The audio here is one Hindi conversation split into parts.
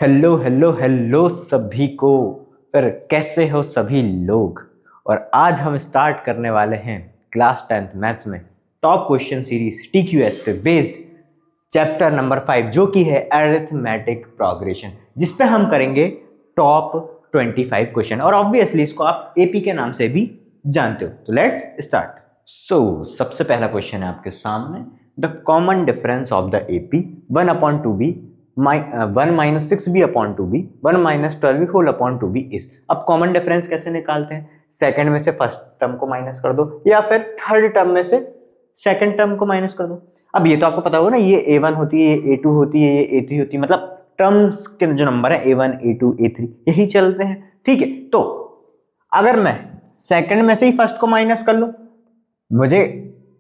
हेलो हेलो हेलो सभी को। पर कैसे हो सभी लोग। और आज हम स्टार्ट करने वाले हैं क्लास 10th मैथ्स में टॉप क्वेश्चन सीरीज TQS पे बेस्ड चैप्टर नंबर 5 जो कि है अरिथमेटिक प्रोग्रेशन, जिस पे हम करेंगे टॉप 25 क्वेश्चन। और ऑब्वियसली इसको आप AP के नाम से भी जानते हो। तो लेट्स स्टार्ट। सबसे पहला क्वेश्चन है आपके सामने, the common difference of the AP 1/2b 1 minus 6b upon 2b 1 minus 12b whole upon 2b is. अब कॉमन डिफरेंस कैसे निकालते हैं? सेकंड में से फर्स्ट टर्म को माइनस कर दो या फिर थर्ड टर्म में से सेकंड टर्म को माइनस कर दो। अब ये तो आपको पता होगा ना, ये A1 होती है, ये A2 होती है, ये A3 होती है, मतलब टर्म्स के जो नंबर है A1 A2 A3 यही चलते हैं। ठीक है, तो अगर मैं सेकंड में से ही फर्स्ट को माइनस कर लूं, मुझे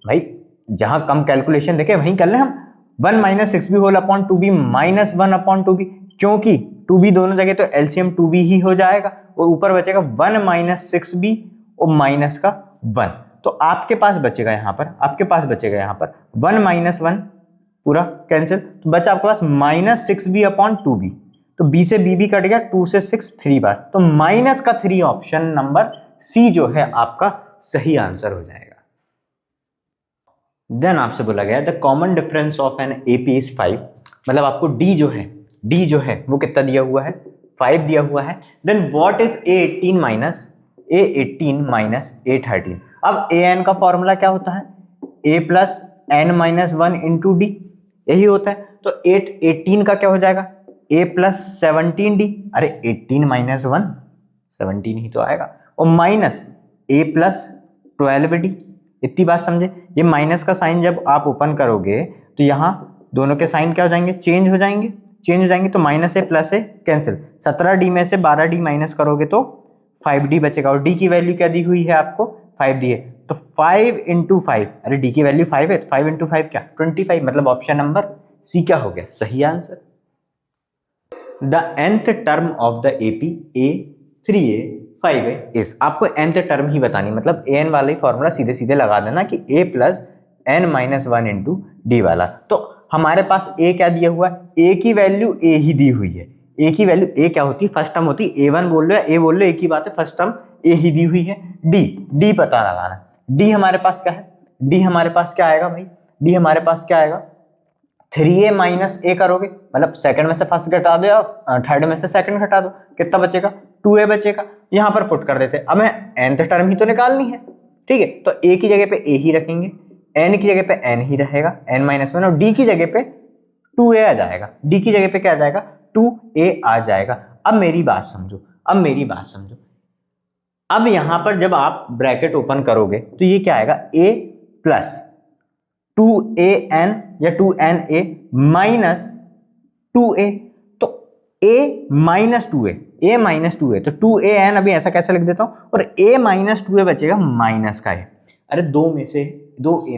भाई जहां कम कैलकुलेशन देखे वहीं कर ले हम। 1 minus 6b whole upon 2b minus 1 upon 2b, क्योंकि 2b दोनों जगह तो LCM 2b ही हो जाएगा और ऊपर बचेगा 1 माइनस 6b और माइनस का 1। तो आपके पास बचेगा यहाँ पर 1 माइनस 1 पूरा कैंसिल, तो बचा आपके पास माइनस 6b अपॉन 2b। तो b से b भी कट गया, 2 से 6 3 बार, तो माइनस का 3 ऑप्शन नंबर C जो है आपका सही आंसर हो जाएगा। देन आपसे बोला गया the common difference of an AP is 5, मतलब आपको D जो है वो कितना दिया हुआ है, 5 दिया हुआ है। Then what is A18 minus A13। अब AN का फॉर्मूला क्या होता है? A plus N minus 1 into D, यही होता है। तो 18 का क्या हो जाएगा? A plus 17D। अरे 18 माइनस 1 17 ही तो आएगा, और माइनस A प्लस 12D। इतनी बात समझे? ये माइनस का साइन जब आप ओपन करोगे तो यहाँ दोनों के साइन क्या हो जाएंगे? चेंज हो जाएंगे। तो माइनस ए प्लस ए कैंसिल, 17D में से 12D माइनस करोगे तो 5D बचेगा। और D की वैल्यू क्या दी हुई है आपको? 5 दी है, तो 5 इंटू 5, अरे D की वैल्यू 5 है, 5 इंटू 5 क्या? 25, मतलब ऑप्शन नंबर C क्या हो गया सही answer. The nth term of the AP A3A 5A is. आपको nth टर्म ही बतानी, मतलब an वाला ही फॉर्मूला सीधे सीधे लगा देना कि A plus n minus 1 into D वाला। तो हमारे पास A क्या दिया हुआ है? A की वैल्यू A ही दी हुई है। A की वैल्यू A क्या होती है? फर्स्ट टर्म होती है। A1 बोल रहे हो या A बोल रहे हो, एक ही बात है, फर्स्ट टर्म A ही दी हुई है। D पता लगाना। D हमारे पास क्या है? D हमारे पास क्या आएगा भाई? D हमारे पास क्या आएगा? 3A माइनस A करोगे, मतलब सेकंड में से फर्स्ट घटा दो या थर्ड में से सेकंड घटा दो, कितना बचेगा? 2A बचेगा। यहां पर पुट कर देते, अब हमें nth टर्म ही तो निकालनी है। ठीक है, तो A की जगह पे A ही रखेंगे, N की जगह पे N ही रहेगा, N माइनस 1, और D की जगह पे 2A आ जाएगा। D की जगह पे क्या आ जाएगा? 2A आ जाएगा। अब मेरी बात समझो, अब यहां पर जब आप ब्रैकेट ओपन करोगे तो ये क्या आएगा? A प्लस 2AN या 2NA माइनस 2A, तो A माइनस 2A, तो 2AN अभी ऐसा कैसे लिख देता हूं, और A माइनस 2A बचेगा माइनस का है। अरे 2A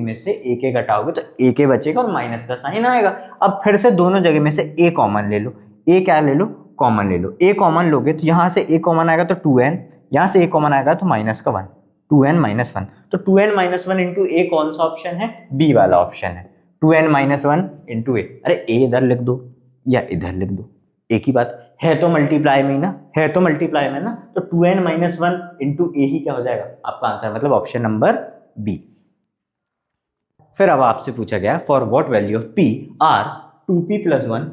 में से एक ए घटाओगे तो एक ए बचेगा और माइनस का साइन आएगा। अब फिर से दोनों जगह में से A कॉमन ले लो, A क्या ले लो? कॉमन ले लो। A कॉमन लोगे तो यहां से A कॉमन आएगा तो 2N, यहां से A कॉमन आएगा तो माइनस का 1, 2N माइनस 1, तो 2N माइनस 1 इंटू A कौन सा ऑप्शन है? B वाला ऑप्शन है। 2N माइनस 1 इंटू A, अरे A इधर लिख दो या इधर लिख दो, एक ही बात है, तो मल्टीप्लाई में ना, तो 2N माइनस 1 इंटू A ही क्या हो जाएगा आपका आंसर, मतलब ऑप्शन नंबर B। फिर अब आपसे पूछा गया for what value of P are 2P plus 1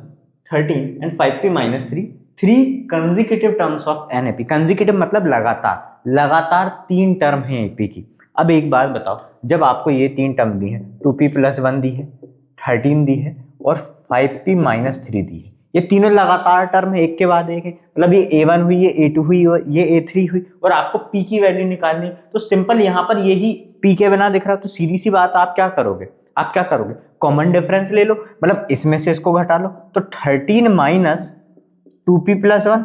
13 and 5P minus 3 3 consecutive terms of an AP. Consecutive मतलब लगातार 3 टर्म है एपी की। अब एक बात बताओ, जब आपको ये 3 टर्म दी है, 2P प्लस 1 दी है, 13 दी है और 5P माइनस 3 दी है, ये तीनों लगातार टर्म है, एक के बाद एक है, मतलब ये A1 हुई, ये A2 हुई और ये A3 हुई, और आपको P की वैल्यू निकालनी, तो सिंपल यहाँ पर यही P के बिना दिख रहा, तो सीधी सी बात आप क्या करोगे? कॉमन डिफरेंस ले लो, मतलब इसमें से इसको घटा लो, तो 13 माइनस 2P प्लस 1,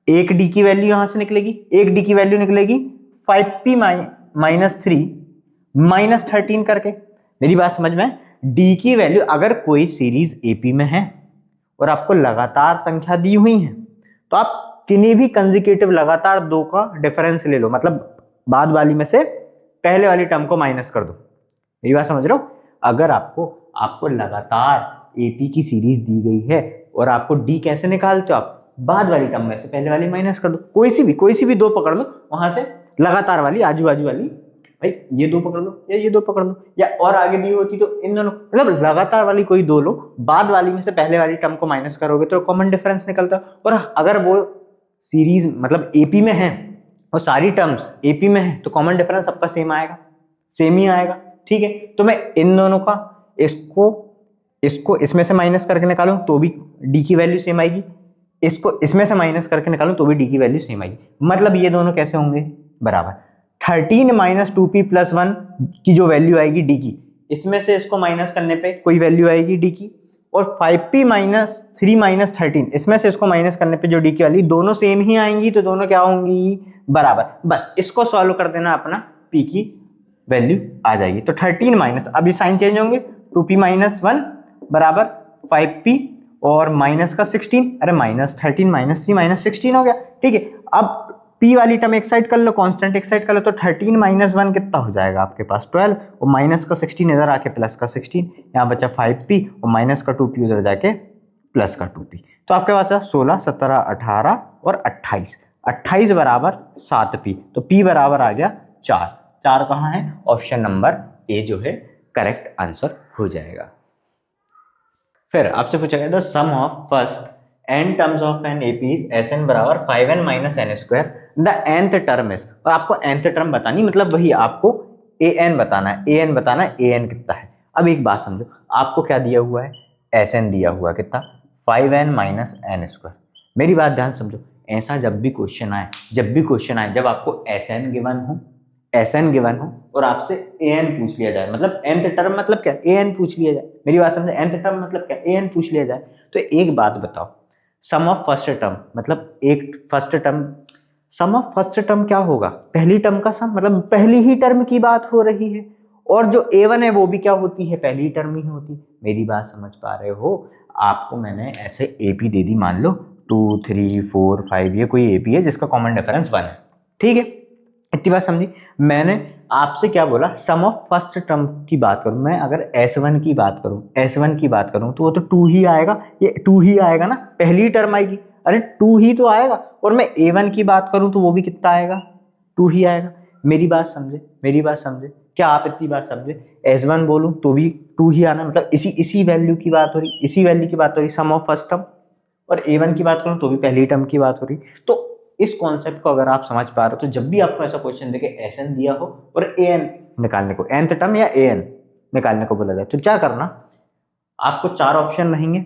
एक D की वैल्यू यहां से निकलेगी, 5P माइनस 3 माइनस 13 करके। मेरी बात समझ में? D की वैल्यू अगर कोई सीरीज AP में है और आपको लगातार संख्या दी हुई है, तो आप किन्हीं भी कंसेक्यूटिव लगातार 2 का डिफरेंस ले लो, मतलब बाद वाली में से पहले वाली टर्म को माइनस कर दो। मेरी बात समझ रहे हो? अगर आपको लगातार AP की सीरीज दी गई है और आपको डी कैसे निकालते हो आप, बाद वाली टर्म में से पहले वाली माइनस कर दो, कोई सी भी दो पकड़ लो, वहां से लगातार वाली आजू बाजू वाली, भाई ये दो पकड़ लो या ये दो पकड़ लो, या और आगे दी होती तो इन दोनों, मतलब लगातार वाली कोई दो लो, बाद वाली में से पहले वाली टर्म को माइनस करोगे तो कॉमन डिफरेंस निकलता है। और अगर वो सीरीज मतलब एपी में है और सारी टर्म्स एपी में है तो कॉमन डिफरेंस सबका सेम आएगा, सेम ही आएगा। ठीक है, तो मैं इन दोनों का इसको इसमें से माइनस करके निकालूं तो भी डी की वैल्यू सेम आएगी, इसको इसमें से माइनस करके निकालूं तो भी डी की वैल्यू सेम आएगी। मतलब ये दोनों कैसे होंगे, बराबर। 13 माइनस 2p प्लस 1 की जो वैल्यू आएगी डी की, इसमें से इसको माइनस करने पे कोई वैल्यू आएगी डी की, और 5p माइनस 3 माइनस 13 इसमें से इसको माइनस करने पे जो डी की वाली, दोनों सेम ही आएंगी तो दोनों क्या होंगी, बराबर। बस इसको सॉल्व कर देना, अपना p की वैल्यू आ जाएगी। तो 13 माइनस, अभी साइन चेंज होंगे, 2p माइनस 1 बराबर 5p और माइनस का 16, अरे माइनस 13 माइनस 3 माइनस 16 हो गया। ठीक है, अब p वाली टर्म एक साइड कर लो, कांस्टेंट एक साइड कर लो, तो 13 माइनस 1 कितना हो जाएगा आपके पास 12, और माइनस का 16 इधर आके प्लस का 16, यहाँ बचा 5p और माइनस का 2p उधर जाके प्लस का 2p, तो आपके पास 16 17 18 और 28, 28 बराबर 7p, तो p बराबर आ गया 4। 4 कहाँ है, ऑप्शन नंबर ए जो है करेक्ट आंसर हो जाएगा। फिर आपसे पूछा गया था sum of first n terms of an AP is Sn बराबर 5n minus n square, the nth term is, और आपको nth टर्म बतानी, मतलब वही आपको an बताना है, an बताना है, an कितना है। अब एक बात समझो, आपको क्या दिया हुआ है, Sn दिया हुआ कितना, 5n माइनस एन स्क्वायर। मेरी बात ध्यान समझो, ऐसा जब भी क्वेश्चन आए, जब आपको Sn गिवन हो और आपसे an पूछ लिया जाए, मतलब nth टर्म मतलब क्या, an पूछ लिया जाए, मेरी बात समझे, nth टर्म मतलब क्या, an पूछ लिया जाए, तो एक बात बताओ, सम ऑफ फर्स्ट टर्म मतलब सम ऑफ फर्स्ट टर्म क्या होगा, पहली टर्म का सम, मतलब पहली ही टर्म की बात हो रही है, और जो a1 है वो भी क्या होती है, पहली टर्म ही होती। मेरी बात समझ पा रहे हो, आपको मैंने ऐसे एपी दे दी, मान लो 2 3 4 5, ये कोई एपी है जिसका कॉमन डिफरेंस 1 है। ठीक है, इतनी बात समझी। मैंने आपसे क्या बोला, सम ऑफ फर्स्ट टर्म की बात करूं, मैं अगर S1 की बात करूं तो वो तो 2 ही आएगा, ये 2 ही आएगा ना, पहली टर्म आएगी, अरे 2 ही तो आएगा। और मैं A1 की बात करूं तो वो भी कितना आएगा, 2 ही आएगा। मेरी बात समझे, क्या आप इतनी बात समझे, S1 बोलूं तो भी 2 ही आना, मतलब इसी वैल्यू की बात हो रही, सम ऑफ फर्स्ट टर्म, और A1 की बात करूं तो भी पहली टर्म की बात हो रही। तो इस कॉन्सेप्ट को अगर आप समझ पा रहे हो, तो जब भी आपको ऐसा क्वेश्चन देखे Sn दिया हो और an निकालने को, nth टर्म या an निकालने को बोला जाए, तो क्या करना, आपको 4 ऑप्शन रहेंगे,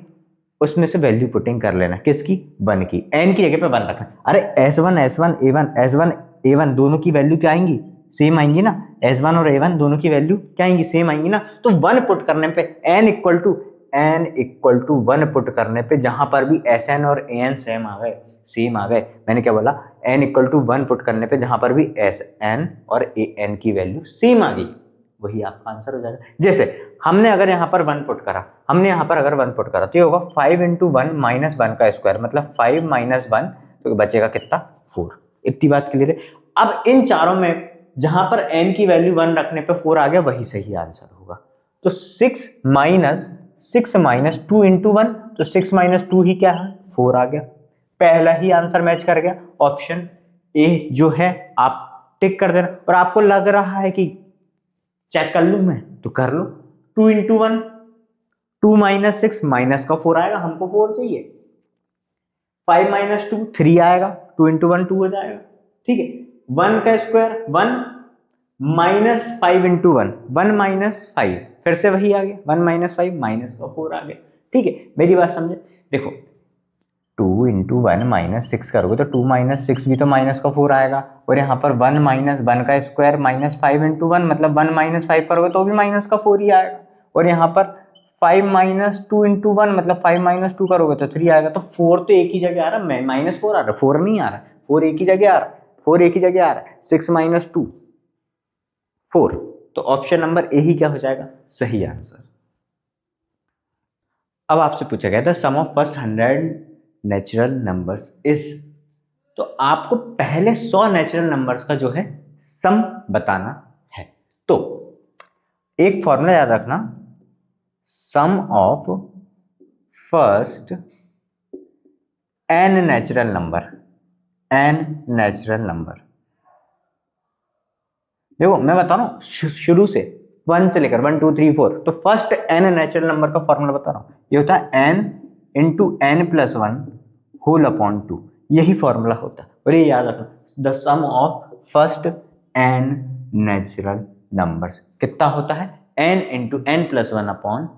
उसमें से वैल्यू पुटिंग कर लेना, किसकी, 1 की, n की जगह पे 1 रखना। अरे S1 A1 दोनों की वैल्यू क्या आएंगी, सेम आएंगी ना, S1 और A1 दोनों की वैल्यू क्या आएंगी, सेम आएंगी ना। तो 1 पुट करने पे n इक्वल टू 1 पुट करने पे जहां पर भी Sn और an सेम आ गए, मैंने क्या बोला, n इक्वल टू 1 पुट करने पे जहां पर भी Sn और an की वैल्यू सेम आ गई, वही आपका आंसर हो जाएगा। जैसे हमने अगर यहाँ पर 1 पुट करा, तो ये होगा 5 इंटू 1 माइनस 1 का स्क्वायर, मतलब 5 माइनस 1, तो बचेगा कितना, 4। इतनी बात क्लियर है। अब इन चारों में जहां पर n की वैल्यू 1 रखने पे 4 आ गया, वही सही आंसर होगा। तो 6 माइनस 2 इंटू 1, तो 6 माइनस 2 ही क्या है, 4 आ गया। पहला ही आंसर मैच कर गया, ऑप्शन ए जो है आप टिक कर देना। और आपको लग रहा है कि चेक कर लूं मैं, तो कर लो, 2 इंटू 1 2 माइनस 6, माइनस का 4 आएगा, हमको 4 चाहिए, 5 माइनस 2 3 आएगा, 2 इंटू 1 2 हो जाएगा। ठीक है, 1 का स्क्वायर 1 माइनस 5 इंटू 1 माइनस 5, फिर से वही आ गया, 1 माइनस 5 माइनस का 4 आ गया। ठीक है, मेरी बात समझे, देखो 2 इंटू 1 माइनस 6 करोगे तो 2 माइनस 6 भी तो माइनस का 4 आएगा, और यहाँ पर 1 माइनस 1 का स्क्वायर माइनस 5 इंटू 1, मतलब 1 माइनस 5 करोगे तो भी माइनस का 4 ही आएगा, और यहाँ पर 5 माइनस 2 इंटू 1, मतलब 5 माइनस 2 करोगे तो 3 आएगा। तो 4 तो एक ही जगह आ रहा है, माइनस 4 आ रहा है, 4 नहीं आ रहा, 4 एक ही जगह आ रहा है, 6 माइनस 2 4, तो ऑप्शन नंबर ए ही क्या हो जाएगा, सही आंसर। अब आपसे पूछा गया था sum of first 100 natural numbers is, तो आपको पहले 100 नेचुरल नंबर्स का जो है सम बताना है। तो एक फॉर्मूला याद रखना, sum of first n natural number, n natural number. देखो मैं बता रहा हूँ शुरू से 1 से लेकर 1 2 3 4, तो फर्स्ट n नेचुरल नंबर का फॉर्मूला बता रहा हूँ, ये होता है n into n plus 1 whole upon 2, यही फॉर्मूला होता है। और ये याद रखना, the sum of first n natural numbers कितना होता है, n into n plus 1 upon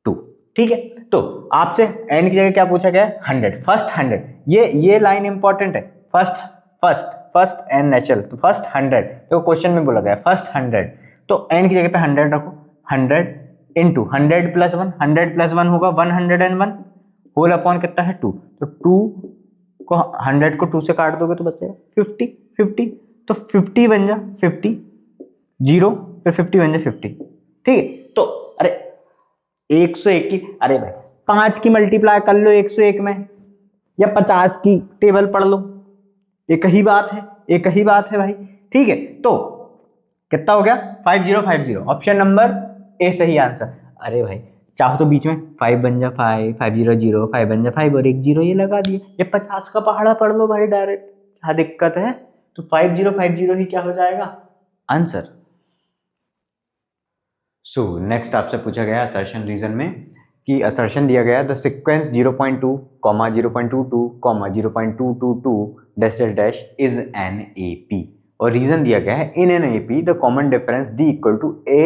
2। ठीक है, तो आपसे n की जगह क्या पूछा गया है, 100, फर्स्ट 100। ये लाइन इंपॉर्टेंट है, फर्स्ट n नेचुरल, तो फर्स्ट 100, तो क्वेश्चन में बोला गया फर्स्ट 100, तो n की जगह पे 100 रखो, 100 इंटू 100 प्लस 1, 100 प्लस 1 होगा 101 होल अपॉन कितना है 2, तो 2 को 100 को 2 से काट दोगे तो बचेगा 50, तो 50 बन जा 50, 0 फिर 50 बन जा 50। ठीक है, तो अरे 101 की, अरे भाई 5 की मल्टीप्लाई कर लो 101 में, या 50 की टेबल पढ़ लो, एक ही बात है भाई। ठीक है, तो कितना हो गया 5050, ऑप्शन नंबर ए सही आंसर। अरे भाई चाहो तो बीच में 5 बन जा 5, 500, 5 बन जा 5 और एक 0 ये लगा दिए, ये 50 का पहाड़ा पढ़ लो भाई डायरेक्ट, क्या दिक्कत है। तो 5050 ही क्या हो जाएगा आंसर। सो नेक्स्ट आपसे पूछा गया असर्शन रीजन में कि असर्शन दिया गया the sequence 0.2, 0.22, 0.222 dash dash is an AP, और रीजन दिया गया है in an AP the common difference d equal to a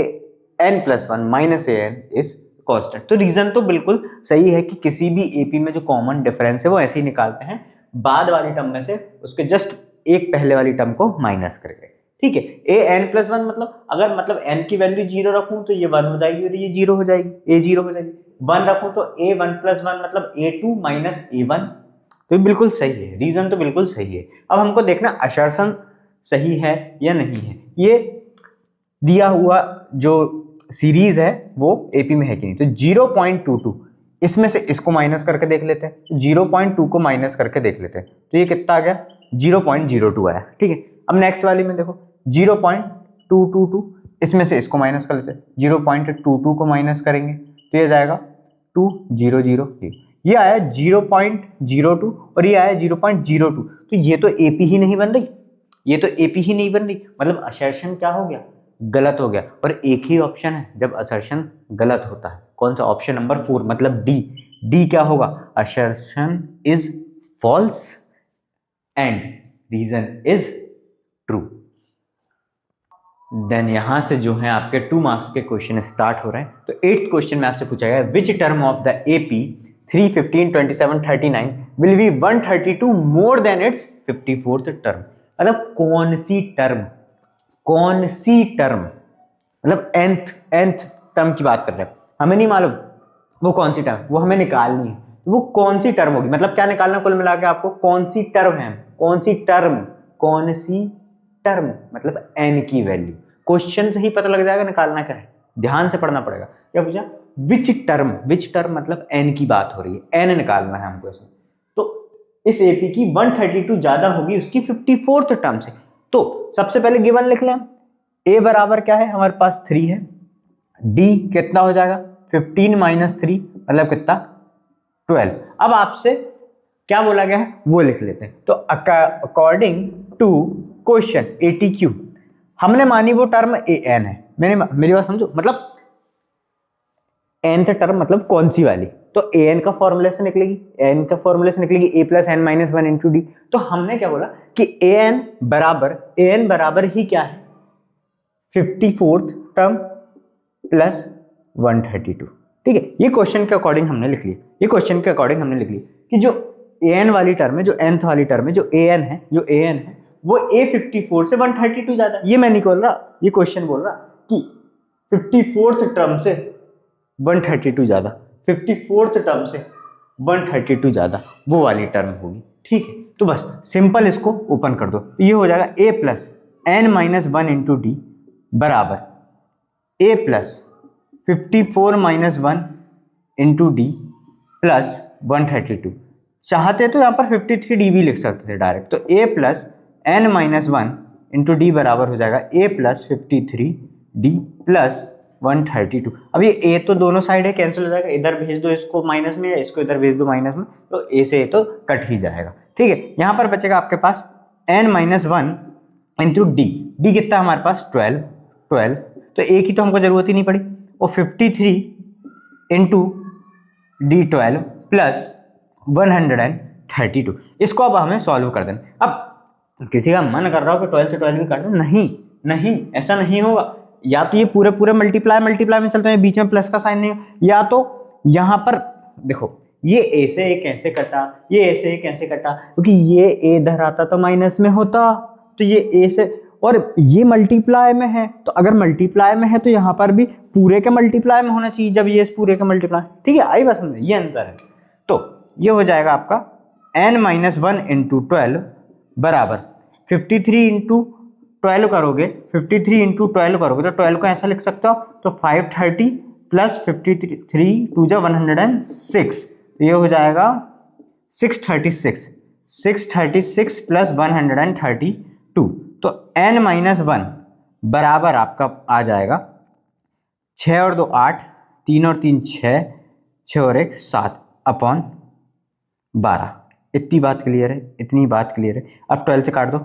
n plus 1 minus a n is constant. तो रीजन तो बिल्कुल सही है कि किसी भी एपी में जो कॉमन डिफरेंस है वो ऐसे ही निकालते हैं, बाद वाली टर्म में से उसके जस्ट एक पहले वाली टर्म को माइनस करके। ठीक है, ए एन प्लस 1 मतलब अगर मतलब एन की वैल्यू 0 रखूं तो ये 1 हो जाएगी और ये 0 हो जाएगी, ए 0 हो जाएगी। 1 रखूं तो ए 1 प्लस 1 मतलब ए 2 माइनस ए 1, तो बिल्कुल सही है, रीजन तो बिल्कुल सही है। अब हमको देखना असर्शन सही है या नहीं है। ये दिया हुआ जो सीरीज है वो एपी में है कि नहीं, तो 0.22 इसमें से इसको माइनस करके देख लेते हैं, 0.2 को माइनस करके देख लेते हैं, तो ये कितना आ गया 0.02 आया। ठीक है, अब नेक्स्ट वाली में देखो 0.222 इसमें से इसको माइनस कर लेते हैं, 0.22 को माइनस करेंगे तो ये जाएगा 2000, ये आया 0.02 और ये आया 0.02, तो ये तो एपी ही नहीं बन रही, मतलब असर्शन क्या हो गया, गलत हो गया। और एक ही ऑप्शन है जब असर्शन गलत होता है, कौन सा, ऑप्शन नंबर 4 मतलब डी क्या होगा, assertion is false and reason is true. Then यहां से जो है आपके 2 मार्क्स के क्वेश्चन स्टार्ट हो रहे हैं। तो 8th क्वेश्चन में आपसे पूछा गया which term of the AP 3, 15, 27, 39 will be 132 more than it's 54th term. मतलब कौन सी टर्म, मतलब nth टर्म की बात कर रहे हैं, हमें नहीं मालूम वो कौन सी टर्म, वो हमें निकालनी है, वो कौन सी टर्म होगी, मतलब क्या निकालना कुल मिला के आपको, कौन सी टर्म मतलब n की वैल्यू। क्वेश्चन से ही पता लग जाएगा निकालना क्या है, ध्यान से पढ़ना पड़ेगा। क्या पूछा, विच टर्म मतलब n की बात हो रही है, n निकालना है हमको इसमें। तो इस एपी की 132 ज्यादा होगी उसकी 54th टर्म से। तो सबसे पहले गिवन लिख लें, a बराबर क्या है हमारे पास 3 है, d कितना हो जाएगा 15 माइनस 3 मतलब कितना 12। अब आपसे क्या बोला गया है वो लिख लेते हैं। तो अकॉर्डिंग टू क्वेश्चन ATQ हमने मानी वो टर्म an है, मेरी बात समझो, मतलब nth टर्म मतलब कौन सी वाली, तो an का फॉर्मूले से निकलेगी a plus n minus 1 into d. तो हमने क्या बोला कि an बराबर ही क्या है 54th टर्म प्लस 132। ठीक है, ये क्वेश्चन के अकॉर्डिंग हमने लिख लिया कि जो an वाली टर्म है, जो nth वाली टर्म है, जो an है वो a54 से 132 ज्यादा। ये मैं नहीं बोल रहा, ये क्वेश्चन बोल रहा कि 54th टर्म से 132 ज्यादा, 54th टर्म से 132 ज्यादा वो वाली टर्म होगी। ठीक है, तो बस सिंपल इसको ओपन कर दो, तो ये हो जाएगा a plus n minus 1 into d बराबर a plus 54 minus 1 into d plus 132। चाहते तो यहाँ पर 53 डी भी लिख सकते थे डायरेक्ट, तो a plus n minus 1 into d बराबर हो जाएगा a प्लस 53 डी प्लस 132। अब ये ए तो दोनों साइड है, कैंसिल हो जाएगा, इधर भेज दो इसको माइनस में, इसको इधर भेज दो माइनस में, तो ए से ए तो कट ही जाएगा। ठीक है, यहाँ पर बचेगा आपके पास n-1 इंटू डी। डी कितना है हमारे पास 12, तो ए की तो हमको जरूरत ही नहीं पड़ी, और 53 इंटू D12 प्लस 132। इसको अब हमें सॉल्व कर देना। अब किसी का मन कर रहा हो कि 12 से 12 भी काट दो, नहीं नहीं, ऐसा नहीं होगा। या तो ये पूरे पूरे मल्टीप्लाई में चलते हैं, बीच में प्लस का साइन नहीं हो, या तो यहाँ पर देखो ये ए से ए कैसे कटा, ये ए से ए कैसे कटा, क्योंकि ये ए इधर आता तो माइनस में होता, तो ये ए से, और ये मल्टीप्लाई में है, तो अगर मल्टीप्लाई में है तो यहाँ पर भी पूरे के मल्टीप्लाई में होना चाहिए, जब ये पूरे के मल्टीप्लाई। ठीक है, आई बात समझ, ये अंतर है। तो ये हो जाएगा आपका n-1 इंटू 12 बराबर 53 इंटू 12 करोगे, 53 इंटू 12 करोगे तो 12 को ऐसा लिख सकते हो, तो 530 प्लस 53 टू जा 106, तो ये हो जाएगा 636 प्लस 132, तो n-1 बराबर आपका आ जाएगा 6 और 2 8, 3 और 3 6, 6 और 1 7 अपॉन 12। इतनी बात क्लियर है, इतनी बात क्लियर है। अब 12 से काट दो,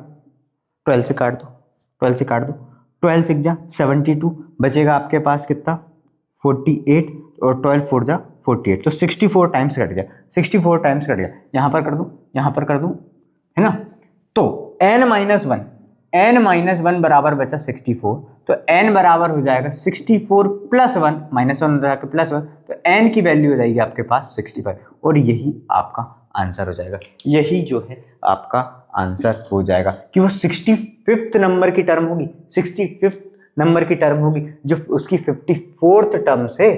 12 से काट दो, 12 से काट दो, 12 6 जा 72, बचेगा आपके पास कितना 48, और 12 4 जा 48, तो 64 टाइम्स कट गया, 64 टाइम्स कट गया। यहाँ पर कर दूँ, यहाँ पर कर दूँ, है ना। तो n-1 बराबर बचा 64, तो n बराबर हो जाएगा 64 प्लस 1, माइनस 1 जाकर प्लस 1, तो n की वैल्यू हो जाएगी आपके पास 65, और यही आपका आंसर हो जाएगा। यही जो है आपका आंसर हो जाएगा कि वो 65th नंबर की टर्म होगी, 65th नंबर की टर्म होगी, जो उसकी 54th टर्म से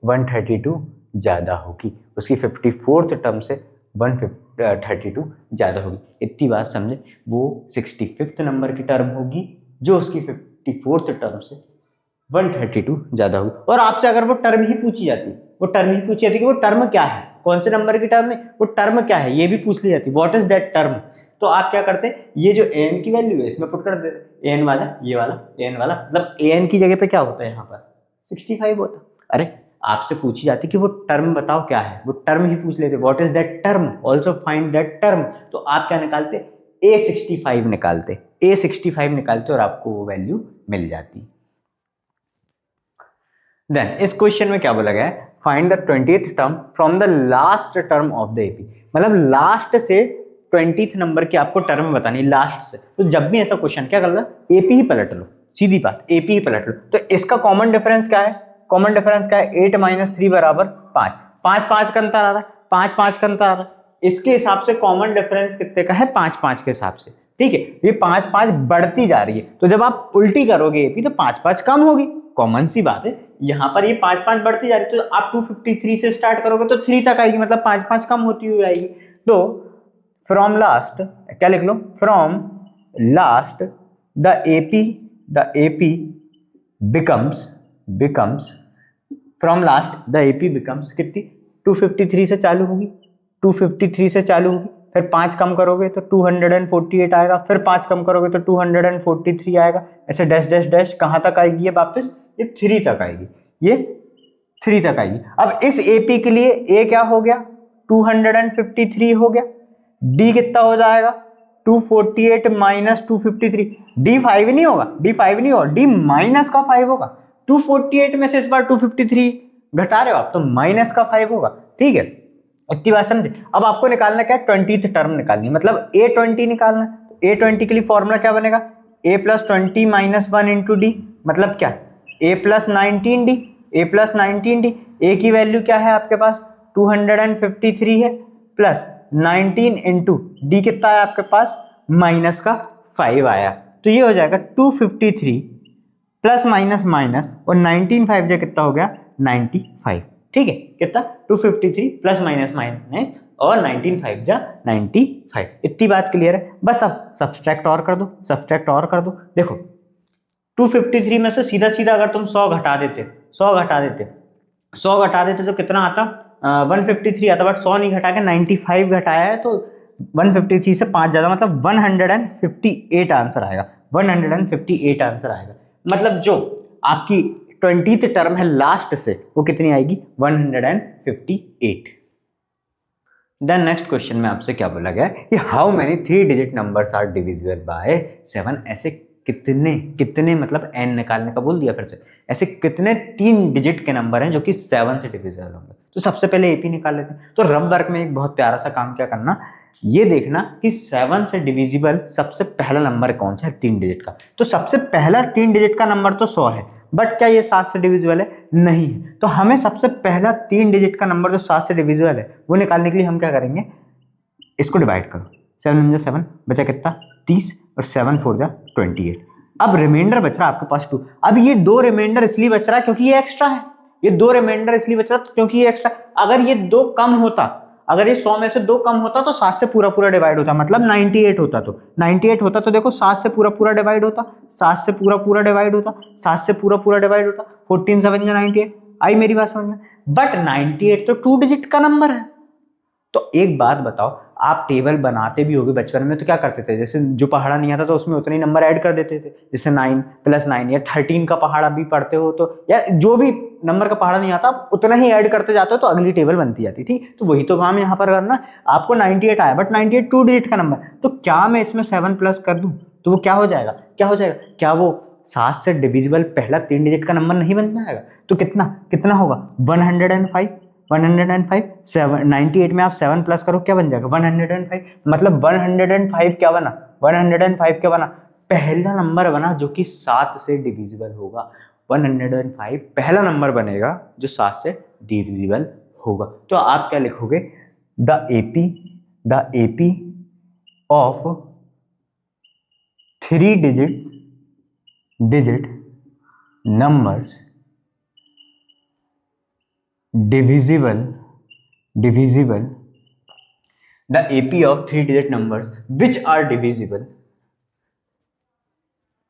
132 ज़्यादा होगी, उसकी 54th टर्म से 132 ज़्यादा होगी। इतनी बात समझे, वो 65th नंबर की टर्म होगी जो उसकी 54th टर्म से 132 ज़्यादा होगी। और आपसे अगर वो टर्म ही पूछी जाती, कि वो टर्म क्या है, कौन से नंबर की टर्म है, वो टर्म क्या है, ये भी पूछ ली जाती, व्हाट इज दैट टर्म, तो आप क्या करते, ये जो an की वैल्यू है इसमें पुट कर देते, an वाला, ये वाला an वाला, मतलब an की जगह पे क्या होता है यहाँ पर 65 होता। अरे आपसे पूछी जाती कि वो टर्म बताओ क्या है, वो टर्म ही पूछ लेते, what is that term, also find that term, तो आप क्या निकालते, A65 निकालते, A65 निकालते और आपको वो वैल्यू मिल जाती। देन इस क्वेश्चन में क्या बोला गया है, find the 20th term from the last term of the AP, मतलब लास्ट से 20th नंबर की आपको टर्म बतानी, लास्ट से। तो जब भी ऐसा क्वेश्चन क्या करना, एपी ही पलट लो, सीधी बात, एपी ही पलट लो। तो इसका कॉमन डिफरेंस क्या है, 8 - 3 बराबर 5, 5 का अंतर आ रहा है, 5 का अंतर आ रहा है, इसके हिसाब से कॉमन डिफरेंस कितने का है, 5 के हिसाब से। ठीक है, ये 5 बढ़ती जा रही है, तो जब आप उल्टी करोगे एपी तो 5 कम होगी, कॉमन सी बात है। यहाँ पर ये 5 बढ़ती जा रही है, तो आप 253 से स्टार्ट करोगे तो 3 तक आएगी, मतलब 5 कम होती हुई आएगी। तो फ्रॉम लास्ट क्या लिख लो, from last the AP becomes from last the AP becomes कितनी, 253 से चालू होगी, 253 से चालू होगी, फिर 5 कम करोगे तो 248 आएगा, फिर 5 कम करोगे तो 243 आएगा, ऐसे डैश डैश डैश कहाँ तक आएगी ये वापस, ये 3 तक आएगी, ये 3 तक आएगी। अब इस एपी के लिए ए क्या हो गया, 253 हो गया, डी कितना हो जाएगा 248 - 253, डी 5 नहीं होगा, डी माइनस का 5 होगा, 248 में से इस बार 253 घटा रहे हो आप तो माइनस का 5 होगा। ठीक है, इतनी बात समझे। अब आपको निकालना क्या है, 20th टर्म निकालनी है, मतलब A20 निकालना है। A20 के लिए फॉर्मूला क्या बनेगा, A + 20 - 1 इंटू डी, मतलब क्या, A + 19D, A की वैल्यू क्या है आपके पास 253 है, प्लस 19 इंटू डी कितना है आपके पास माइनस का 5 आया, तो ये हो जाएगा 253 प्लस माइनस माइनस, और 19 5 जो कितना हो गया 95। ठीक है, कितना 253 प्लस माइनस माइनस और 19 5 जा 95। इतनी बात क्लियर है। बस अब सब्सट्रैक्ट और कर दो, देखो 253 में से सीधा सीधा अगर तुम 100 घटा देते तो कितना आता, 153 आता, बट 100 नहीं घटा के 95 घटाया है, तो 153 से 5 ज़्यादा, मतलब 158 आंसर आएगा, 158 आंसर आएगा। मतलब जो आपकी 20th टर्म है लास्ट से, वो कितनी आएगी 158। देन नेक्स्ट क्वेश्चन में आपसे क्या बोला गया कि how many 3 digit numbers are divisible by 7। ऐसे कितने मतलब n निकालने का बोल दिया फिर से, ऐसे कितने 3 डिजिट के नंबर हैं जो कि 7 से डिविजिबल होंगे। तो सबसे पहले एपी निकाल लेते हैं। तो रब वर्क में एक बहुत प्यारा सा काम क्या करना, ये देखना कि 7 से डिविजिबल सबसे पहला नंबर कौन सा है 3 डिजिट का। तो सबसे पहला 3 डिजिट का नंबर तो 100 है, बट क्या ये 7 से डिविजिबल है? नहीं है। तो हमें सबसे पहला 3 डिजिट का नंबर जो 7 से डिविजिबल है वो निकालने के लिए हम क्या करेंगे, इसको डिवाइड करो। 7 × 7 बचा कितना 30 और 7 × 4 = 28। अब रिमाइंडर बच रहा है आपके पास 2। अब ये 2 रिमाइंडर इसलिए बच रहा है क्योंकि ये एक्स्ट्रा है। ये 2 रिमाइंडर इसलिए बच रहा है क्योंकि ये एक्स्ट्रा। अगर ये 2 कम होता, अगर ये 100 में से 2 कम होता तो 7 से पूरा डिवाइड होता, मतलब 98 होता। तो 98 होता तो देखो 7 से पूरा डिवाइड होता, 7 से पूरा डिवाइड होता, 7 से पूरा डिवाइड होता, 14 7 × 98। आई मेरी बात समझ में? बट 98 तो 2 डिजिट का नंबर है। तो एक बात बताओ, आप टेबल बनाते भी होगे बचपन में तो क्या करते थे, जैसे जो पहाड़ा नहीं आता तो उसमें उतने ही नंबर ऐड कर देते थे, जैसे 9 + 9 या 13 का पहाड़ा भी पढ़ते हो तो, या जो भी नंबर का पहाड़ा नहीं आता उतना ही ऐड करते जाते हो तो अगली टेबल बनती जाती। ठीक, तो वही तो काम यहाँ पर करना। आपको 98 आया बट 98 2 डिजिट का नंबर, तो क्या मैं इसमें 7 प्लस कर दूं तो वो क्या हो जाएगा, क्या वो 7 से डिविजिबल पहला 3 डिजिट का नंबर नहीं बन जाएगा? तो कितना होगा 105। 98 में आप 7 प्लस करो क्या बन जाएगा 105। मतलब 105 क्या बना, 105 क्या बना, पहला नंबर बना जो कि 7 से डिविजिबल होगा। 105 पहला नंबर बनेगा जो 7 से डिविजिबल होगा। तो आप क्या लिखोगे, the AP of 3 digit numbers divisible, the AP of 3 digit numbers which are divisible,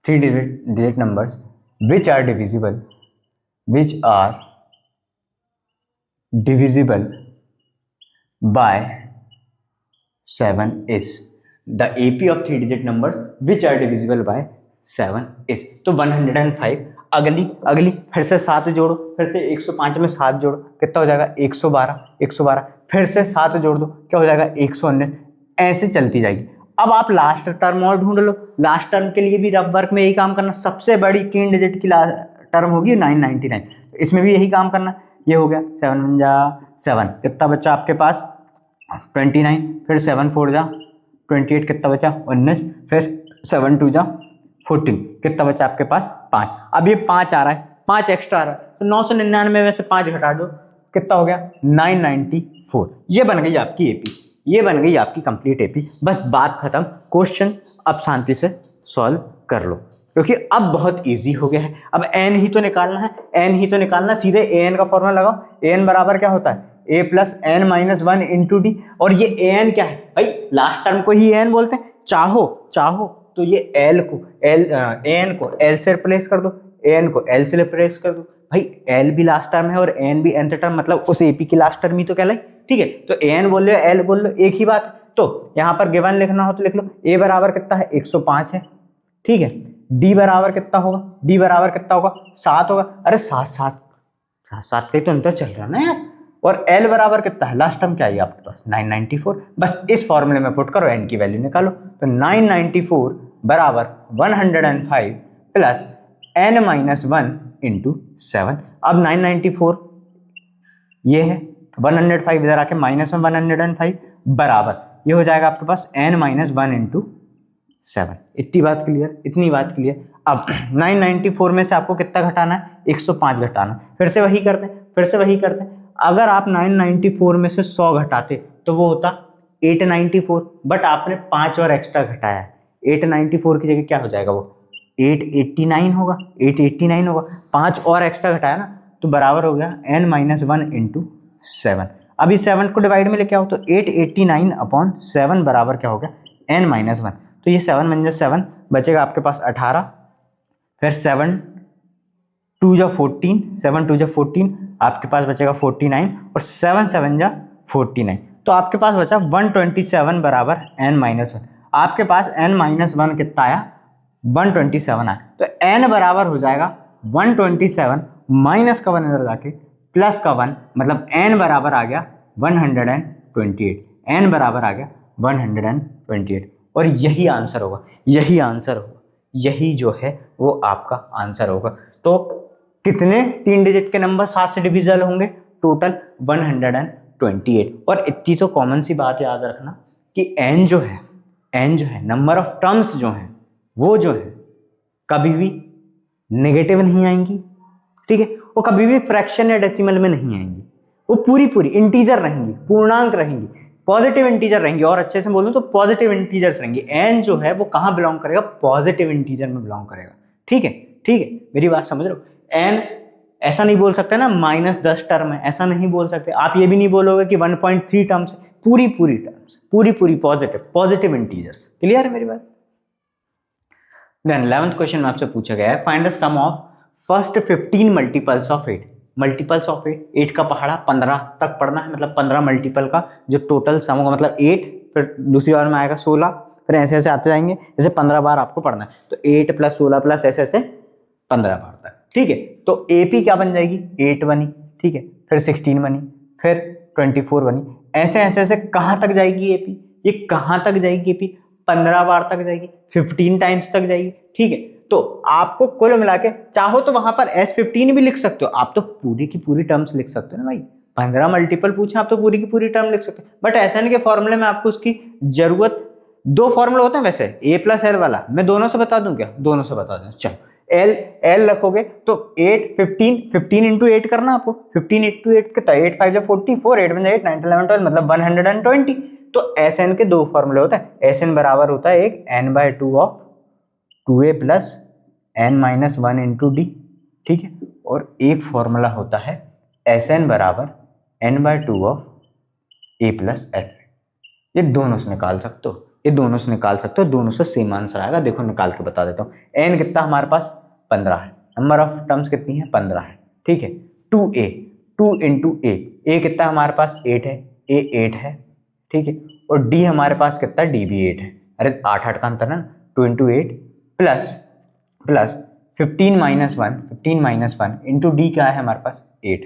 3 digit numbers which are divisible by 7 is, the AP of 3 digit numbers which are divisible by 7 is। तो 105, अगली फिर से 7 जोड़ो, फिर से 105 में 7 जोड़ो, कितना हो जाएगा 112, फिर से 7 जोड़ दो, क्या हो जाएगा 119। ऐसे चलती जाएगी। अब आप लास्ट टर्म और ढूंढ लो। लास्ट टर्म के लिए भी रफ वर्क में यही काम करना, सबसे बड़ी 3 डिजिट की टर्म होगी 999, इसमें भी यही काम करना। ये हो गया 7 × 7 कितना बच्चा आपके पास 29, फिर 7 × 4 = 28, कितना बचा 19, फिर 7 × 2 = 14, कितना बचा आपके पास 5। अब ये 5 आ रहा है, 5 एक्स्ट्रा आ रहा है, तो 999 में से 5 घटा दो, कितना हो गया 994। ये बन गई आपकी एपी, ये बन गई आपकी कंप्लीट एपी। बस बात खत्म। क्वेश्चन अब शांति से सॉल्व कर लो क्योंकि अब बहुत इजी हो गया है। अब एन ही तो निकालना है, सीधे एन का फॉर्मूला लगाओ। एन बराबर क्या होता है a + n - 1 × d। और ये एन क्या है भाई, लास्ट टर्म को ही एन बोलते हैं। चाहो तो ये एन को एल से रिप्लेस कर दो, एन को एल से रिप्लेस कर दो। भाई एल भी लास्ट टर्म है और एन भी nth टर्म, मतलब उस एपी की लास्ट टर्म ही तो कहलाई। ठीक है, तो एन बोल लो एल बोल लो, एक ही बात। तो यहाँ पर गिवन लिखना हो तो लिख लो, a बराबर कितना है 105 है। ठीक है, d बराबर कितना होगा, 7 होगा। अरे 7 का तो अंतर चल रहा है ना यार। और L बराबर कितना है, लास्ट टर्म क्या है आपके पास 994। बस इस फॉर्मूले में पुट करो, n की वैल्यू निकालो। तो 994 बराबर 105 प्लस n - 1 × 7। अब 994 ये है, 105 इधर आके -105 बराबर ये हो जाएगा आपके पास n - 1 × 7। इतनी बात क्लियर। अब 994 में से आपको कितना घटाना है, 105 घटाना। फिर से वही करते हैं। अगर आप 994 में से 100 घटाते तो वो होता 894, बट आपने 5 और एक्स्ट्रा घटाया है। 894 की जगह क्या हो जाएगा, वो 889 होगा। 5 और एक्स्ट्रा घटाया ना, तो बराबर हो गया n - 1 × 7। अभी 7 को डिवाइड में लेके आओ तो 889/7 बराबर क्या हो गया n - 1। तो ये 7 - 7 बचेगा आपके पास 18, फिर 7 2 × 14 आपके पास बचेगा 49 और 7 7 × 49। तो आपके पास बचा 127 बराबर n - 1। आपके पास n - 1 कितना आया 127 आया। तो n बराबर हो जाएगा 127 माइनस का 1 इधर जाके प्लस का 1, मतलब n बराबर आ गया 128, n बराबर आ गया 128, और यही आंसर होगा, यही आंसर होगा, यही जो है वो आपका आंसर होगा। तो कितने 3 डिजिट के नंबर 7 से डिविजिबल होंगे? टोटल 128। और इतनी तो कॉमन सी बात याद रखना कि n जो है नंबर ऑफ टर्म्स जो है वो जो है कभी भी नेगेटिव नहीं आएंगी, ठीक है, वो कभी भी फ्रैक्शन या डेसिमल में नहीं आएंगी, वो पूरी इंटीजर रहेंगी, पूर्णांक रहेंगी, पॉजिटिव इंटीजर रहेंगी, और अच्छे से बोलूं तो पॉजिटिव इंटीजर्स रहेंगी। n जो है वो कहां बिलोंग करेगा? पॉजिटिव इंटीजर में बिलोंग करेगा, ठीक है, ठीक है, मेरी बात समझ रहे हो? n ऐसा नहीं बोल सकते ना -10 टर्म है, ऐसा नहीं बोल सकते। आप ये भी नहीं बोलोगे कि 1.3 टर्म्स है, पूरी टर्म्स, पूरी पॉजिटिव इंटीजर्स। क्लियर है मेरी बात? देन 11th क्वेश्चन में आपसे पूछा गया है, find the sum of first 15 multiples of 8। Multiples of 8 का पहाड़ा 15 तक पढ़ना है, मतलब 15 मल्टीपल का जो टोटल सम होगा, मतलब 8, फिर दूसरी बार में आएगा 16, फिर ऐसे ऐसे आते जाएंगे, जैसे 15 बार आपको पढ़ना है, तो 8 + 16 + ऐसे ऐसे 15 बार तक, ठीक है। तो एपी क्या बन जाएगी? 8 बनी, ठीक है, फिर 16 बनी, फिर 24 बनी, ऐसे ऐसे ऐसे कहाँ तक जाएगी एपी? ये कहाँ तक जाएगी एपी? 15 बार तक जाएगी, 15 टाइम्स तक जाएगी, ठीक है। तो आपको कुल मिला के चाहो तो वहां पर S15 भी लिख सकते हो, आप तो पूरी की पूरी टर्म्स लिख सकते हो ना भाई, 15 मल्टीपल पूछे आप तो पूरी की पूरी टर्म लिख सकते हो, बट SN के फॉर्मूले में आपको उसकी जरूरत, 2 फॉर्मूला होते हैं वैसे, A + L वाला, मैं दोनों से बता दूं क्या? दोनों से बता दूं, चलो L रखोगे तो 8 15 इंटू 8 करना आपको, 15 इंटू 8 कितना? 8 5 जा 44, 8 1 8 9 11 12, मतलब 120। तो SN के 2 फॉर्मूले होते हैं, SN बराबर होता है एक n/2 of 2a + n-1 into d, ठीक है, और एक फॉर्मूला होता है SN बराबर n/2 ऑफ a + l। ये दोनों से निकाल सकते हो, ये दोनों से निकाल सकते हो, दोनों से सेम आंसर आएगा। देखो निकाल के बता देता हूँ। n कितना हमारे पास? 15 है, नंबर ऑफ टर्म्स कितनी है? 15 है, ठीक है। 2a, 2 इंटू a कितना हमारे पास? 8 है, a 8 है, ठीक है, और d हमारे पास कितना? d भी 8 है, अरे 8 का अंतर है ना, 2 इंटू 8 प्लस 15 - 1 इंटू डी क्या है हमारे पास? 8,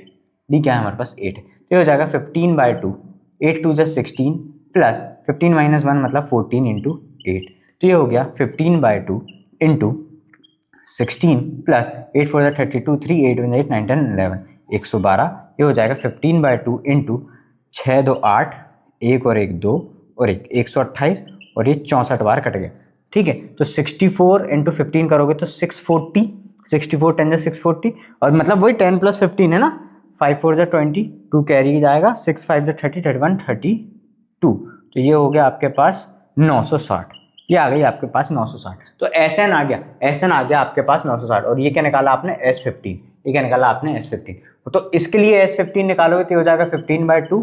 डी क्या है हमारे पास? 8 है, तो हो जाएगा 15/2, 8 2 जा 16 प्लस 15 - 1 मतलब 14 इंटू 8, तो ये हो गया 15/2 इंटू 16 प्लस 8 4 जा 32, 3 8 1 8 9 10 11, 112। ये हो जाएगा 15/2 इंटू 6 2 8, 1 और 1 2 और 1 128, और ये 64 बार कट गया, ठीक है। तो 64 इंटू 15 करोगे तो 640, 64 10 जा 640, और मतलब वही 10 + 15 है ना, 5 4 जा 20, 2 कैरी जाएगा, 6 5 जा 30 31 32, तो ये हो गया आपके पास 960, ये आ गई आपके पास 960। तो SN आ गया, SN आ गया आपके पास 960, और ये क्या निकाला आपने? S15, ये क्या निकाला आपने? S15। तो इसके लिए S15 निकालोगे तो हो जाएगा 15/2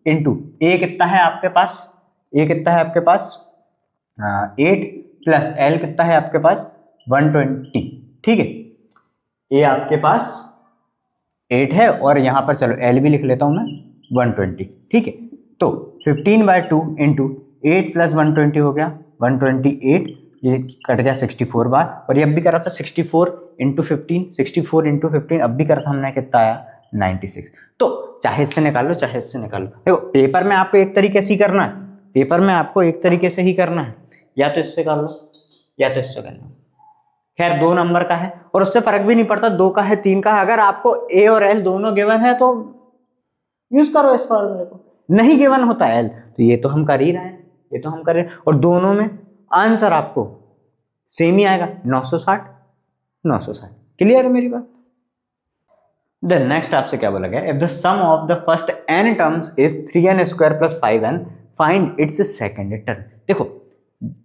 इंटू A कितना है आपके पास? A कितना है आपके पास? 8 प्लस L कितना है आपके पास? 120, ठीक है। A आपके पास 8 है, और यहाँ पर चलो L भी लिख लेता हूँ मैं, 120, ठीक है। तो 15/2 इंटू 8 + 120 हो गया 128, ये कट गया 64 बार, और ये अब भी करा था 64 इंटू 15, 64 इंटू 15 अब भी करा था हमने, कितना आया? 96। तो चाहे इससे निकाल लो, चाहे इससे निकाल लो, देखो पेपर में आपको एक तरीके से ही करना है, पेपर में आपको एक तरीके से ही करना है, या तो इससे कर लो या तो इससे कर लो। खैर 2 नंबर का है और उससे फर्क भी नहीं पड़ता, 2 का है 3 का है, अगर आपको A और L दोनों गिवन है तो यूज करो इस फॉर्मूले को, नहीं गिवन होता L तो ये तो हम कर ही रहे हैं, ये तो हम कर रहे हैं, और दोनों में आंसर आपको सेम ही आएगा, 960 960। क्लियर है मेरी बात? देन नेक्स्ट आपसे क्या बोला गया, if the sum of the first n terms is 3n² + 5n find its second term. देखो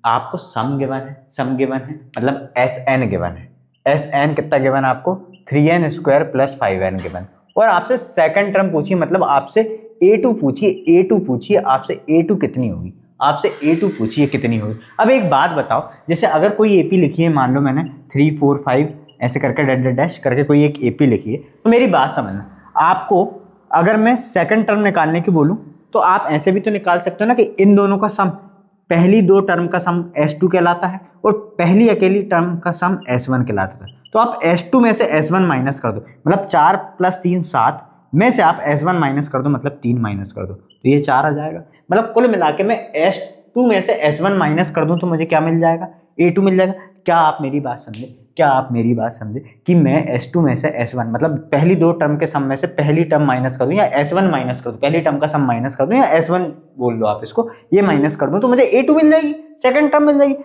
आपको सम गिवन है, मतलब SN गिवन है, SN कितना गिवन है आपको? 3n² + 5n गिवन, और आपसे सेकंड टर्म पूछिए, मतलब आपसे A2 पूछिए, आपसे A2 कितनी होगी, आपसे A2 पूछिए कितनी होगी। अब एक बात बताओ, जैसे अगर कोई AP लिखी है, मान लो मैंने 3 4 5 ऐसे करके डैश करके कोई एक AP लिखी है, तो मेरी बात समझना, आपको अगर मैं सेकंड टर्म निकालने की बोलूं तो आप ऐसे भी तो निकाल सकते हो ना कि इन दोनों का सम, पहली 2 टर्म का सम S2 कहलाता है और पहली अकेली टर्म का सम S1 कहलाता है। तो आप S2 में से S1 माइनस कर दो, मतलब 4 + 3 7 में से आप S1 माइनस कर दो, मतलब 3 माइनस कर दो, तो ये 4 आ जाएगा। मतलब कुल मिला के मैं S2 में से S1 माइनस कर दूं तो मुझे क्या मिल जाएगा, A2 मिल जाएगा। क्या आप मेरी बात समझे, क्या आप मेरी बात समझे कि मैं S2 में से S1 मतलब पहली दो टर्म के सम में से पहली टर्म माइनस कर दूं या S1 माइनस कर दूं, पहली टर्म का सम माइनस कर दूं या S1 बोल लो आप इसको, ये माइनस कर दूं तो मुझे A2 मिल जाएगी, सेकंड टर्म मिल जाएगी।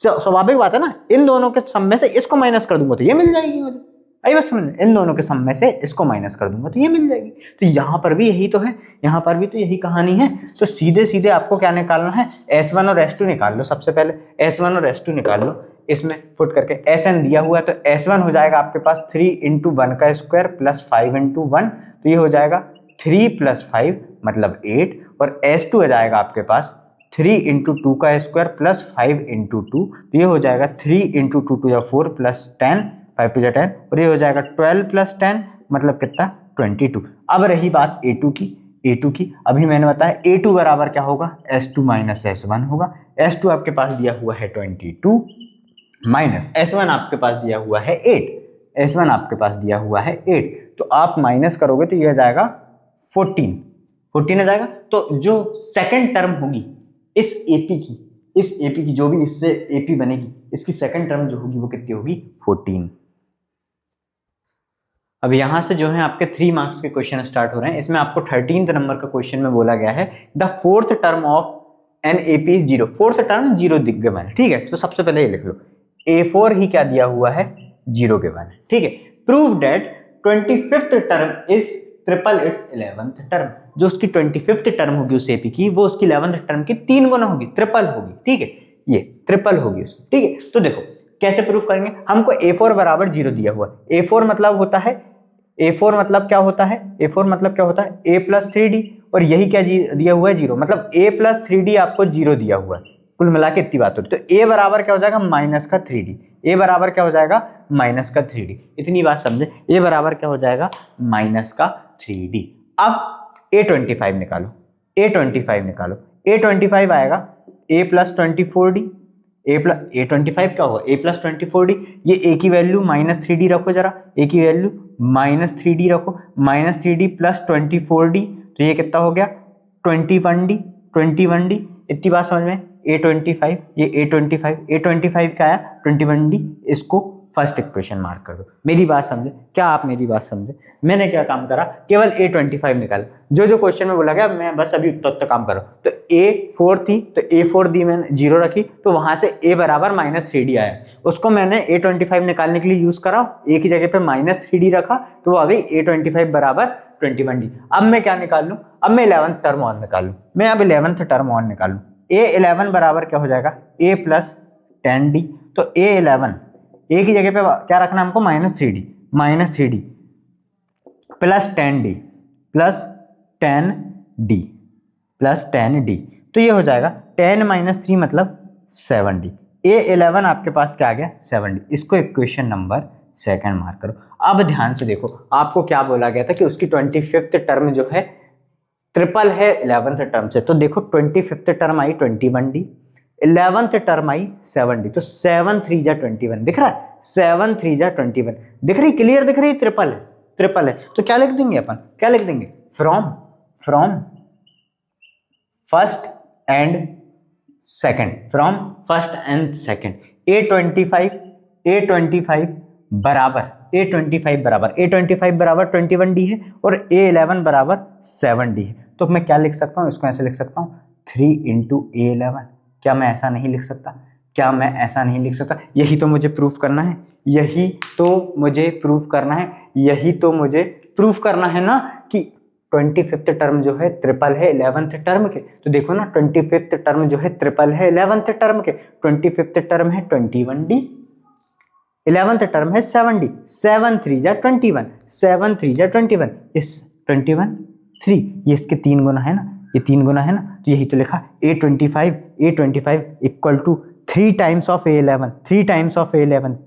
स्वाभाविक बात है ना, इन दोनों के सम में से इसको माइनस कर दूंगा तो ये मिल जाएगी मुझे। आई बस समझ, इन दोनों के सम में से इसको माइनस कर दूंगा तो ये मिल जाएगी। तो यहाँ पर भी यही तो है, यहाँ पर भी तो यही कहानी है। तो सीधे सीधे आपको क्या निकालना है, S1 और S2 निकाल लो। सबसे पहले S1 और S2 निकाल लो, इसमें पुट करके Sn दिया हुआ है तो S1 हो जाएगा आपके पास 3 × 1 का स्क्वायर प्लस 5 × 1, तो ये हो जाएगा 3 + 5 मतलब 8, और S2 हो जाएगा आपके पास 3 × 2 का स्क्वायर प्लस 5 × 2, तो ये हो जाएगा 3 × 2 = 4 प्लस 10, 5 × 10, और ये हो जाएगा 12 + 10 मतलब कितना, 22। अब रही बात A2 की, A2 की अभी मैंने बताया A2 बराबर क्या होगा, S2 - S1 होगा। S2 आपके पास दिया हुआ है 22 माइनस S1 आपके पास दिया हुआ है 8, S1 आपके पास दिया हुआ है 8, तो आप माइनस करोगे तो ये आ जाएगा 14 आ जाएगा। तो जो सेकंड टर्म होगी इस AP की जो भी इससे AP बनेगी, इसकी सेकंड टर्म जो होगी वो कितनी होगी, 14। अब यहां से जो है आपके 3 मार्क्स के क्वेश्चन स्टार्ट हो रहे हैं। इसमें आपको 13th नंबर का क्वेश्चन में बोला गया है the fourth term of an AP is 0, fourth term 0 दिख गया है, ठीक है। तो सबसे पहले ये लिख लो, A4 ही क्या दिया हुआ है, 0 के वन है, ठीक है। Prove that 25th term is triple it's 11th term, जो उसकी 25th टर्म होगी उस AP की, वो उसकी 11th टर्म की 3 गुना होगी, ट्रिपल होगी, ठीक है, ये ट्रिपल होगी उसकी, ठीक है। तो देखो कैसे प्रूफ करेंगे, हमको A4 बराबर 0 दिया हुआ है। A4 मतलब होता है, A4 मतलब क्या होता है, A4 मतलब क्या होता है, A + 3D, और यही क्या दिया हुआ है, 0, मतलब A + 3D आपको 0 दिया हुआ है। कुल मिला के इतनी बात होती, तो A बराबर क्या हो जाएगा, -3D, A बराबर क्या हो जाएगा, -3D, इतनी बात समझे, A बराबर क्या हो जाएगा, -3D। अब A25 निकालो, A25 निकालो, A25 आएगा A + 24D, A25 क्या होगा, A + 24D, ये A की वैल्यू -3D रखो जरा, A की वैल्यू -3D रखो, -3D + 24D, तो ये कितना हो गया, 21D, इतनी बात समझ में। A25, ये A25 क्या आया, 21D, इसको फर्स्ट इक्वेशन मार्क कर दो। मेरी बात समझे, क्या आप मेरी बात समझे, मैंने क्या काम करा, केवल A25 निकाला, जो क्वेश्चन में बोला गया मैं बस अभी उत्तर काम करो। तो A4 थी तो A4 दी मैंने 0 रखी, तो वहां से A बराबर -3D आया, उसको मैंने A25 निकालने के लिए यूज करा, A की जगह पे -3D रखा, तो वो आ गई A25 बराबर 21D। अब मैं क्या निकाल लूं, अब मैं 11th टर्म ऑन निकाल लूं, मैं अब 11th टर्म ऑन निकाल लूं। A11 बराबर क्या हो जाएगा, A + 10D, तो A11, A की जगह पे क्या रखना हमको, -3D + 10D + 10D, तो ये हो जाएगा 10 - 3 मतलब 7D। A11 आपके पास क्या आ गया, 7D, इसको इक्वेशन नंबर सेकंड मार्क करो। अब ध्यान से देखो, आपको क्या बोला गया था कि उसकी 25th टर्म जो है ट्रिपल है 11th टर्म से, तो देखो 25th टर्म आई 21D, 11th टर्म आई 7D, तो 7 3 जा 21 दिख रहा है, 7 3 जा 21 दिख रही, क्लियर दिख रही, ट्रिपल है। तो क्या लिख देंगे अपन, क्या लिख देंगे, from first and second, from first and second, A25 बराबर 21D है और A11 बराबर 7D है। तो मैं क्या लिख सकता हूँ, इसको ऐसे लिख सकता हूँ 3 × A11, क्या मैं ऐसा नहीं लिख सकता, यही तो मुझे प्रूफ करना है, यही तो मुझे प्रूफ करना है ना कि 25th टर्म जो है ट्रिपल है 11th टर्म के। तो देखो ना 25th टर्म जो है ट्रिपल है 11th टर्म के, 25th टर्म है 21D, 11th टर्म है 7D, 7 3 जा 21, 7 3 जा 21, इस 21 3, ये इसके 3 गुना है ना, ये 3 गुना है ना, तो यही तो लिखा A25 equal to 3 times of A11,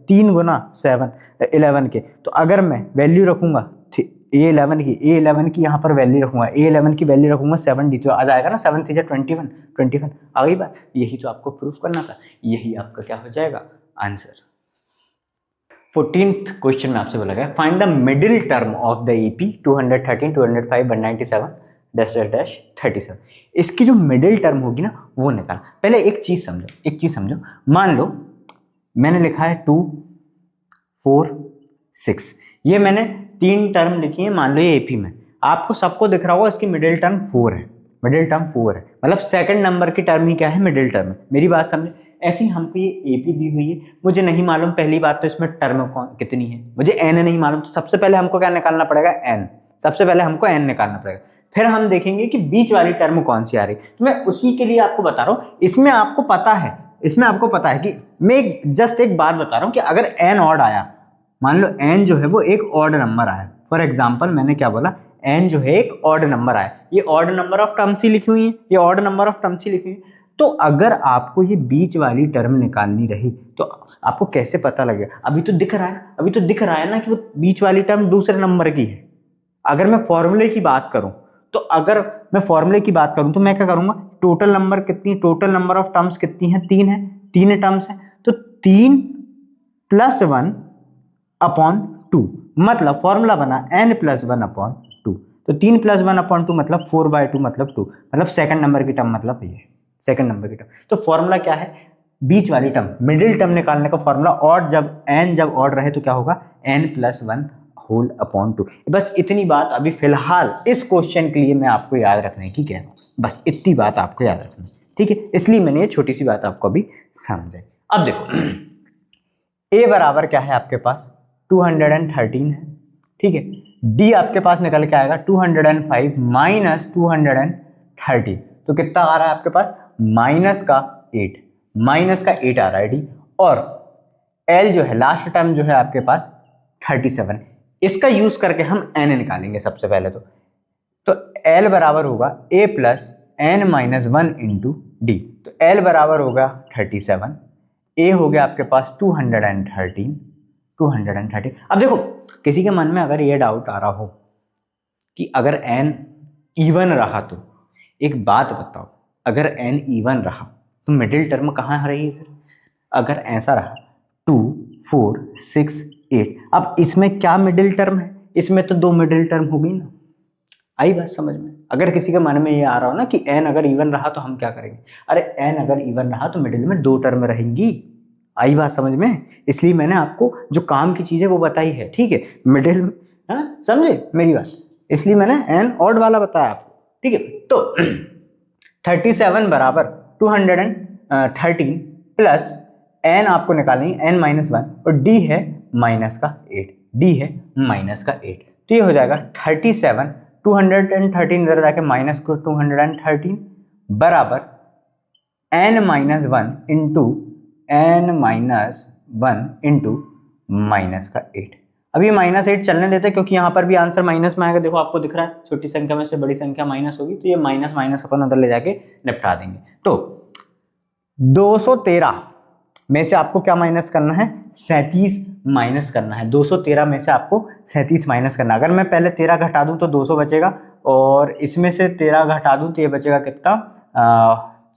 3 गुना 11 के। तो अगर मैं वैल्यू रखूंगा A11 की यहाँ पर वैल्यू रखूंगा, A11 की वैल्यू रखूंगा 7D, तो आ जाएगा ना 7 3 जा 21 आ गई बात। यही तो आपको प्रूफ करना था, यही आपका क्या हो जाएगा आंसर। 14th क्वेश्चन में आपसे बोला गया find the middle term of the AP 213, 205, 197 dash dash dash 37। इसकी जो मिडिल टर्म होगी ना वो निकाल। पहले एक चीज समझो, मान लो मैंने लिखा है 2, 4, 6, ये मैंने 3 टर्म लिखी है, मान लो ये एपी में, आपको सबको दिख रहा होगा इसकी मिडिल टर्म 4 है, मतलब सेकंड नंबर की टर्म ही क्या है, मिडिल टर्म। मेरी बात समझे। ऐसे ही हमको ये एपी दी हुई है, मुझे नहीं मालूम पहली बात तो इसमें टर्म कितनी है, मुझे एन नहीं मालूम, तो सबसे पहले हमको क्या निकालना पड़ेगा, एन। सबसे पहले हमको एन निकालना पड़ेगा, फिर हम देखेंगे कि बीच वाली टर्म कौन सी आ रही। तो मैं उसी के लिए आपको बता रहा हूँ, इसमें आपको पता है कि मैं जस्ट एक बात बता रहा हूँ कि अगर एन ऑड आया, मान लो एन जो है वो एक ऑड नंबर आया, फॉर एग्जाम्पल मैंने क्या बोला, एन जो है एक ऑड नंबर आया, ये ऑड नंबर ऑफ टर्म्स ही लिखी हुई है, ये ऑड नंबर ऑफ टर्म्स ही लिखी हुई है। तो अगर आपको ये बीच वाली टर्म निकालनी रही तो आपको कैसे पता लगेगा, अभी तो दिख रहा है ना कि वो बीच वाली टर्म दूसरे नंबर की है। अगर मैं फॉर्मूले की बात करूं तो मैं क्या करूंगा, टोटल नंबर ऑफ टर्म्स कितनी है, 3 है, 3 टर्म्स है, तो 3 + 1 अपॉन 2, मतलब फॉर्मूला बना n + 1 अपॉन 2। तो 3 + 1 अपॉन 2 मतलब 4/2 मतलब 2, मतलब सेकंड नंबर की टर्म, मतलब ये सेकंड नंबर की टर्म। तो फॉर्मूला क्या है, बीच वाली टर्म, मिडिल टर्म निकालने का फॉर्मूला, और जब ऑड रहे तो क्या होगा, n + 1 होल अपॉन 2। बस इतनी बात अभी फिलहाल इस क्वेश्चन के लिए मैं आपको याद रखने की कह रहा हूँ, बस इतनी बात आपको याद रखनी, ठीक है। इसलिए मैंने ये छोटी सी बात आपको अभी समझाई। अब देखो a बराबर क्या है आपके पास, 213 है, ठीक है। d आपके पास निकल के आएगा 205 माइनस 213, तो कितना आ रहा है आपके पास, माइनस का 8 आ रहा है d। और l जो है, लास्ट टर्म जो है आपके पास 37, इसका यूज करके हम n निकालेंगे सबसे पहले तो l बराबर होगा a + n - 1 इंटू डी। तो l बराबर होगा 37, a हो गया आपके पास 213। अब देखो किसी के मन में अगर ये डाउट आ रहा हो कि अगर n इवन रहा, तो एक बात बताओ, अगर n इवन रहा तो मिडिल टर्म कहाँ रही है? अगर ऐसा रहा 2, 4, 6, 8, अब इसमें क्या मिडिल टर्म है, इसमें तो 2 मिडिल टर्म हो गई ना। आई बात समझ में? अगर किसी के मन में ये आ रहा हो ना कि n अगर इवन रहा तो हम क्या करेंगे, अरे n अगर इवन रहा तो मिडिल में 2 टर्म रहेंगी। आई बात समझ में? इसलिए मैंने आपको जो काम की चीज है वो बताई है, ठीक है, मिडिल, हाँ समझे मेरी बात, इसलिए मैंने n ऑड वाला बताया आपको, ठीक है। तो 37 बराबर 213 प्लस n आपको निकालेंगे n - 1, और d है -8, तो ये हो जाएगा 37, 213 इधर जाके माइनस को 213 बराबर n - 1 इंटू -8। अब ये -8 चलने देते हैं क्योंकि यहाँ पर भी आंसर माइनस में आएगा। देखो आपको दिख रहा है छोटी संख्या में से बड़ी संख्या माइनस होगी, तो ये माइनस अपन अंदर ले जाके निपटा देंगे। तो 213 में से आपको क्या माइनस करना है, 37 माइनस करना है। 213 में से आपको 37 माइनस करना है। अगर मैं पहले 13 घटा दूं तो 200 बचेगा, और इसमें से 13 घटा दूं तो ये बचेगा कितना,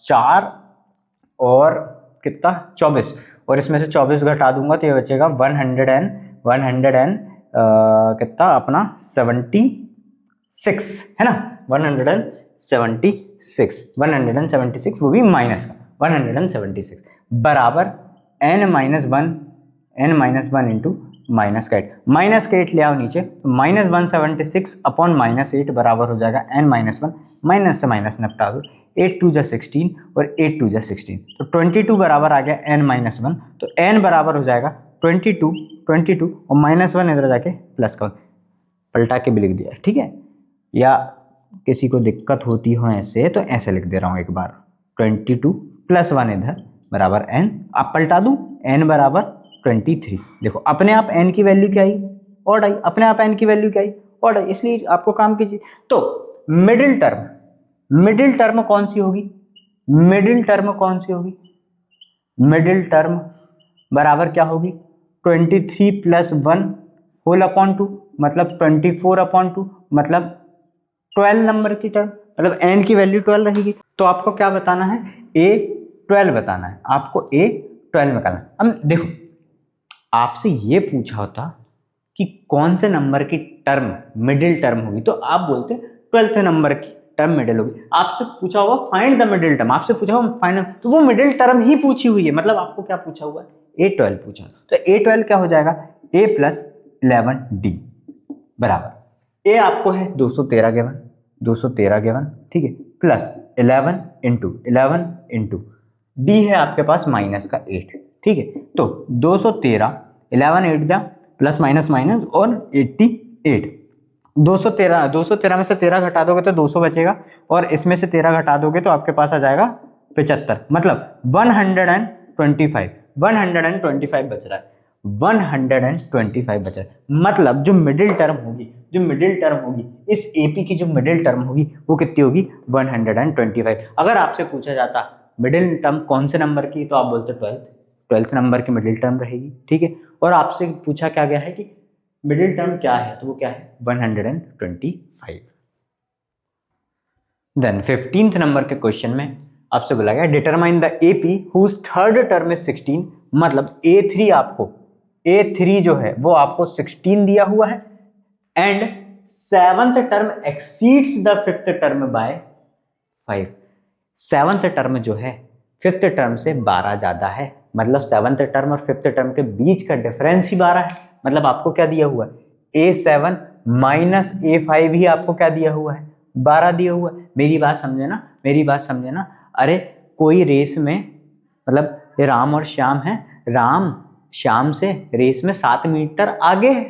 4 और कितना 24, और इसमें से 24 घटा दूंगा तो ये बचेगा 100 कितना अपना 76 है ना, 176 वो भी माइनस का 176 बराबर n - 1 इंटू -8 ले आओ नीचे, तो -176 अपॉन -8 बराबर हो जाएगा n - 1, माइनस से माइनस निपटा दो, 8 2 जा 16 और 8 2 जा 16, तो 22 बराबर आ गया n - 1, तो n बराबर हो जाएगा 22 और -1 इधर जाके प्लस का पलटा के भी लिख दिया, ठीक है। या किसी को दिक्कत होती हो ऐसे तो ऐसे लिख दे रहा हूँ एक बार, 22 + 1 इधर बराबर n, आप पलटा दूं n बराबर 23। देखो अपने आप n की वैल्यू क्या आई, ऑड आई, अपने आप n की वैल्यू क्या आई, ऑड आई, इसलिए आपको काम कीजिए। तो मिडिल टर्म कौन सी होगी, मिडिल टर्म बराबर क्या होगी, 23 + 1 होल अपॉन 2 मतलब 24/2, मतलब 12 नंबर की टर्म, मतलब n की वैल्यू 12 रहेगी। तो आपको क्या बताना है, a12 बताना है, आपको a12 निकालना है। अब देखो आपसे ये पूछा होता कि कौन से नंबर की टर्म मिडिल टर्म होगी, तो आप बोलते 12th नंबर की टर्म मिडिल होगी। आपसे पूछा होगा फाइंड द मिडिल टर्म, आपसे पूछा होगा फाइंड, तो वो मिडिल टर्म ही पूछी हुई है, मतलब आपको क्या पूछा हुआ है, A12 पूछा। तो A12 क्या हो जाएगा, A + 11D बराबर A आपको है 213 गिवन, 213 गिवन, ठीक है, प्लस 11 इंटू D है आपके पास माइनस का 8, ठीक है। तो 213, 11 8 जा प्लस माइनस माइनस और 88, 213 में से 13 घटा दोगे तो 200 बचेगा, और इसमें से 13 घटा दोगे तो आपके पास आ जाएगा 75, मतलब 125 बच रहा है, 125 बच रहा है। मतलब जो मिडिल टर्म होगी इस एपी की जो मिडिल टर्म होगी वो कितनी होगी, 125। अगर आपसे पूछा जाता मिडिल टर्म कौन से नंबर की, तो आप बोलते 12th नंबर की मिडिल टर्म रहेगी, ठीक है। और आपसे पूछा क्या गया है कि मिडिल टर्म क्या है, तो वो क्या है 125। देन 15th नंबर के क्वेश्चन में आपसे बोला गया determine the AP whose third term is 16, मतलब A3 जो है वो आपको 16 दिया हुआ है, and 7th term exceeds the 5th term by 5। 7th term जो है 5th टर्म से 12 ज्यादा है, मतलब 7th टर्म और 5th टर्म के बीच का डिफरेंस ही 12 है। मतलब आपको क्या दिया हुआ है, A7 माइनस A5 ही आपको क्या दिया हुआ है, 12 दिया हुआ है। मेरी बात समझे ना। अरे कोई रेस में, मतलब ये राम और श्याम है, राम श्याम से रेस में 7 मीटर आगे है,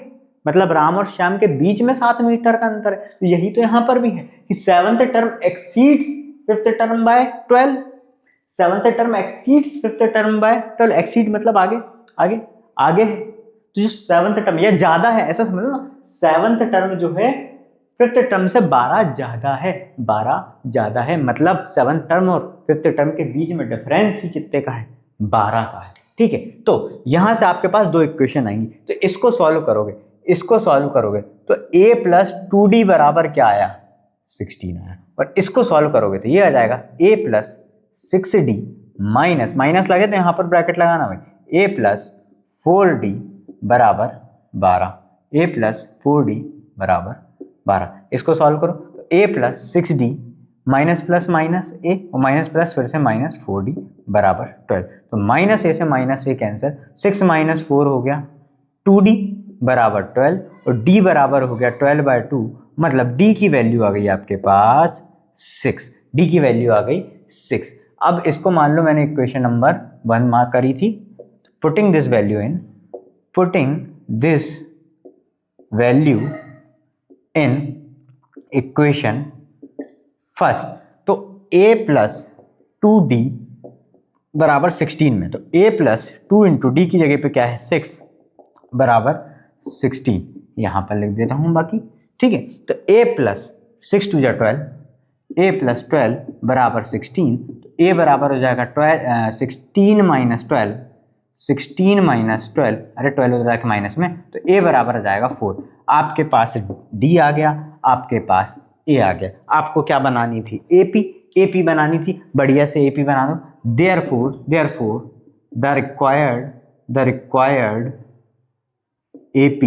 मतलब राम और श्याम के बीच में 7 मीटर का अंतर है। तो यही तो यहाँ पर भी है कि 7th term exceeds 5th term by 12, 7th term exceeds 5th term by 12, exceed मतलब आगे है। तो जो 7th टर्म ये ज्यादा है, ऐसा समझ लो ना, 7th टर्म जो है 5th टर्म से 12 ज्यादा है, मतलब 7th टर्म और 5th टर्म के बीच में डिफरेंस ही कितने का है, 12 का है, ठीक है। तो यहां से आपके पास दो इक्वेशन आएंगी, तो इसको सॉल्व करोगे तो A + 2D बराबर क्या आया, 16 आया, और इसको सॉल्व करोगे तो ये आ जाएगा A + 6D माइनस लगे तो यहां पर ब्रैकेट लगाना भाई, A + 4D बराबर 12, A + 4D बराबर 12। इसको सॉल्व करो तो A + 6D minus plus minus A और माइनस प्लस फिर से माइनस 4D बराबर 12। तो माइनस A से माइनस A कैंसिल, 6 - 4 हो गया 2D बराबर 12, और D बराबर हो गया 12/2, मतलब D की वैल्यू आ गई आपके पास 6, D की वैल्यू आ गई 6। अब इसको मान लो मैंने इक्वेशन नंबर 1 मार्क करी थी, putting this value in equation first, तो A + 2D बराबर 16 में, तो A + 2 × D की जगह पे क्या है 6 बराबर 16, यहां पर लिख देता हूं बाकी, ठीक है। तो A + 6 2 12, A + 12 बराबर 16, तो A बराबर हो जाएगा 16 - 12, 16 - 12, अरे 12 हो जाएगा माइनस में, तो A बराबर हो जाएगा 4। आपके पास D आ गया, आपके पास A आ गया। आपको क्या बनानी थी, AP बनानी थी, बढ़िया से AP बना दो। Therefore the required AP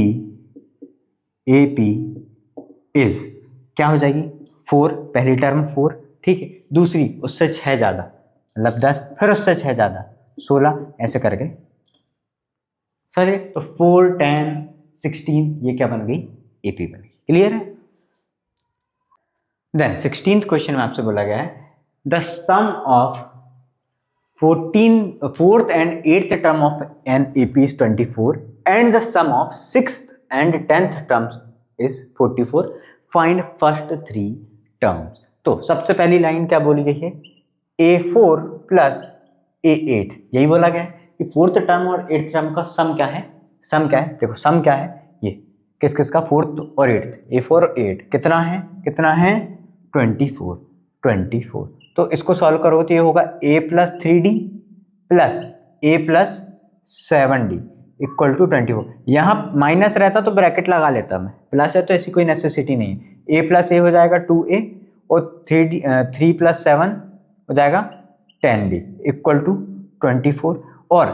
is क्या हो जाएगी 4, पहली टर्म 4, ठीक है, दूसरी उससे 6 ज्यादा, मतलब 10, फिर उससे 6 ज्यादा 16, ऐसे करके सही। तो 4 10 16 ये क्या बन गई, AP बन गई। क्लियर है। देन 16th क्वेश्चन में आपसे बोला गया है the sum of 4th and 8th term of an AP is 24 and the sum of 6th and 10th terms is 44, find first 3 terms। तो सबसे पहली लाइन क्या बोली गई है, A4 + A8, यही बोला गया है कि 4th टर्म और 8th टर्म का सम क्या है, देखो सम क्या है, ये किसका 4th और 8th, A4 और 8 कितना है 24। तो इसको सॉल्व करो तो ये होगा A + 3D + A + 7D equal to 24। यहाँ माइनस रहता तो ब्रैकेट लगा लेता मैं, प्लस है तो ऐसी कोई नेसेसिटी नहीं है। A + A हो जाएगा 2A और 3 + 7 हो जाएगा 10D इक्वल टू 24, और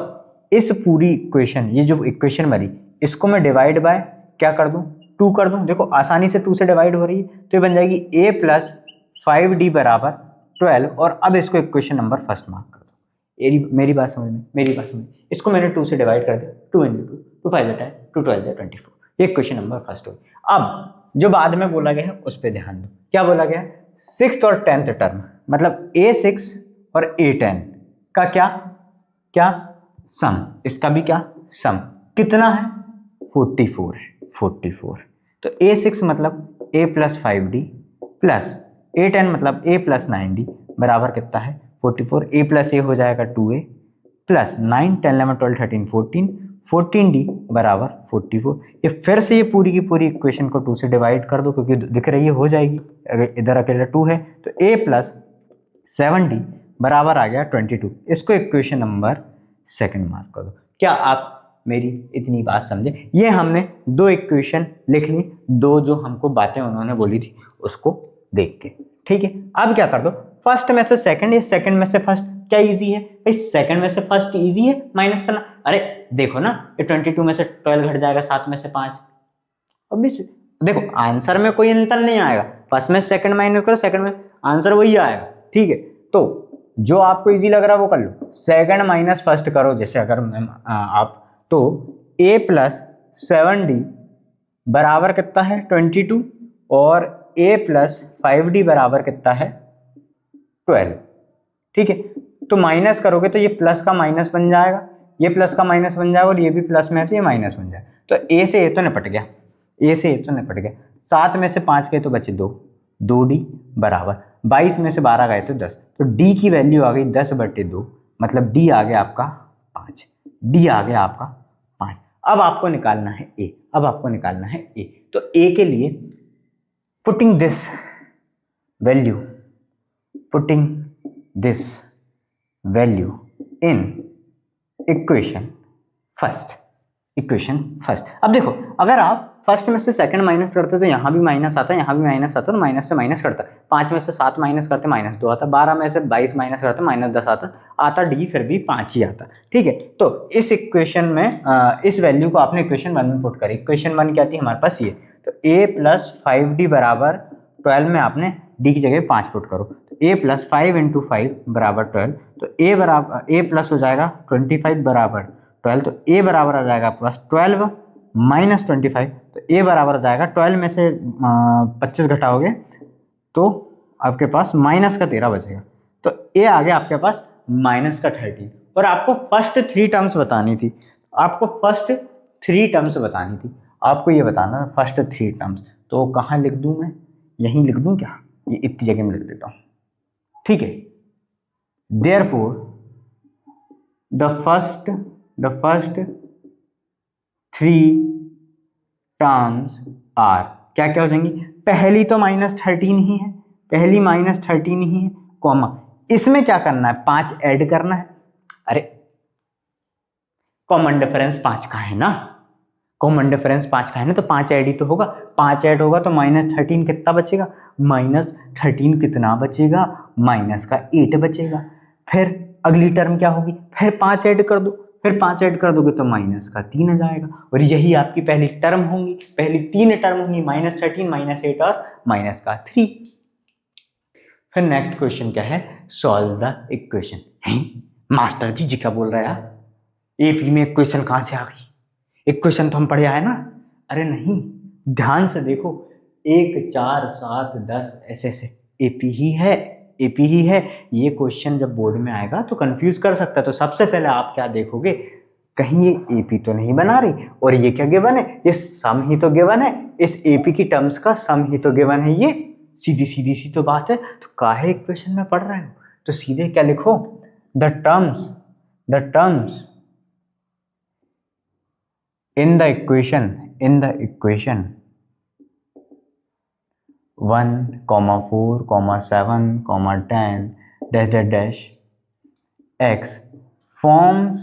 इस पूरी इक्वेशन, ये जो इक्वेशन बनी, इसको मैं डिवाइड बाय क्या कर दूं, 2 कर दूं। देखो आसानी से 2 से डिवाइड हो रही है, तो ये बन जाएगी a प्लस 5d बराबर 12। और अब इसको इक्वेशन नंबर फर्स्ट मार्क कर दो। मेरी बात समझ में, मेरी बात समझ। इसको मैंने 2 से डिवाइड कर दिया, 2 इंटू 2, 2 5 10, 2 12 24। ये इक्वेशन नंबर फर्स्ट हो। अब जो बाद में बोला गया है उस पर ध्यान दो। क्या बोला गया है, 6th और 10th टर्म, मतलब a6 और a10 का क्या क्या सम, इसका भी क्या सम कितना है, 44 है, 44। तो a6 मतलब a plus 5d plus a10 मतलब a प्लस 9d बराबर कितना है, 44। a प्लस a हो जाएगा 2a प्लस 9 10 11 12 13 14, 14d बराबर 44। ये फिर से ये पूरी की पूरी इक्वेशन को 2 से डिवाइड कर दो, क्योंकि दिख रही है हो जाएगी। अगर इधर अकेला 2 है तो a प्लस 7d बराबर आ गया 22। इसको इक्वेशन नंबर सेकंड मार्क कर दो। क्या आप मेरी इतनी बात समझे? ये हमने 2 इक्वेशन लिख ली, 2 जो हमको बातें उन्होंने बोली थी उसको देख के। ठीक है, अब क्या कर दो, फर्स्ट में से सेकंड या सेकंड में से फर्स्ट, क्या इजी है भाई, सेकंड में से फर्स्ट इजी है माइनस करना। अरे देखो ना, ये 22 में से 12 घट जाएगा, 7 में से 5। अब देखो आंसर में कोई अंतर नहीं आएगा, फर्स्ट में सेकंड माइनस करो, सेकंड में आंसर वही आएगा। ठीक है, तो जो आपको इजी लग रहा है वो कर लो, सेकंड माइनस फर्स्ट करो। जैसे अगर आप तो a प्लस 7d बराबर कितना है 22 और a प्लस 5d बराबर कितना है 12। ठीक है, तो माइनस करोगे तो ये प्लस का माइनस बन जाएगा, ये प्लस का माइनस बन जाएगा, और ये भी प्लस में है तो ये माइनस बन जाएगा। तो a से a तो निपट गया, a से a तो निपट गया। 7 में से 5 गए तो बचे 2, 2d बराबर 22 में से 12 गए तो 10। तो d की वैल्यू आ गई 10/2, मतलब d आ गया आपका 5, d आ गया आपका 5। अब आपको निकालना है a, अब आपको निकालना है a। तो a के लिए putting this value, putting this value in equation first, equation first. अब देखो अगर आप फर्स्ट में से सेकंड माइनस करते तो यहाँ भी माइनस आता, यहाँ भी माइनस आता, तो माइनस से माइनस करता। 5 में से 7 माइनस करते -2 आता, 12 में से 22 माइनस करते -10 आता डी फिर भी 5 ही आता। ठीक है, तो इस इक्वेशन में इस वैल्यू को आपने इक्वेशन 1 में पुट करी। इक्वेशन 1 क्या थी हमारे पास, ये तो a प्लस 5d बराबर 12 में आपने d की जगह 5 पुट करो, तो a प्लस 5 इंटू 5 बराबर 12। तो a बराबर a प्लस हो जाएगा 25 बराबर 12, तो a बराबर आ जाएगा प्लस 12 माइनस 25। तो a बराबर आ जाएगा 12 में से 25 घटाओगे तो आपके पास माइनस का 13 बचेगा। तो a आ गया आपके पास माइनस का 13। और आपको फर्स्ट 3 टर्म्स बतानी थी, आपको फर्स्ट 3 टर्म्स बतानी थी, आपको ये बताना है फर्स्ट 3 टर्म्स। तो कहाँ लिख दूं मैं, यहीं लिख दूं क्या, ये इतनी जगह में लिख देता हूं। ठीक है, therefore the first 3 terms are, क्या क्या हो जाएंगी, पहली तो -13 ही है, पहली -13 ही है, कॉमा इसमें क्या करना है 5 ऐड करना है। अरे कॉमन डिफरेंस 5 का है ना, कॉमन डिफरेंस 5 का है ना, तो 5 ऐड ही तो होगा, 5 ऐड होगा तो -13 कितना बचेगा, -13 कितना बचेगा, माइनस का 8 बचेगा। फिर अगली टर्म क्या होगी, फिर 5 ऐड कर दो, फिर 5 ऐड कर दोगे तो माइनस का 3 आ जाएगा, और यही आपकी पहली टर्म होंगी, पहली 3 टर्म होंगी, -13 -8 और माइनस का 3। फिर नेक्स्ट क्वेश्चन क्या है, सॉल्व द इक्वेशन। मास्टर जी क्या बोल रहा है यार, एपी में इक्वेशन कहाँ से आ गई, इक्वेशन तो हम पढ़े आए ना। अरे नहीं, ध्यान से देखो, 1 4 7 10 ऐसे एपी ही है, एपी ही है। ये क्वेश्चन जब बोर्ड में आएगा तो कंफ्यूज कर सकता है। तो सबसे पहले आप क्या देखोगे, कहीं ये एपी तो नहीं बना रही, और ये क्या गिवन है, ये सम ही तो गिवन है, इस एपी की टर्म्स का सम ही तो गिवन है। ये सीधी सीधी सी तो बात है। तो काहे इक्वेशन में पढ़ रहे हो, तो सीधे क्या लिखो, the terms in the equation 1, 4, 7, 10 dash x forms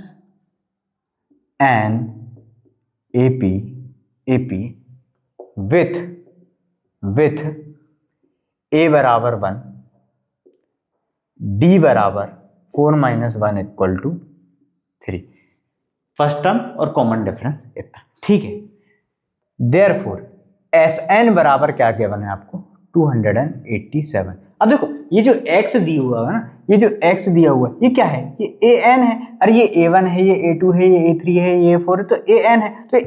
an AP with a बराबर 1, d बराबर 4 - 1 = 3। फर्स्ट टर्म और कॉमन डिफरेंस इतना, ठीक है। देयरफॉर Sn बराबर क्या गिवन है आपको 287। अब देखो ये जो x दिया हुआ है ना, ये जो x दिया हुआ है ये क्या है, ये an है, अरे ये a1 है, ये a2 है, ये a3 है, ये a4 है, तो an है, तो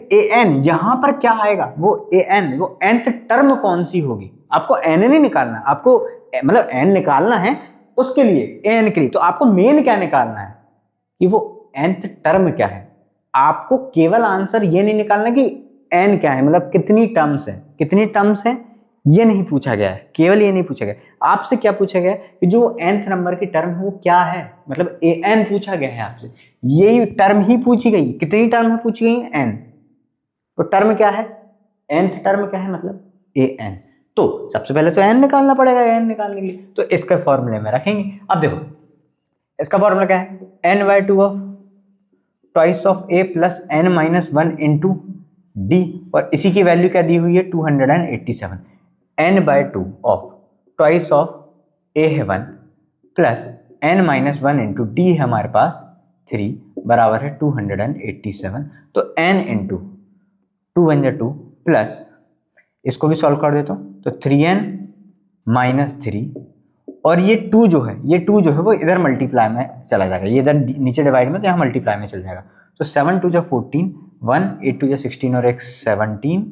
an यहाँ पर क्या आएगा, वो an वो nth टर्म कौन सी होगी, आपको n नहीं निकालना, आपको मतलब n निकालना है उसके लिए an के लिए, तो आपको मेन क्या निकालना है कि वो nth टर्म क्या है। आपको केवल आंसर ये नहीं निकालना कि n क्या है, मतलब कितनी टर्म्स है, कितनी टर्म्स है ये नहीं पूछा गया है, केवल ये नहीं पूछा गया, आपसे क्या पूछा गया है कि जो nth नंबर की टर्म है वो क्या है, मतलब an पूछा गया है आपसे, यही टर्म ही पूछी गई, कितनी टर्म है पूछी गई n, तो टर्म क्या है, nth टर्म क्या है मतलब an, तो सबसे पहले तो n निकालना पड़ेगा, n निकालने के लिए तो इसके फॉर्मूले में रखेंगे। अब देखो इसका फॉर्मूला क्या है, n/2 of twice of a plus n minus 1 into D, और इसी की वैल्यू क्या दी हुई है 287, n/2 of twice of a है 1 plus n minus 1 into D है हमारे पास 3 बराबर है 287, तो n इंटू 2 वन 2 प्लस इसको भी सॉल्व कर देता हूँ तो 3n माइनस 3, और ये 2 जो है, ये 2 जो है वो इधर मल्टीप्लाई में चला जाएगा, ये इधर नीचे डिवाइड में, तो यहाँ मल्टीप्लाई में चल जाएगा, तो 7 2 जा 14, 1 8 2 जा 16 और एक 17,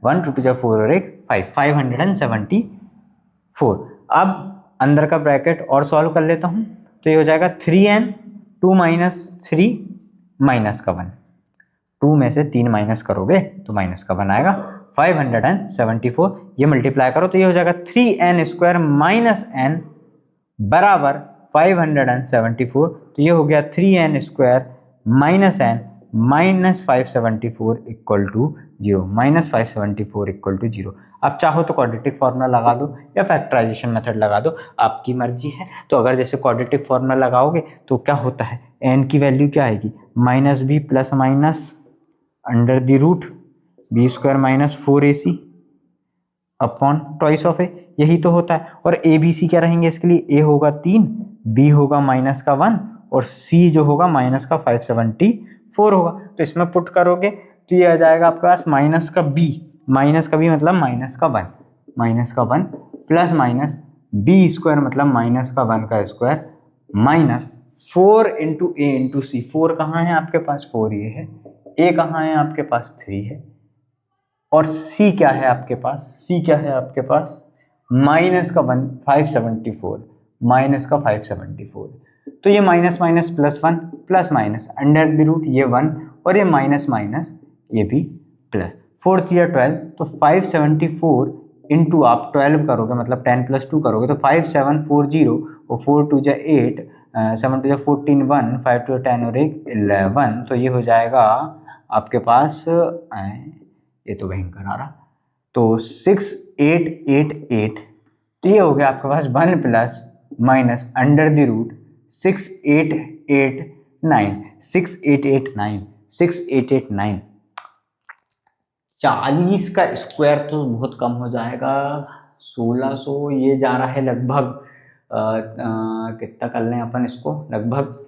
1 2 2 जा 4 और एक 5, 574। अब अंदर का ब्रैकेट और सॉल्व कर लेता हूँ, तो ये हो जाएगा 3n 2 माइनस 3 माइनस का 1, 2 में से 3 माइनस करोगे तो माइनस का 1 आएगा, 574, ये मल्टीप्लाई करो तो ये हो जाएगा 3n स्क्वायर माइनस n बराबर 574, तो ये हो गया 3n square minus n minus 574 equal to 0, minus 574 equal to 0। अब चाहो तो क्वाड्रेटिक फार्मूला लगा दो या फैक्टराइजेशन मेथड लगा दो, आपकी मर्जी है। तो अगर जैसे क्वाड्रेटिक फार्मूला लगाओगे तो क्या होता है, n की वैल्यू क्या आएगी minus B plus minus under the root B square minus 4ac upon twice of A, यही तो होता है। और ए बी सी क्या रहेंगे इसके लिए, ए होगा 3, बी होगा माइनस का 1 और सी जो होगा माइनस का 574 होगा। तो इसमें पुट करोगे तो ये आ जाएगा आपके पास माइनस का बी मतलब माइनस का 1, माइनस का 1 प्लस माइनस बी स्क्वायर मतलब माइनस का 1 का स्क्वायर माइनस 4 इंटू ए इंटू सी। 4 कहाँ है आपके पास, 4 ये है, ए कहाँ है आपके पास 3 है, और c क्या है आपके पास, c क्या है आपके पास माइनस का 1 574, माइनस का 574, तो ये minus minus plus 1 plus minus under the root ये 1 और ये माइनस माइनस ये भी प्लस, 4 3 12, तो 574 इंटू आप 12 करोगे मतलब 10 प्लस 2 करोगे तो 5740 और 4 2 जा 8 7 2 जा 14 1 5 2 10 और 1 11, तो ये हो जाएगा आपके पास ये तो भयंकर आ रहा, तो 6888, तो ये हो गया आपके पास 1 plus minus under the root 6889 40 का स्क्वायर तो बहुत कम हो जाएगा, 1600, ये जा रहा है लगभग कितना कर लें अपन इसको, लगभग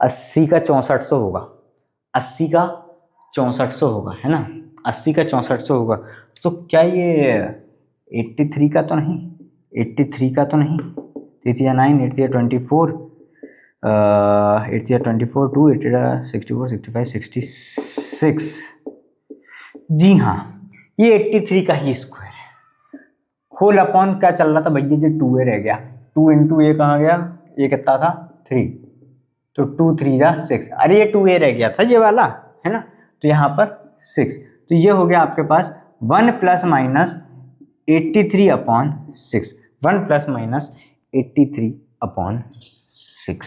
80 का 6400 होगा, 80 का 6400 होगा, है ना, 80 का 6400 होगा। तो क्या ये 83 का तो नहीं, 83 का तो नहीं, 3 9 8 24 8 24 2 8 64 65 66, जी हाँ ये 83 का ही स्क्वायर है। होल अपॉन क्या चल रहा था भैया जी, 2a रह गया, 2 इंटू ए कहाँ गया, ये कितना था 3, तो 2 3 जा 6, अरे ये 2a रह गया था ये वाला, है ना, तो यहाँ पर 6, तो ये हो गया आपके पास 1 plus minus 83 upon 6, 1 plus minus 83 upon 6,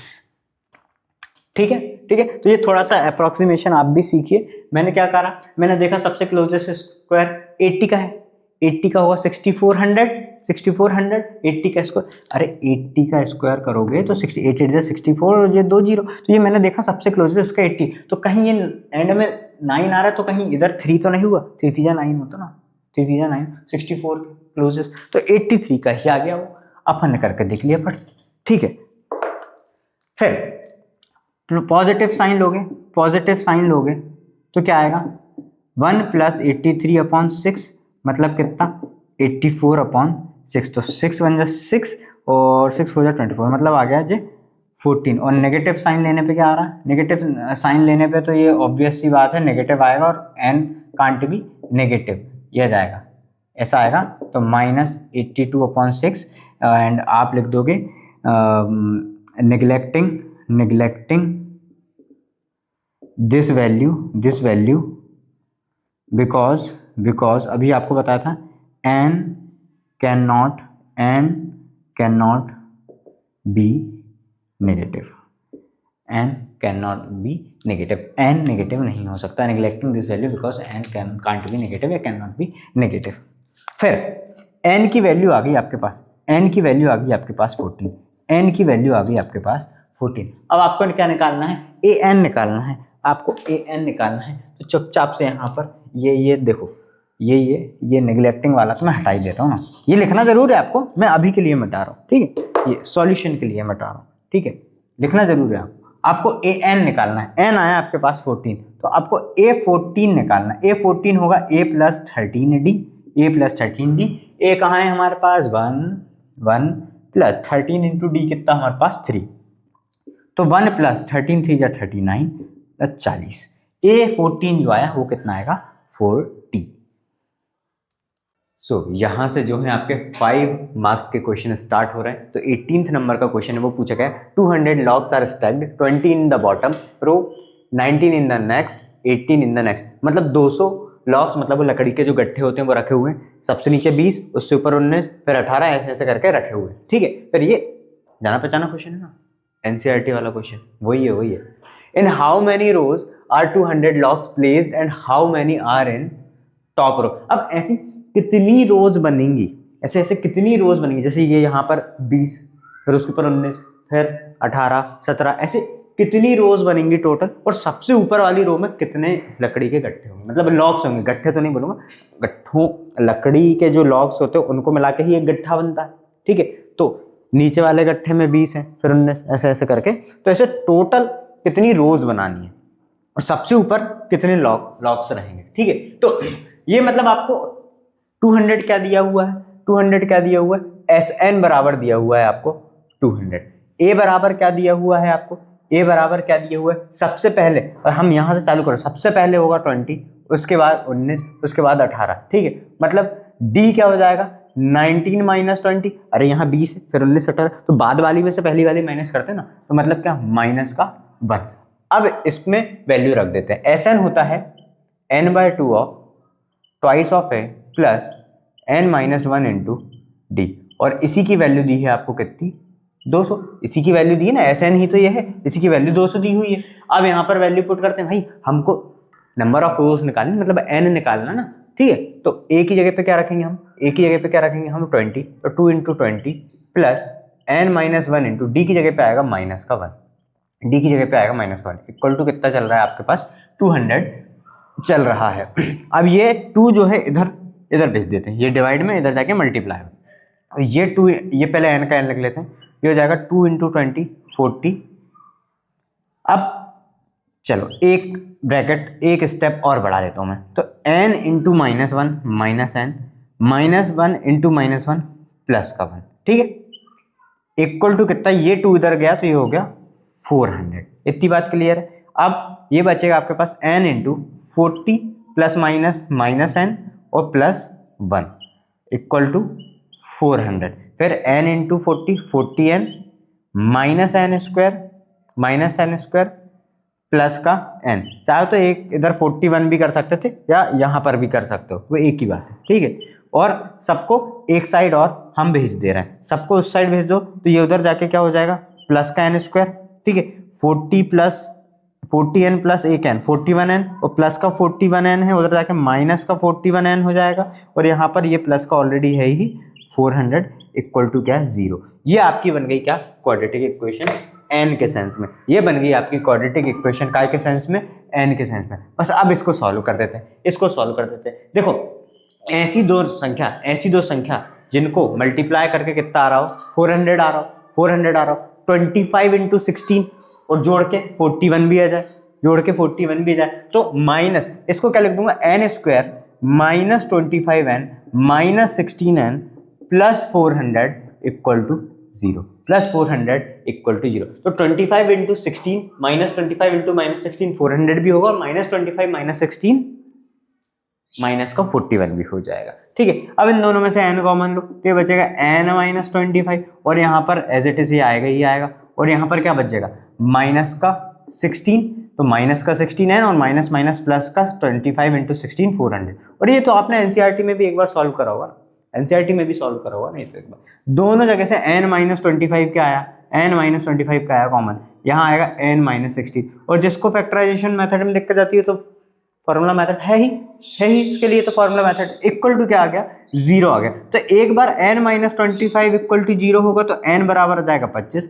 ठीक है, ठीक है। तो ये थोड़ा सा अप्रोक्सीमेशन आप भी सीखिए। मैंने क्या करा, मैंने देखा सबसे क्लोजेस्ट स्क्वायर 80 का है, 80 का होगा 6400, 80 का स्क्वायर, अरे 80 का स्क्वायर करोगे तो 68 8 64 और ये 2 0, तो ये मैंने देखा सबसे क्लोजेस्ट इसका 80, तो कहीं ये एंड में 9 आ रहा है तो कहीं इधर 3 तो नहीं हुआ, 3 3 9 होता ना, 3 3 9 64 क्लोजेस्ट, तो 83 का ही आ गया वो, अपन ने करके देख लिया पर, ठीक है। फिर पॉजिटिव साइन लोगे, पॉजिटिव साइन लोगे तो क्या आएगा 1 + 83/6 मतलब कितना 84/6। तो 6 × 1 = 6 और 6 × 4 = 24 मतलब आ गया जी 14। और नेगेटिव साइन लेने पे क्या आ रहा है, नेगेटिव साइन लेने पे तो ये ऑब्वियस सी बात है नेगेटिव आएगा और n कांट भी नेगेटिव ये जाएगा ऐसा आएगा। तो -82/6 एंड आप लिख दोगे neglecting this value because अभी आपको बताया था n cannot be negative, n cannot be negative, n negative नहीं हो सकता। neglecting this value because n can't be negative या cannot be negative। फिर n की वैल्यू आ गई आपके पास, n की वैल्यू आ गई आपके पास 14, n की वैल्यू आ गई आपके पास 14। अब आपको क्या निकालना है, an निकालना है, आपको an निकालना है। तो चुपचाप से यहाँ पर ये देखो ये नेग्लेक्टिंग वाला तो मैं हटा ही देता हूँ ना, ये लिखना जरूर है आपको, मैं अभी के लिए मिटा रहा हूँ, ठीक है, ये सॉल्यूशन के लिए मिटा रहा हूँ, ठीक है, लिखना जरूर है आपको an निकालना है। n आया आपके पास 14, तो आपको a14 निकालना है। a14 होगा a + 13d, a + 13d, a कहाँ है हमारे पास 1 + 13 × d कितना हमारे पास 3, तो 1 + 13 3 = 39 + 40। a14 जो आया वो कितना आएगा 40। यहाँ से जो है आपके 5 मार्क्स के क्वेश्चन स्टार्ट हो रहे हैं। तो 18th नंबर का क्वेश्चन है वो पूछा गया 200 logs are stacked 20 in the bottom row 19 in the next 18 in the next. मतलब 200 लॉग्स मतलब वो लकड़ी के जो गट्ठे होते हैं वो रखे हुए हैं, सबसे नीचे 20, उससे ऊपर 19, फिर 18 ऐसे ऐसे करके रखे हुए हैं, ठीक है। फिर ये जाना पहचाना क्वेश्चन है ना, एनसीईआरटी वाला क्वेश्चन, वही है। In how many rows are 200 logs placed and how many are in top row. अब ऐसी कितनी रोज बनेंगी, ऐसे कितनी रोज बनेंगी, जैसे ये यहाँ पर 20, फिर उसके ऊपर 19, फिर 18, 17, ऐसे कितनी रोज बनेंगी टोटल, और सबसे ऊपर वाली रो में कितने लकड़ी के गट्ठे होंगे, मतलब लॉग्स होंगे, गट्ठे तो नहीं बोलूंगा, गट्ठों, लकड़ी के जो लॉग्स होते हैं उनको मिला के ही एक गट्ठा बनता है, ठीक है। तो नीचे वाले गट्ठे में 20 है, फिर 19, ऐसे ऐसे करके, तो ऐसे टोटल कितनी रोज बनानी है और सबसे ऊपर कितने लॉग्स रहेंगे, ठीक है। तो ये मतलब आपको 200 क्या दिया हुआ है, 200 क्या दिया हुआ है, SN बराबर दिया हुआ है आपको 200। A बराबर क्या दिया हुआ है आपको, A बराबर क्या दिया हुआ है, सबसे पहले, और हम यहाँ से चालू करो, सबसे पहले होगा 20, उसके बाद 19, उसके बाद 18, ठीक है। मतलब D क्या हो जाएगा 19 - 20, अरे यहाँ 20 है, फिर 19, 18, तो बाद वाली में से पहली वाली माइनस करते हैं ना, तो मतलब क्या -1। अब इसमें वैल्यू रख देते हैं, SN होता है n/2 of twice of a plus n - 1 into D, और इसी की वैल्यू दी है आपको कितनी 200, इसी की वैल्यू दी है ना, SN ही तो ये है, इसी की वैल्यू 200 दी हुई है। अब यहाँ पर वैल्यू पुट करते हैं, भाई हमको नंबर ऑफ रोज निकालनी, मतलब n निकालना ना, ठीक है। तो a की जगह पे क्या रखेंगे हम, a की जगह पे क्या रखेंगे हम 20, तो 2 × 20 प्लस n - 1 इंटू डी की जगह पे आएगा -1, डी की जगह पे आएगा -1 इक्वल टू कितना चल रहा है आपके पास 200 चल रहा है। अब ये 2 जो है इधर भेज देते हैं, ये डिवाइड में इधर जाके मल्टीप्लाई हो, और ये 2, ये पहले n का n लिख लेते हैं, ये हो जाएगा 2 × 20 40। अब चलो एक ब्रैकेट एक स्टेप और बढ़ा देता हूँ मैं, तो n × -1 -n -1 × -1 प्लस का 1, ठीक है, इक्वल टू कितना, ये 2 इधर गया तो ये हो गया 400। इतनी बात क्लियर है। अब ये बचेगा आपके पास n × 40 प्लस माइनस -n और +1 इक्वल टू 400, फिर n × 40 40n -n² प्लस का n, चाहे तो एक इधर 41 भी कर सकते थे या यहाँ पर भी कर सकते हो, वो एक ही बात है, ठीक है। और सबको एक साइड और हम भेज दे रहे हैं, सबको उस साइड भेज दो, तो ये उधर जाके क्या हो जाएगा प्लस का n², ठीक है, 40 प्लस 40n प्लस एक n 41n, और प्लस का 41n है, उधर जाके माइनस का 41n हो जाएगा, और यहाँ पर ये प्लस का ऑलरेडी है ही 400 इक्वल टू क्या 0। ये आपकी बन गई क्या क्वाड्रेटिक इक्वेशन n के सेंस में, ये बन गई आपकी क्वाड्रेटिक इक्वेशन काय के सेंस में, n के सेंस में। बस अब इसको सॉल्व कर देते हैं, इसको सॉल्व कर देते हैं। देखो ऐसी दो संख्या जिनको मल्टीप्लाई करके कितना आ रहा हो 400 आ रहा हो, 400 आ रहा हो, 25 × 16 और जोड़ के 41 भी आ जाए, जोड़ के 41 भी आ जाए, तो माइनस इसको क्या लिख दूंगा, n square minus 25n minus 16n plus 400 equal to 0, plus 400 equal to 0। तो 25 इंटू 16 माइनस 25 इंटू माइनस 16 400 भी होगा, और माइनस 25 माइनस 16 माइनस का 41 भी हो जाएगा। ठीक है, अब इन दोनों में से n कॉमन लो तो ये बचेगा n माइनस 25, और यहाँ पर एज इट इज ये आएगा ही आएगा, और यहाँ पर क्या बच जाएगा, माइनस का 16, तो माइनस का 16n और माइनस माइनस प्लस का 25 इंटू 16 400। और ये तो आपने एनसीईआरटी में भी एक बार सॉल्व करा होगा, एनसीईआरटी में भी सॉल्व करा होगा, नहीं तो एक बार दोनों जगह से n माइनस 25 क्या आया, n माइनस 25 का आया कॉमन, यहाँ आएगा n माइनस 16, और जिसको फैक्टराइजेशन मेथड में दिक्कत जाती है तो फॉर्मूला मेथड है ही इसके लिए, तो फॉर्मूला मेथड इक्वल टू क्या आ गया, 0 आ गया। तो एक बार n माइनस 25 इक्वल टू 0 होगा तो n बराबर आ जाएगा 25,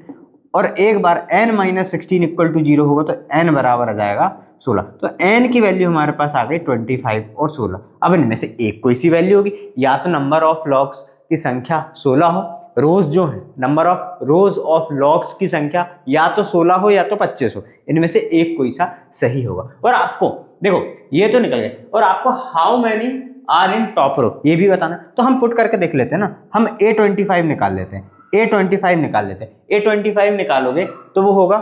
और एक बार n माइनस 16 इक्वल टू 0 होगा तो n बराबर आ जाएगा 16। तो n की वैल्यू हमारे पास आ गई 25 और 16। अब इनमें से एक कोई सी वैल्यू होगी, या तो नंबर ऑफ लॉग्स की संख्या 16 हो, रोज जो है number of rose of logs की संख्या या तो 16 हो या तो 25 हो, इनमें से एक कोई सा सही होगा। और आपको देखो ये तो निकल गए, और आपको how many are in top row ये भी बताना, तो हम पुट करके देख लेते हैं ना, हम A25 निकाल लेते हैं, A25 निकाल लेते हैं। A25 निकालोगे तो वो होगा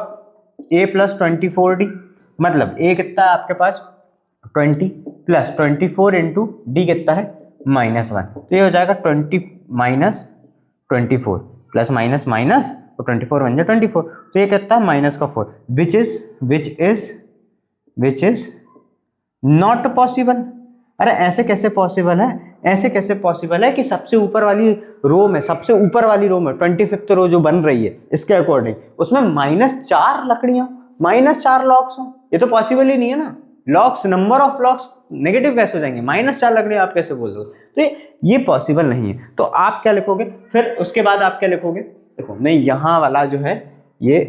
A प्लस 24D, मतलब A कितना है आपके पास 20 प्लस 24 इंटू डी कितना है -1, तो ये हो जाएगा 20 माइनस 24 प्लस माइनस माइनस और 24 बन जाए 24, तो ये कितना है माइनस का 4, विच इज नॉट पॉसिबल। अरे ऐसे कैसे पॉसिबल है, ऐसे कैसे पॉसिबल है कि सबसे ऊपर वाली रो में, सबसे ऊपर वाली रो में 25th रो जो बन रही है इसके अकॉर्डिंग उसमें -4 लकड़ियां, -4 लॉक्स हो, ये तो पॉसिबल ही नहीं है ना। Locks, number of locks negative कैसे हो जाएंगे, -4 लकड़ियां आप कैसे बोल दो, तो ये पॉसिबल नहीं है। तो आप क्या लिखोगे फिर उसके बाद, आप क्या लिखोगे, देखो मैं यहाँ वाला जो है ये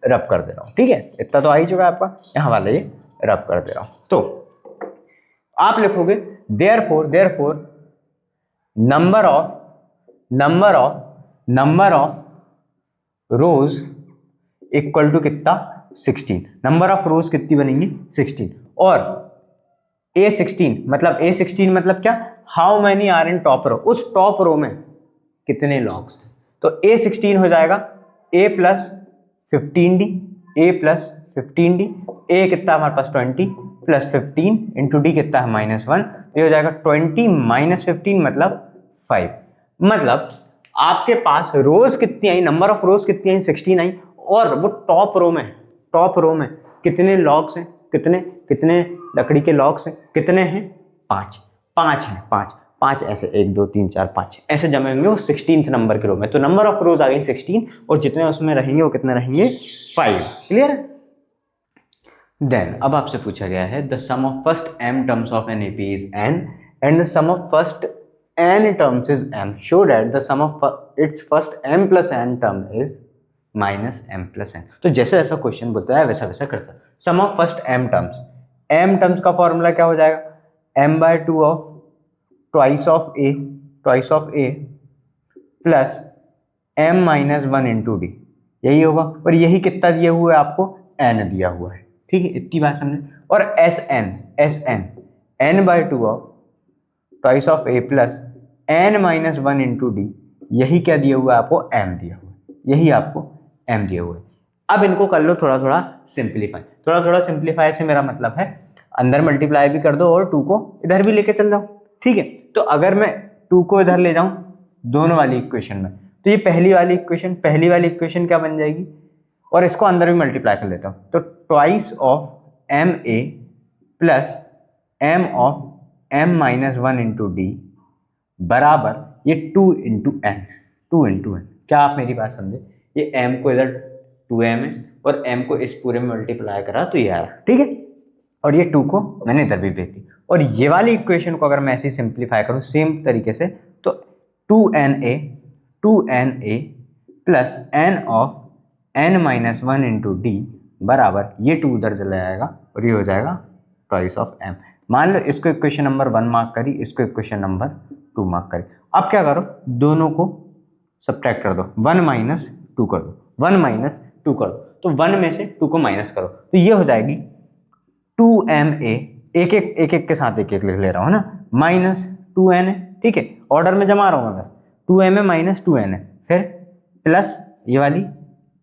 रब कर दे रहा हूँ, ठीक है, इतना तो आ ही चुका है आपका, यहाँ वाला ये रब कर दे रहा हूँ। तो आप लिखोगे therefore number of rows equal to कितना 16, नंबर ऑफ रोज कितनी बनेंगी 16, और A16 मतलब क्या, how many are in top row, उस टॉप रो में कितने लॉग्स, तो A16 हो जाएगा A plus 15D, A plus 15D, A कितना हमारे पास 20 प्लस 15 इंटू डी कितना है -1, ये हो जाएगा 20 माइनस 15 मतलब 5, मतलब आपके पास रोज कितनी आई, नंबर ऑफ रोज कितनी आई 16 आई, और वो टॉप रो में कितने लॉग्स हैं, कितने लकड़ी के लॉग्स हैं, कितने हैं 5 हैं, 5 ऐसे 1 2 3 4 5 ऐसे जमे होंगे वो 16th नंबर के रो में, तो नंबर ऑफ रोज आ गई 16, और जितने उसमें रहेंगे वो कितने रहेंगे 5। क्लियर है। देन अब आपसे पूछा गया है the sum of first m terms of an AP is n and the sum of first n terms is m, show that the sum of its first m plus n term is -m plus n। तो जैसे ऐसा क्वेश्चन बोलता है वैसा वैसा करता है। Sum of first m terms का फॉर्मूला क्या हो जाएगा, m/2 of twice of a plus m-1 into D, यही होगा, और यही कितना दिया हुआ है आपको n दिया हुआ है, ठीक है, इतनी बात समझे। और Sn n/2 of twice of a plus n-1 into D, यही क्या दिया हुआ है आपको m दिया हुआ है, यही आपको m दिया हुआ है। अब इनको कर लो थोड़ा थोड़ा सिंप्लीफाई से मेरा मतलब है अंदर मल्टीप्लाई भी कर दो और 2 को इधर भी लेके चल जाओ, ठीक है। तो अगर मैं 2 को इधर ले जाऊं दोनों वाली इक्वेशन में, तो ये पहली वाली इक्वेशन क्या बन जाएगी, और इसको अंदर भी मल्टीप्लाई कर लेता हूँ, तो twice of ma plus m of m-1 into d बराबर ये 2 इंटू n। क्या आप मेरी बात समझे, ये m को इधर 2m है और m को इस पूरे में मल्टीप्लाई करा तो ये आया, ठीक है, और ये 2 को मैंने इधर भी भेज दी। और ये वाली इक्वेशन को अगर मैं ऐसे सिंप्लीफाई करूँ सेम तरीके से, तो 2na plus n of n-1 into d बराबर ये 2 उधर चला जाएगा और ये हो जाएगा ट्वाइस ऑफ m। मान लो इसको इक्वेशन नंबर 1 मार्क करी, इसको इक्वेशन नंबर 2 मार्क करी। अब क्या करो, दोनों को सब्ट्रैक्ट कर दो, 1 - 2 कर दो, 1 - 2 कर दो, तो 1 में से 2 को माइनस करो, तो ये हो जाएगी 2ma, एक एक के साथ एक एक लिख ले रहा हूँ ना, माइनस 2na, ठीक है, ऑर्डर में जमा रहा हूँ मैं बस, 2ma माइनस 2na, फिर प्लस ये वाली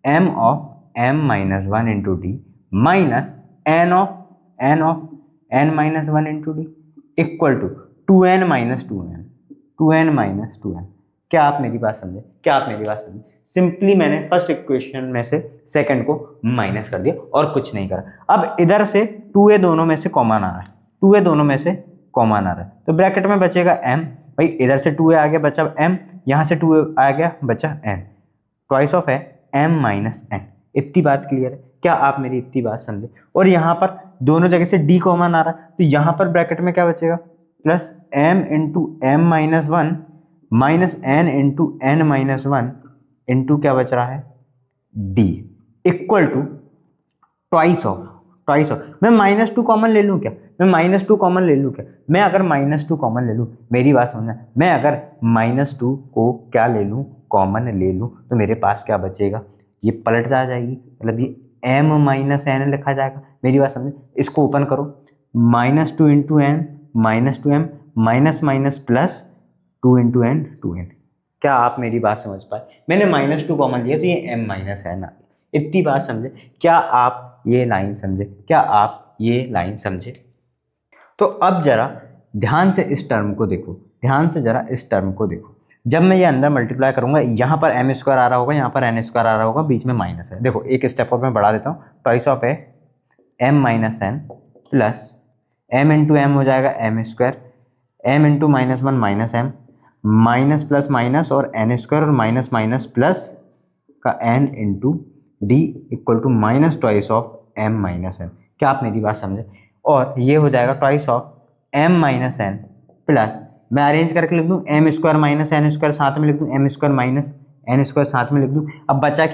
m of m minus 1 into d minus n of n minus 1 into d equal to 2n minus 2n minus 2n। क्या आप मेरी बात समझे? क्या आप मेरी बात समझे? सिंपली मैंने फर्स्ट इक्वेशन में से सेकंड को माइनस कर दिया और कुछ नहीं करा। अब इधर से 2a दोनों में से कॉमन आ रहा है, 2a दोनों में से कॉमन आ रहा है, तो ब्रैकेट में बचेगा m, भाई इधर से 2a आ गया बचा m, यहाँ से 2a आ गया बचा n, ट्वाइस ऑफ है m माइनस n। इतनी बात क्लियर है? क्या आप मेरी इतनी बात समझे? और यहाँ पर दोनों जगह से d कॉमन आ रहा है, तो यहाँ पर ब्रैकेट में क्या बचेगा, plus m into m minus 1 minus n into n minus 1 into क्या बच रहा है d equal to twice of मैं माइनस 2 कॉमन ले लूँ क्या? मैं माइनस 2 कॉमन ले लूँ क्या? मैं अगर माइनस 2 कॉमन ले लूँ, मेरी बात समझना, मैं अगर माइनस 2 को क्या ले लूँ, कॉमन ले लूँ, तो मेरे पास क्या बचेगा, ये पलट जा जाएगी, मतलब ये m माइनस n लिखा जाएगा। मेरी बात समझे? इसको ओपन करो, minus 2 into n minus 2m minus minus plus 2 into n 2n। क्या आप मेरी बात समझ पाए? मैंने माइनस 2 कॉमन लिया तो ये m माइनस n आ गया। इतनी बात समझे? क्या आप ये लाइन समझे? क्या आप ये लाइन समझे? तो अब जरा ध्यान से इस टर्म को देखो, ध्यान से जरा इस टर्म को देखो। जब मैं ये अंदर मल्टीप्लाई करूंगा, यहाँ पर m स्क्वायर आ रहा होगा, यहाँ पर n स्क्वायर आ रहा होगा, बीच में माइनस है। देखो एक स्टेप और मैं बढ़ा देता हूँ, ट्वाइस ऑफ है m minus n plus m into m हो जाएगा m square, m into minus 1 minus m minus plus minus और n स्क्वायर और माइनस माइनस प्लस का n into d equal to minus twice of m minus n। क्या आप मेरी बात समझे? और ये हो जाएगा twice of m minus n plus, मैं अरेंज करके लिख दूँ m square minus n square साथ में लिख दूँ, m square minus n square साथ में लिख दूँ। अब बचा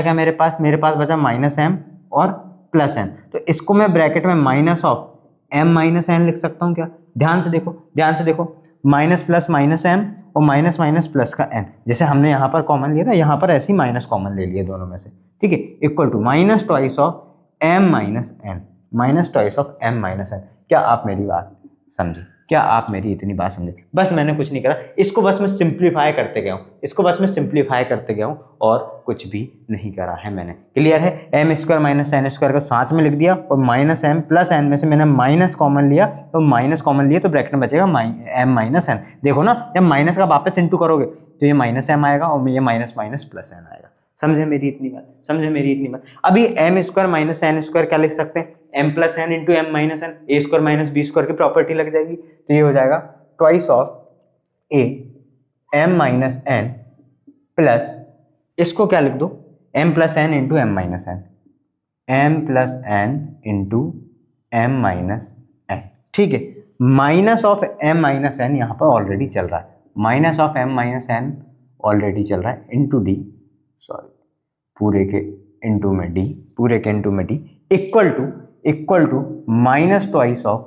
क्या मेरे पास बचा माइनस m और प्लस n, तो इसको मैं ब्रैकेट में minus of m minus n लिख सकता हूँ क्या? ध्यान से देखो, माइनस प्लस माइनस m और माइनस माइनस प्लस का n, जैसे हमने यहाँ पर कॉमन लिया था, यहाँ पर ऐसे ही माइनस कॉमन ले लिया दोनों में से, ठीक है, equal to minus twice of m minus n, minus twice of m minus n। क्या आप मेरी बात समझे? क्या आप मेरी इतनी बात समझे? बस मैंने कुछ नहीं करा, इसको बस मैं सिंप्लीफाई करते गया हूँ, और कुछ भी नहीं करा है मैंने। क्लियर है? m square minus n square को साथ में लिख दिया और माइनस m प्लस n में से मैंने माइनस कॉमन लिया, तो माइनस कॉमन लिया तो ब्रैकेट में बचेगा m माइनस n। देखो ना, जब माइनस का वापस इंटू करोगे तो ये माइनस m आएगा और ये माइनस माइनस प्लस n आएगा। समझे मेरी इतनी बात? अभी m square minus n square क्या लिख सकते हैं, m plus n into m minus n, a square minus b square की प्रॉपर्टी लग जाएगी, तो ये हो जाएगा twice of a m minus n plus, इसको क्या लिख दो, m plus n into m minus n, m plus n into m minus n, ठीक है, minus of m minus n यहाँ पर ऑलरेडी चल रहा है, minus of m minus n already चल रहा है, इंटू डी, सॉरी पूरे के इंटू में d equal to minus twice of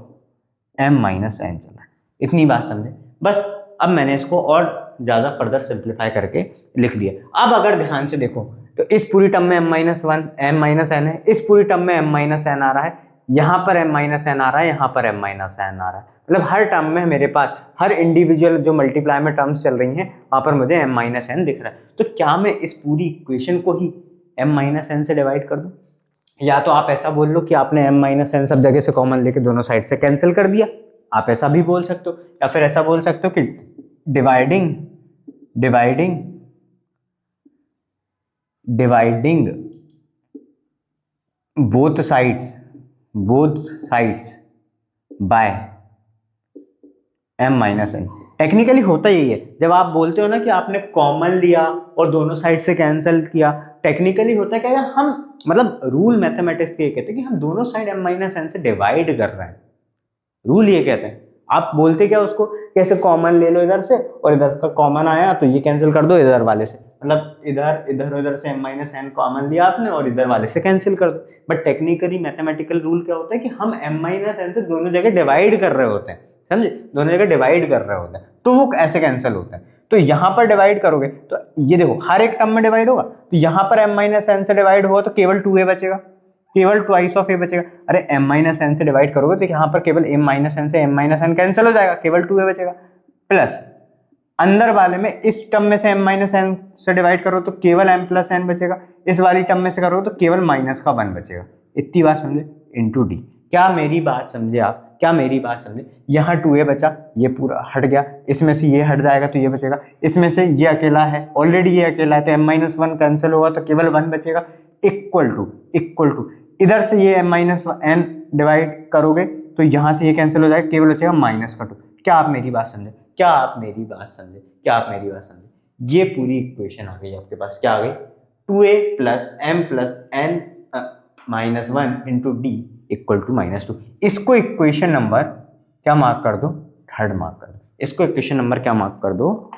m minus n चल रहा है। इतनी बात समझे? बस अब मैंने इसको और ज़्यादा फर्दर सिंप्लीफाई करके लिख दिया। अब अगर ध्यान से देखो तो इस पूरी टर्म में m माइनस n है, इस पूरी टर्म में m माइनस n आ रहा है, यहाँ पर m माइनस n आ रहा है, यहाँ पर m माइनस n आ रहा है, मतलब हर टर्म में मेरे पास हर इंडिविजुअल जो मल्टीप्लाई में टर्म्स चल रही हैं वहाँ पर मुझे m माइनस n दिख रहा है। तो क्या मैं इस पूरी इक्वेशन को ही m माइनस n से डिवाइड कर दूँ? या तो आप ऐसा बोल लो कि आपने m माइनस n सब जगह से कॉमन लेके दोनों साइड से कैंसिल कर दिया, आप ऐसा भी बोल सकते हो, या फिर ऐसा बोल सकते हो कि dividing both sides by m minus n। Technically होता यही है, जब आप बोलते हो ना कि आपने कॉमन लिया और दोनों साइड से कैंसिल किया, टेक्निकली होता है क्या, हम मतलब रूल मैथमेटिक्स के ये कहते हैं कि हम दोनों साइड m माइनस n से डिवाइड कर रहे हैं, रूल ये कहते हैं। आप बोलते क्या उसको, कैसे कॉमन ले लो इधर से और इधर का कॉमन आया तो ये कैंसिल कर दो इधर वाले से, मतलब इधर से m माइनस n कॉमन लिया आपने और इधर वाले से कैंसिल कर दो। बट टेक्निकली मैथमेटिकल रूल क्या होता है कि हम m माइनस n से दोनों जगह डिवाइड कर रहे होते हैं, समझे, दोनों जगह डिवाइड कर रहे होते हैं, तो वो ऐसे कैंसिल होता है। तो यहाँ पर डिवाइड करोगे तो ये देखो हर एक टर्म में डिवाइड होगा, तो यहाँ पर m माइनस एन से डिवाइड होगा तो केवल 2a बचेगा, केवल ट्वाइस ऑफ a बचेगा। अरे m माइनस एन से डिवाइड करोगे तो यहाँ पर केवल m माइनस एन से m माइनस एन कैंसिल हो जाएगा, केवल 2a बचेगा। प्लस अंदर वाले में इस टर्म में से m माइनस एन से डिवाइड करो तो केवल m प्लस एन बचेगा, इस वाली टर्म में से करो तो केवल माइनस का 1 बचेगा। इतनी बात समझे, इंटू डी। क्या मेरी बात समझे आप, क्या मेरी बात समझे? यहाँ 2a बचा, ये पूरा हट गया, इसमें से ये हट जाएगा तो ये बचेगा, इसमें से ये अकेला है, ऑलरेडी ये अकेला है तो m माइनस 1 कैंसिल होगा तो केवल 1 बचेगा। इक्वल टू इधर से ये m माइनस एन डिवाइड करोगे तो यहाँ से ये कैंसिल हो जाएगा, केवल बचेगा माइनस का 2। क्या आप मेरी बात समझे, क्या आप मेरी बात समझे, क्या आप मेरी बात समझे? ये पूरी इक्वेशन आ गई आपके पास, क्या आ गई? 2a plus m plus n minus 1 into d equal to -2। इसको इक्वेशन नंबर क्या मार्क कर दो? थर्ड मार्क कर दो। इसको इक्वेशन नंबर क्या मार्क कर दो?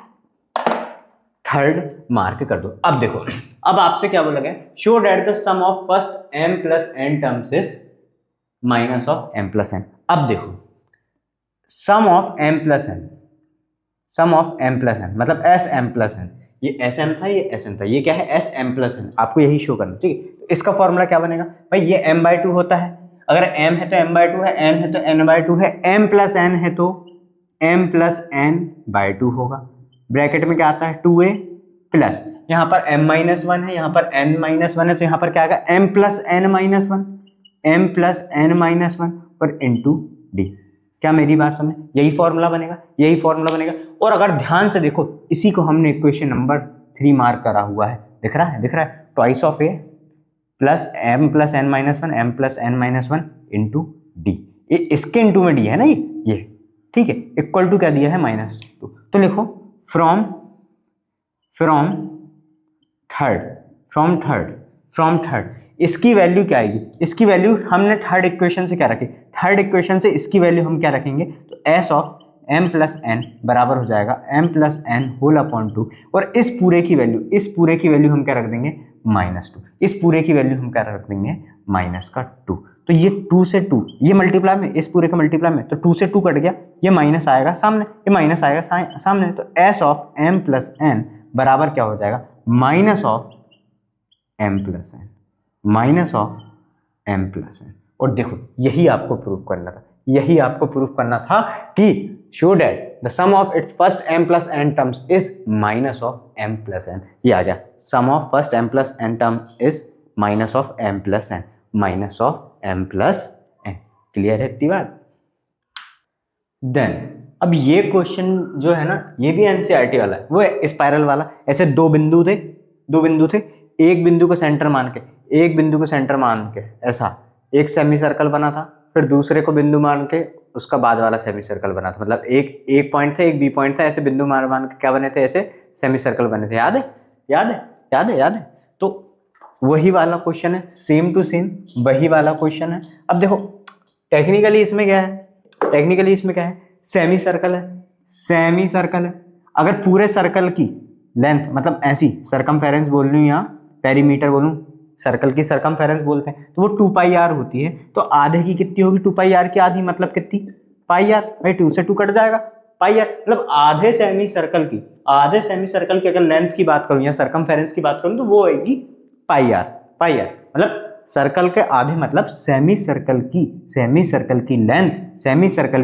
थर्ड मार्क कर दो। अब देखो, अब आपसे क्या बोला गया? Show that the sum of first m plus n terms is minus of m plus n। अब देखो, sum of m plus n, sum of m plus n मतलब sm प्लस n, ये sm था, ये sn था, ये क्या है? sm plus n। आपको यही शो करना, ठीक है? तो इसका फॉर्मूला क्या बनेगा भाई? ये m/2 होता है, अगर m है तो m/2 है, n है तो n/2 है, m प्लस n है तो m प्लस n/2 होगा। ब्रैकेट में क्या आता है? 2a प्लस यहाँ पर m माइनस 1 है, यहाँ पर n माइनस 1 है, तो यहाँ पर क्या आएगा? m plus n minus 1, m plus n minus 1 और इंटू डी। क्या मेरी बात समझ? यही फॉर्मूला बनेगा, यही फॉर्मूला बनेगा। और अगर ध्यान से देखो, इसी को हमने इक्वेशन नंबर 3 मार्क करा हुआ है, दिख रहा है, दिख रहा है? Twice of a plus m plus n minus 1, m plus n minus 1 into D. ये इसके इंटू में डी है ना, ये ठीक है। इक्वल टू क्या दिया है? -2। तो लिखो फ्रॉम थर्ड इसकी वैल्यू क्या आएगी? इसकी वैल्यू हमने थर्ड इक्वेशन से क्या रखी? थर्ड इक्वेशन से इसकी वैल्यू हम क्या रखेंगे? तो s of m plus n बराबर हो जाएगा m plus n whole upon 2, और इस पूरे की वैल्यू हम क्या रख देंगे? -2। इस पूरे की वैल्यू हम क्या रख देंगे? -2। तो ये 2 से 2 ये मल्टीप्लाई में, इस पूरे का मल्टीप्लाई में, तो 2 से 2 कट गया, ये माइनस आएगा सामने, ये माइनस आएगा सामने, तो s of m plus n बराबर क्या हो जाएगा? Minus of m plus n, minus of m plus n. और देखो, यही आपको प्रूफ करना था, यही आपको प्रूफ करना था कि show that the sum of its first m plus n terms is minus of m plus n। ये आ गया, sum of first m plus n term is minus of m plus n, minus of m plus n। Clear है इतनी बात? देन अब ये क्वेश्चन जो है ना, ये भी एनसीईआरटी वाला है, वो है स्पाइरल वाला। ऐसे दो बिंदु थे, एक बिंदु को सेंटर मान के ऐसा एक सेमी सर्कल बना था, फिर दूसरे को बिंदु मान के उसका बाद वाला सेमी सर्कल बना था। मतलब एक पॉइंट था, एक बी पॉइंट था, ऐसे बिंदु मान के क्या बने थे? ऐसे सेमी सर्कल बने थे। याद है? तो वही वाला क्वेश्चन है, सेम टू सेम वही वाला क्वेश्चन है। अब देखो, टेक्निकली इसमें क्या है? सेमी सर्कल है। अगर पूरे सर्कल की लेंथ, मतलब ऐसी सर्कमफेरेंस बोल लूँ या पेरीमीटर बोलूँ, सर्कल की सर्कमफेरेंस बोलते हैं, तो वो 2πr होती है। तो आधे की कितनी होगी? 2πr की आधी मतलब कितनी? πr। भाई 2 से 2 कट जाएगा, πr। मतलब आधे सेमी सर्कल की अगर लेंथ की बात करूं या सर्कमफेरेंस की बात करूं तो वो आएगी πr। मतलब सर्कल के आधे मतलब सेमी सर्कल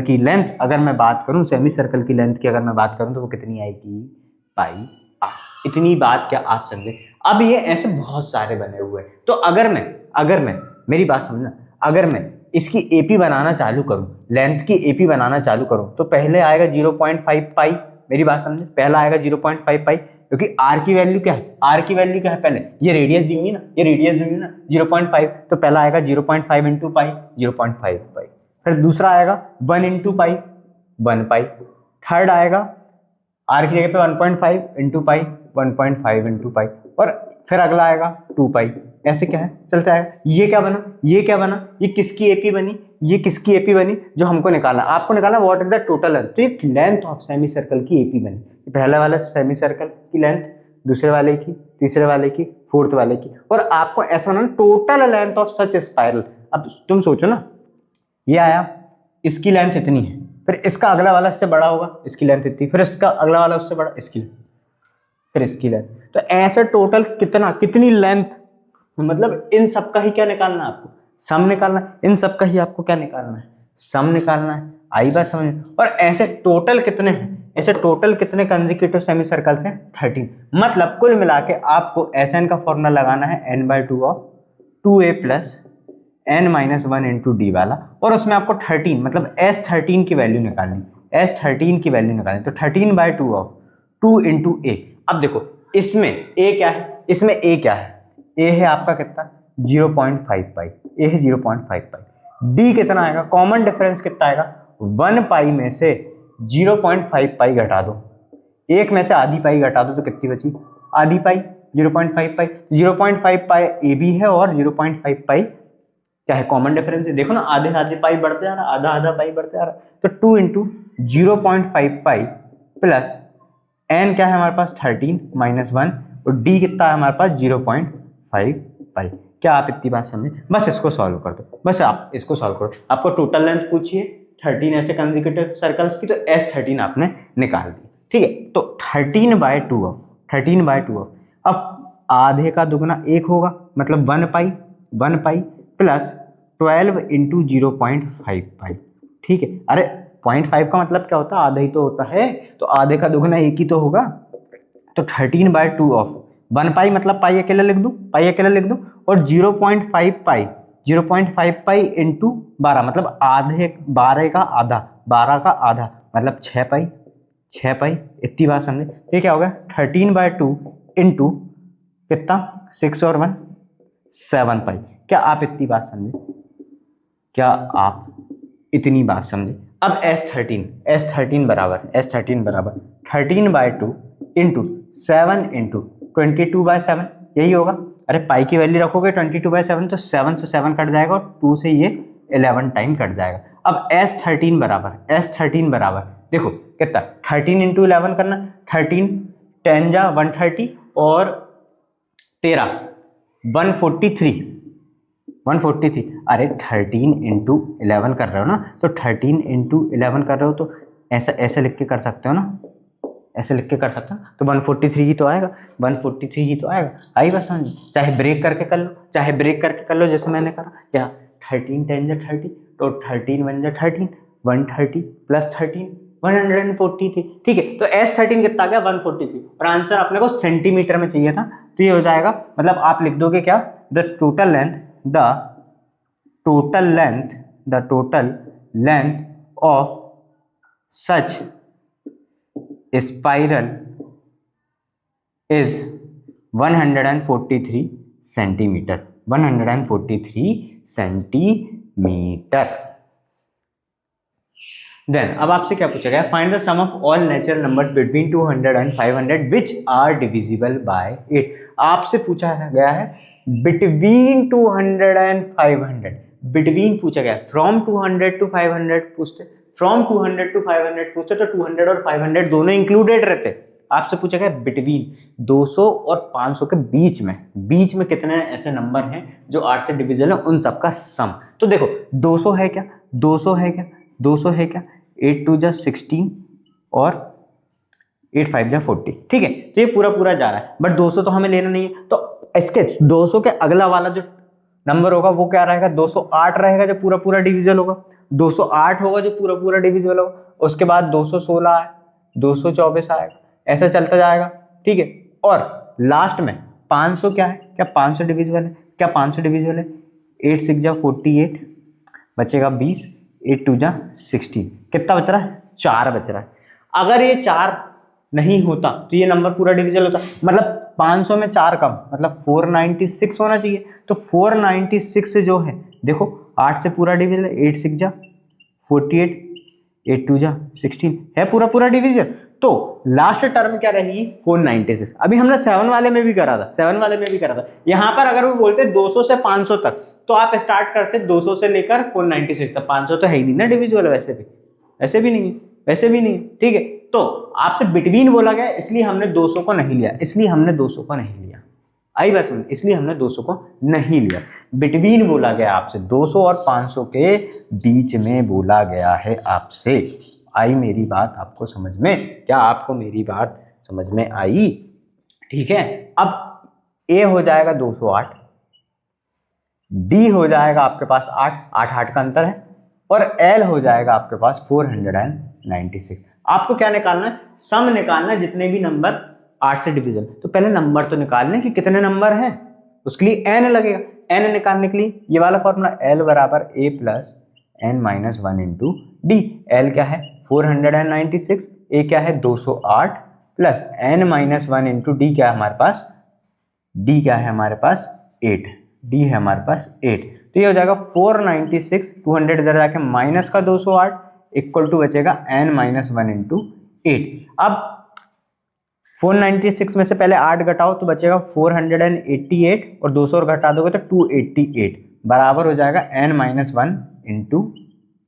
की लेंथ अगर मैं बात करूं, तो वो कितनी आएगी? πr। इतनी बात क्या आप समझे? अब ये ऐसे बहुत सारे बने हुए हैं, तो अगर मैं मेरी बात समझना, अगर मैं इसकी एपी बनाना चालू करूं, लेंथ की एपी बनाना चालू करूं, तो पहले आएगा 0.5 पाई। मेरी बात समझे? पहला आएगा 0.5 पाई, क्योंकि आर की वैल्यू क्या है? पहले ये रेडियस दी हुई ना, 0.5, तो पहला आएगा 0.5 इंटू पाई, 0.5 पाई। फिर दूसरा आएगा 1 इंटू पाई, 1 पाई। थर्ड आएगा आर की जगह पे 1.5 इंटू पाई, 1.5 इंटू पाई। और फिर अगला आएगा 2 पाई। ऐसे क्या है? चलता है। ये क्या बना? ये किसकी एपी बनी? जो हमको निकालना, आपको निकालना what is the total length. तो ये लेंथ ऑफ सेमी सर्कल की एपी बनी। पहले वाले सेमी सर्कल की लेंथ, दूसरे वाले की, तीसरे वाले की, फोर्थ वाले की, और आपको ऐसा बनाना total length of such spiral. अब तुम सोचो ना, ये आया, इसकी लेंथ इतनी है, फिर इसका अगला वाला इससे बड़ा होगा, इसकी लेंथ इतनी, फिर इसका अगला वाला उससे बड़ा, इसकी, फिर इसकी लेंथ। तो ऐसे टोटल कितनी लेंथ, मतलब इन सब का ही क्या निकालना है आपको, सम निकालना है। इन सब का ही आपको क्या निकालना है, सम निकालना है। आई बात समझ। और ऐसे टोटल कितने हैं, ऐसे टोटल कितने कंसेक्यूटिव सेमी सर्कल्स हैं, 13। मतलब कुल मिला के आपको Sn का फॉर्मूला लगाना है n/2 of 2a plus n-1 into D वाला, और उसमें आपको 13 मतलब S13 की वैल्यू निकालनी, S13 की वैल्यू निकालनी। तो 13/2 ऑफ 2 इंटू ए। अब देखो इसमें a क्या है, इसमें a क्या है, a है आपका कितना 0.5 पाई, a है 0.5 पाई। d कितना आएगा, कॉमन डिफरेंस कितना आएगा, 1 पाई में से 0.5 पाई घटा दो, एक में से आधी पाई घटा दो तो कितनी बची, आधी पाई, 0.5 पाई। 0.5 पाई ए बी है और 0.5 पाई क्या है, कॉमन डिफरेंस है। देखो ना आधे आधे पाई बढ़ते आ रहा, आधा आधा पाई बढ़ते आ रहा। तो 2 इंटू 0.5 पाई प्लस एन क्या है हमारे पास 13 माइनस 1, और डी कितना है हमारे पास 0.5 पाई। क्या आप इतनी बात समझे, बस इसको सॉल्व कर दो, बस आप इसको सॉल्व करो। आपको टोटल लेंथ पूछिए 13 ऐसे कंसेक्यूटिव सर्कल्स की, तो S13 आपने निकाल दी, ठीक है। तो 13/2 ऑफ 13/2 ऑफ, अब आधे का दुगना 1 होगा, मतलब 1 पाई प्लस 12 इंटू 0.5 पाई, ठीक है। अरे 0.5 का मतलब क्या होता है, आधा ही तो होता है, तो आधे का दुगना 1 ही तो होगा। तो 13/2 ऑफ 1 पाई मतलब पाई अकेला लिख दूं, पाई अकेला लिख दूं, और 0.5 पाई इंटू 12 मतलब आधे, 12 का आधा, 12 का आधा मतलब 6 पाई, 6 पाई। इतनी बात समझे। ये क्या हो गया 13/2 इंटू कितना 6 और 1 7 पाई। क्या आप इतनी बात समझे, क्या आप इतनी बात समझे। अब S13 बराबर 13/2 इंटू 7 इंटू 22/7, यही होगा। अरे पाई की वैल्यू रखोगे 22/7 तो 7 से 7 कट जाएगा और 2 से ये 11 टाइम कट जाएगा। अब S13 बराबर देखो कितना 13 इंटू 11 करना, 13 10 जा 130 और 13 143। अरे 13 इंटू 11 कर रहे हो ना, तो 13 इंटू 11 कर रहे हो तो ऐसा ऐसे लिख के कर सकते हो ना, ऐसे लिख के कर सकते हो। तो 143 ही तो आएगा, 143 ही तो आएगा। आई बस समझ, चाहे ब्रेक करके कर लो, चाहे ब्रेक करके कर लो जैसे मैंने करा। क्या 13 10 जा 30, तो 13 1 जा 13, 130 प्लस 13 143, ठीक है। तो S13 कितना आ गया 143, और आंसर अपने को सेंटीमीटर में चाहिए था, तो ये हो जाएगा। मतलब आप लिख दोगे क्या, the total length of such spiral is 143 centimetre, 143 centimetre. Then अब आपसे क्या पूछा गया, find the sum of all natural numbers between 200 and 500 which are divisible by 8। आपसे पूछा गया है बिटवीन 200 and 500, बिटवीन पूछा गया, फ्रॉम 200 to 500 पूछते, फ्रॉम 200 to 500 पूछते तो 200 और 500 दोनों इंक्लूडेड रहते। आपसे पूछा गया बिटवीन 200 और 500 के बीच में कितने ऐसे नंबर हैं जो 8 से डिविजिबल है, उन सबका सम। तो देखो 200 है क्या, 8 2 जा 16 और 8 5 जा 40, ठीक है। तो ये पूरा जा रहा है, बट 200 तो हमें लेना नहीं है, तो इसके 200 के अगला वाला जो नंबर होगा वो क्या रहेगा, 208 रहेगा जो पूरा डिविजिबल होगा, 208 होगा जो पूरा डिविजिबल होगा। उसके बाद 216 है, 224 आएगा, ऐसा चलता जाएगा, ठीक है। और लास्ट में 500 क्या है, क्या 500 डिविजिबल है, क्या 500 डिविजिबल है, 8 6 जा 48 बचेगा 20, 8 2 जा 16, कितना बच रहा है, 4 बच रहा है। अगर ये 4 नहीं होता तो ये नंबर पूरा डिविजिबल होता, मतलब 500 में 4 कम मतलब 496 होना चाहिए। तो 496 जो है देखो 8 से पूरा डिविजिबल, 8 6 जा 48, 8 2 जा 16 है पूरा डिविजिबल। तो लास्ट टर्म क्या रहेगी 496। अभी हमने 7 वाले में भी करा था, यहां पर अगर वो बोलते 200 से 500 तक तो आप स्टार्ट कर से 200 से लेकर 496 तक, 500 तो है ही नहीं ना डिविजिबल, वैसे भी नहीं है, ठीक है। तो आपसे बिटवीन बोला गया इसलिए हमने 200 को नहीं लिया, आई बस, इसलिए हमने 200 को नहीं लिया। बिटवीन बोला गया आपसे 200 और 500 के बीच में बोला गया है आपसे, आई मेरी बात आपको समझ में? क्या आपको मेरी बात समझ में आई? ठीक है, अब ए हो जाएगा 208, डी हो जाएगा आपके पास 8 का अंतर है, और एल हो जाएगा आपके पास 496। आपको क्या निकालना है? सम निकालना है जितने भी नंबर 8 से डिविजन। तो पहले नंबर तो निकालने कि कितने नंबर हैं, उसके लिए एन लगेगा। एन निकालने के लिए ये वाला फॉर्मूला, एल बराबर a plus n minus one into d. L क्या है 496, ए क्या है 208, plus n minus one into d क्या है हमारे पास, डी क्या है हमारे पास 8, डी है हमारे पास 8। तो ये हो जाएगा 496, 200 इधर जाके माइनस का 208 इक्वल टू बचेगा n माइनस वन इंटू 8। अब 496 में से पहले 8 घटाओ तो बचेगा 488, और 200 और घटा दोगे तो 288 बराबर हो जाएगा n माइनस वन इंटू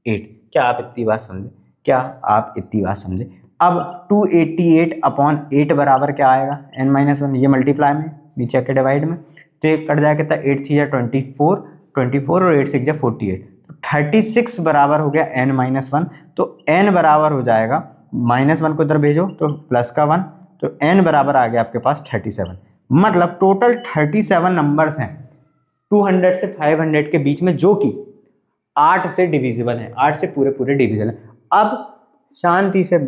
8। क्या आप इतनी बात समझे? क्या आप इतनी बात समझे? अब 288 अपॉन 8 बराबर क्या आएगा, n माइनस वन, ये मल्टीप्लाई में नीचे के डिवाइड में, तो ये कट जाएगा कितना, 8 थी या 24 और 8 6 48, तो 36 बराबर हो गया n माइनस वन। तो n बराबर हो जाएगा, माइनस वन को इधर भेजो तो प्लस का 1, तो n बराबर आ गया आपके पास 37। मतलब टोटल 37 नंबर्स हैं 200 से 500 के बीच में, जो कि 8 से डिविजिबल है, 8 से पूरे पूरे डिविजन है। अब शांति से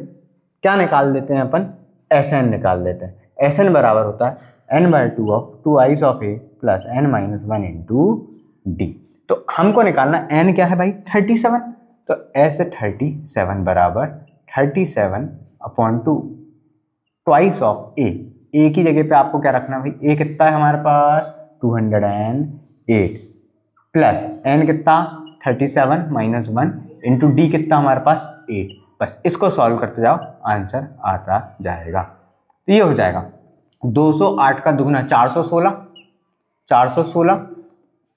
क्या निकाल देते हैं अपन, Sn निकाल देते हैं। Sn बराबर होता है n/2 of 2 ice of a plus n minus one into d. तो हमको निकालना n क्या है भाई 37, तो S37 बराबर 37 upon 2 twice of a। a की जगह पे आपको क्या रखना है भाई, a कितना है हमारे पास 208, प्लस n कितना 37 माइनस वन इंटू डी कितना हमारे पास 8। बस इसको सॉल्व करते जाओ, आंसर आता जाएगा। तो ये हो जाएगा 208 का दुगना 416, 416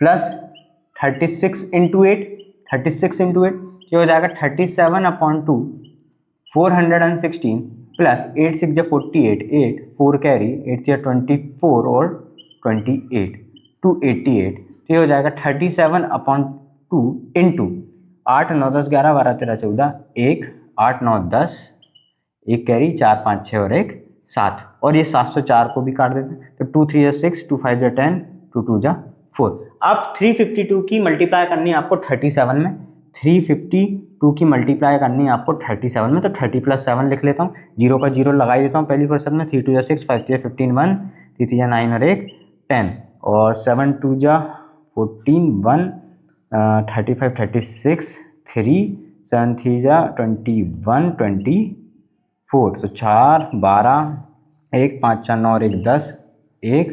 प्लस 36 इंटू 8, 36 इंटू 8 ये हो जाएगा 37 अपॉन 2 416 प्लस 8 6 48, 8 4 कैरी 8 24 और 28 288, तो ये हो जाएगा 37 अपॉन 2 इंटू 8 9 10 11 12 13 14 1 8 9 10 1 कैरी 4 5 6 और 1 7, और ये 704 को भी काट देते हैं, तो 2 3 6 2 5 10 2 2 4। अब 352 की मल्टीप्लाई करनी है आपको 37 में, 352 की मल्टीप्लाई करनी है आपको 37 में, तो 30 प्लस 7 लिख लेता हूँ, जीरो का जीरो लगा ही देता हूँ पहली फुर्सत में। 3 2 6 5 3 15 1 3 3 9 और 1 10 और 7 2 14 1 35 36 3 7 3 21 24, तो 4 12 1 5 4 9 और 1 10 1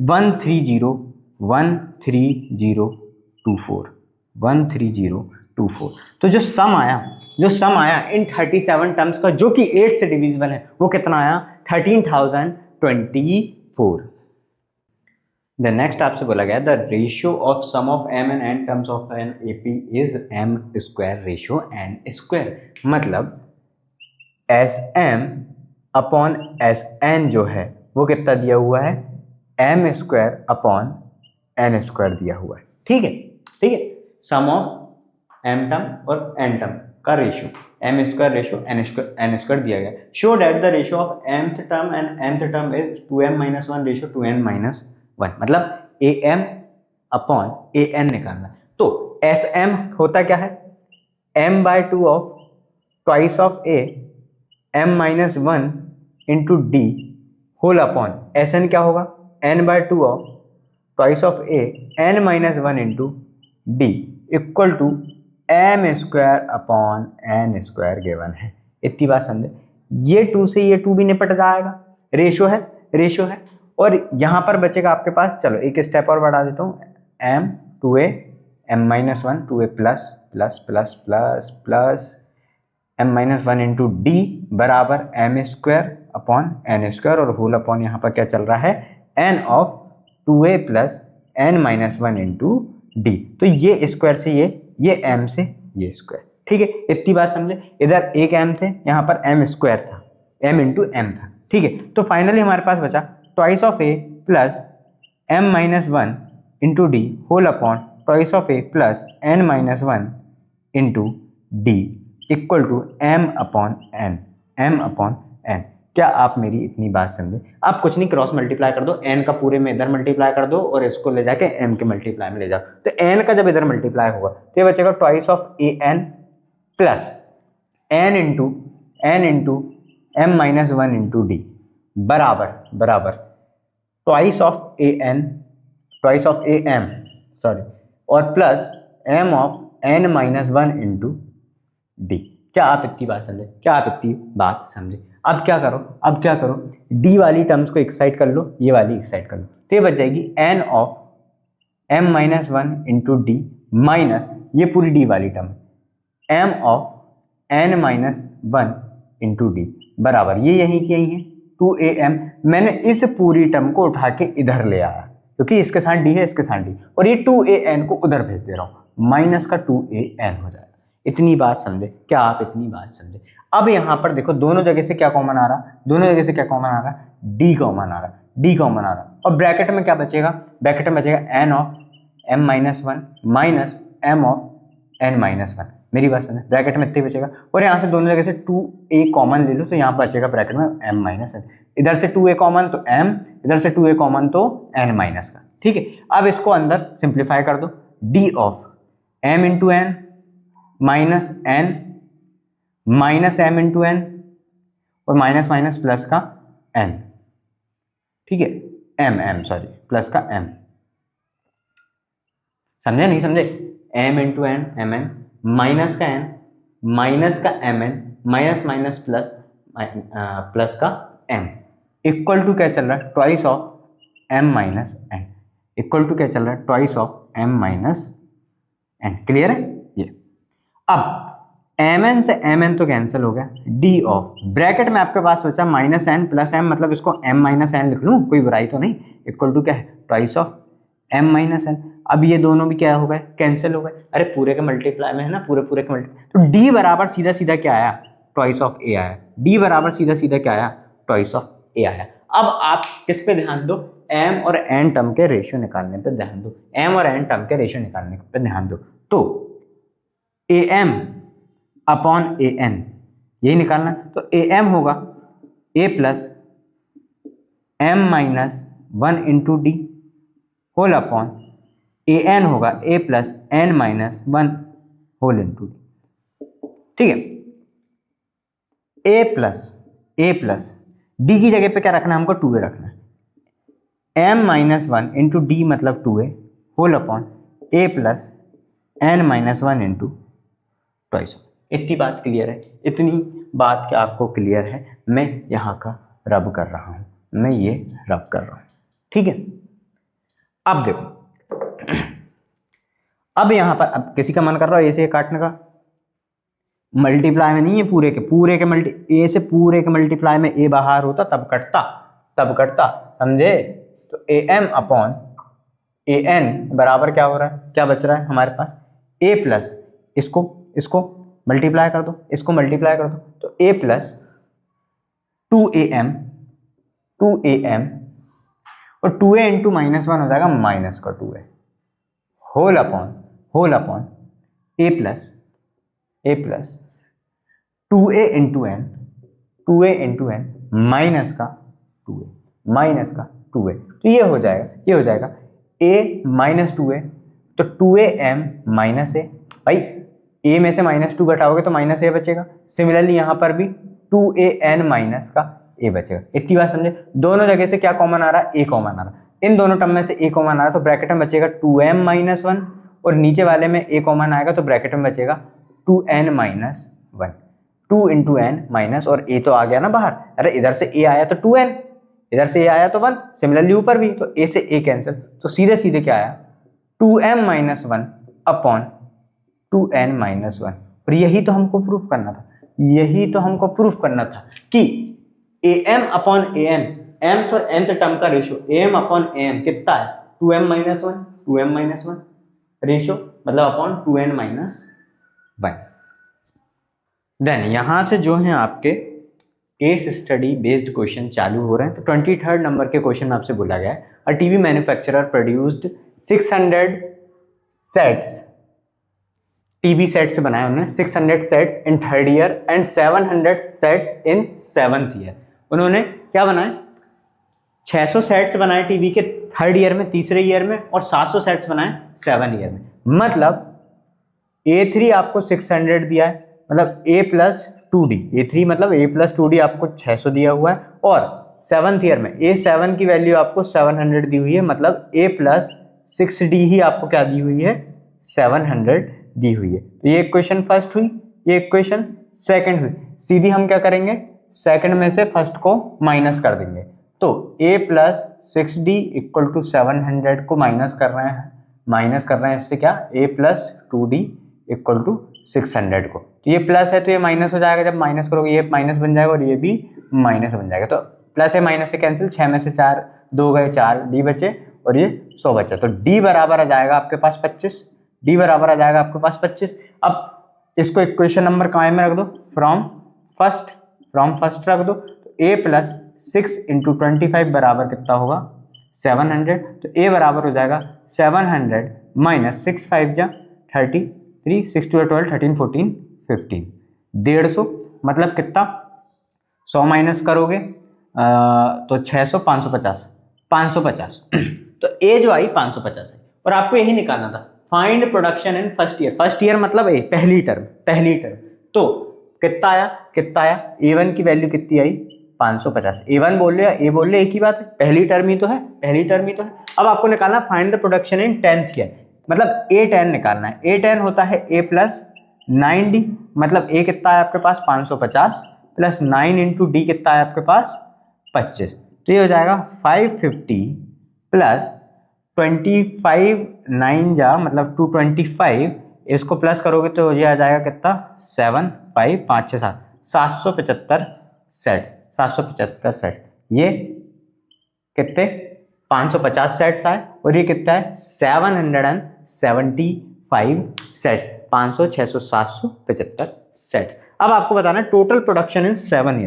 13024 13024। तो जो सम आया इन 37 टर्म्स का, जो कि 8 से डिविजिबल है, वो कितना आया 13024। द नेक्स्ट आपसे बोला गया the ratio of sum of m and n terms of an AP is m square ratio n square. मतलब Sm अपॉन Sn जो है वो कितना दिया हुआ है, m square upon n square दिया हुआ है। ठीक है, ठीक है, सम ऑफ m टर्म और n टर्म का ratio m square ratio n square दिया गया। Show that the ratio of mth term and nth term is 2m minus one ratio 2n minus one. मतलब am अपॉन an निकालना। तो Sm होता क्या है, m/2 of twice of a m minus one into d whole upon Sn क्या होगा, n/2 of twice of a n minus one into d equal to m square upon n square given है। इतनी बात समझे। ये 2 से ये 2 भी निपट जाएगा, रेशियो है। और यहाँ पर बचेगा आपके पास, चलो एक स्टेप और बढ़ा देता हूँ, m 2a m minus one 2a plus plus plus plus plus m minus one into d बराबर m square upon n square, और होल अपॉन यहाँ पर क्या चल रहा है n of 2a plus n minus one into d. तो ये स्क्वायर से ये m से ये स्क्वायर। ठीक है, इतनी बात समझे। इधर एक m थे, यहाँ पर m स्क्वायर था, m इंटू m था। ठीक है, तो फाइनली हमारे पास बचा twice of a plus m minus one into d whole upon twice of a plus n minus one into d equal to m upon n, m upon n. क्या आप मेरी इतनी बात समझे? आप कुछ नहीं, क्रॉस मल्टीप्लाई कर दो, एन का पूरे में इधर मल्टीप्लाई कर दो और इसको ले जाके एम के मल्टीप्लाई में ले जाओ। तो एन का जब इधर मल्टीप्लाई होगा तो ये बचेगा twice of a n plus n into m minus one into d बराबर twice of a m sorry और plus m of n minus one into d. क्या आप इतनी बात समझे? अब क्या करो, डी वाली टर्म्स को एक साइड कर लो, ये वाली एक साइड कर लो, तो ये बच जाएगी n of m minus one into d minus ये पूरी डी वाली term m of n minus one into d बराबर ये यहीं की यहीं है 2am। मैंने इस पूरी टर्म को उठा के इधर ले आया क्योंकि इसके साथ डी है, इसके साथ डी, और ये 2an को उधर भेज दे रहा हूँ, माइनस का 2an हो जाएगा। इतनी बात समझे? क्या आप इतनी बात समझे? अब यहाँ पर देखो दोनों जगह से क्या कॉमन आ रहा, डी कॉमन आ रहा, और ब्रैकेट में क्या बचेगा? N of m minus one minus m of n minus one. मेरी बात समझे? ब्रैकेट में इतने बचेगा, और यहाँ से दोनों जगह से 2a कॉमन ले लो तो यहाँ पर बचेगा ब्रैकेट में m माइनस एन। इधर से 2a कॉमन तो m, इधर से 2a कॉमन तो n माइनस का। ठीक है, अब इसको अंदर सिंप्लीफाई कर दो, d of m into n minus n minus m into n और माइनस माइनस प्लस का n। ठीक है, m सॉरी प्लस का m। समझे नहीं समझे? m into n m n minus का n माइनस का m n minus minus plus plus का m इक्वल टू क्या चल रहा है? Twice of m minus n equal to क्या चल रहा है? Twice of m minus n। Clear है ये? अब mn से mn तो कैंसिल हो गया, d ऑफ ब्रैकेट में आपके पास बचा माइनस एन प्लस m, मतलब इसको m माइनस एन लिख लूँ, कोई बुराई तो नहीं, इक्वल टू क्या है? Twice of m minus n. अब ये दोनों भी क्या हो गए? कैंसिल हो गए। अरे पूरे के मल्टीप्लाई में है ना, पूरे के मल्टीप्लाई, तो d बराबर सीधा सीधा क्या आया? ट्वाइस ऑफ a आया। d बराबर सीधा सीधा क्या आया? ट्वाइस ऑफ a आया। अब आप किस पे ध्यान दो? m और n टर्म के रेशियो निकालने पे ध्यान दो, तो am अपॉन an यही निकालना, तो am होगा a plus m minus one into d whole upon an होगा a plus n minus one whole into d. ठीक है, a प्लस d की जगह पे क्या रखना है हमको? 2a रखना है। m minus one into d मतलब 2a whole upon a plus n minus one into twice. इतनी बात क्लियर है? इतनी बात क्या आपको क्लियर है? मैं यहाँ का रब कर रहा हूँ, ठीक है। अब देखो, अब यहाँ पर अब किसी का मन कर रहा है ऐसे काटने का, मल्टीप्लाई में नहीं है, पूरे के ए से पूरे के मल्टीप्लाई में ए बाहर होता तब कटता, समझे? तो a m upon a n बराबर क्या हो रहा है? क्या बच रहा है हमारे पास? ए प्लस इसको मल्टीप्लाई कर दो, तो ए प्लस 2am और 2a इंटू माइनस वन हो जाएगा माइनस का 2a whole upon a plus 2a into n minus का 2a, तो ये हो जाएगा a माइनस 2a, तो 2am माइनस a। भाई a में से माइनस 2 घटाओगे तो माइनस a बचेगा। सिमिलरली यहाँ पर भी 2an माइनस का a बचेगा। इतनी बात समझे? दोनों जगह से क्या कॉमन आ रहा है? a कॉमन आ रहा है। इन दोनों टर्म में से a कॉमन आ रहा है तो ब्रैकेट में बचेगा 2m माइनस वन, और नीचे वाले में a कॉमन आएगा तो ब्रैकेट में बचेगा 2n minus one. 2 into n minus, और a तो आ गया ना बाहर, अरे इधर से a आया तो 2n, इधर से a आया तो 1, सिमिलरली ऊपर भी, तो a से a कैंसिल, तो सीधे क्या आया? 2m minus one upon 2n minus one. और यही तो हमको प्रूफ करना था, कि am अपॉन an, mth और nth टर्म का रेशियो am अपॉन an कितना है? 2m माइनस वन रेशियो, मतलब upon 2n minus one. Then यहाँ से जो है आपके केस स्टडी बेस्ड क्वेश्चन चालू हो रहे हैं। तो 23rd नंबर के क्वेश्चन में आपसे बोला गया है, a TV manufacturer produced 600 sets TB sets बनाए उन्होंने, 600 sets in third year and 700 sets in seventh year. उन्होंने क्या बनाए, 600 सेट्स बनाए टीवी के थर्ड ईयर में, तीसरे ईयर में, और 700 सेट्स बनाए 7 ईयर में। मतलब A3 आपको 600 दिया है, मतलब A+2D, A3 मतलब A+2D आपको 600 दिया हुआ है, और सेवन्थ ईयर में A7 की वैल्यू आपको 700 दी हुई है, मतलब A+6D ही आपको क्या दी हुई है, 700 दी हुई है। तो ये इक्वेशन फर्स्ट हुई, ये इक्वेशन सेकंड हुई। सीधी हम क्या करेंगे, सेकंड में से फर्स्ट को माइनस कर देंगे। तो A+6D = 700 को माइनस कर रहे हैं इससे क्या, A+2D = 600 को। तो ये प्लस है तो ये माइनस हो जाएगा, जब माइनस करोगे ये माइनस बन जाएगा और ये भी माइनस बन जाएगा। तो प्लस है माइनस से कैंसिल, 6 में से 4 2 गए 4, डी बचे और ये 100 बचा। तो डी बराबर आ जाएगा आपके पास 25, डी बराबर आ जाएगा आपके पास 25। अब इसको इक्वेशन नंबर काय में रख दो, फ्रॉम फर्स्ट रख दो। तो A+6 × 25 बराबर कितना होगा, 700। तो A बराबर हो जाएगा 700 - 6 5 जा 33, 6 2 12, 13 14 15, 150 मतलब कितना, 100 माइनस करोगे तो 600, 550 तो ए जो आई 550 है। और आपको यही निकालना था, find production in first year. First year मतलब ए, पहली टर्म। तो कितना आया, A1 की वैल्यू कितनी आई, 550। A1 बोल रहे ए बोल रहे, एक ही बात है, पहली टर्म ही तो है। अब आपको निकालना find the production in 10th year, मतलब A10 निकालना है। A10 होता है A+9D, मतलब A कितना है आपके पास 550 + 9 × D कितना है आपके पास 25। तो ये हो जाएगा 550 + 25 9 जा मतलब 225, इसको प्लस करोगे तो ये आ जाएगा कितना, 7 5 5 6 7 775 सेट्स। ये कितने 550 सेट्स आए और ये कितना है 775 सेट्स, 500 600 775 सेट्स। अब आपको बताना है टोटल प्रोडक्शन इन 7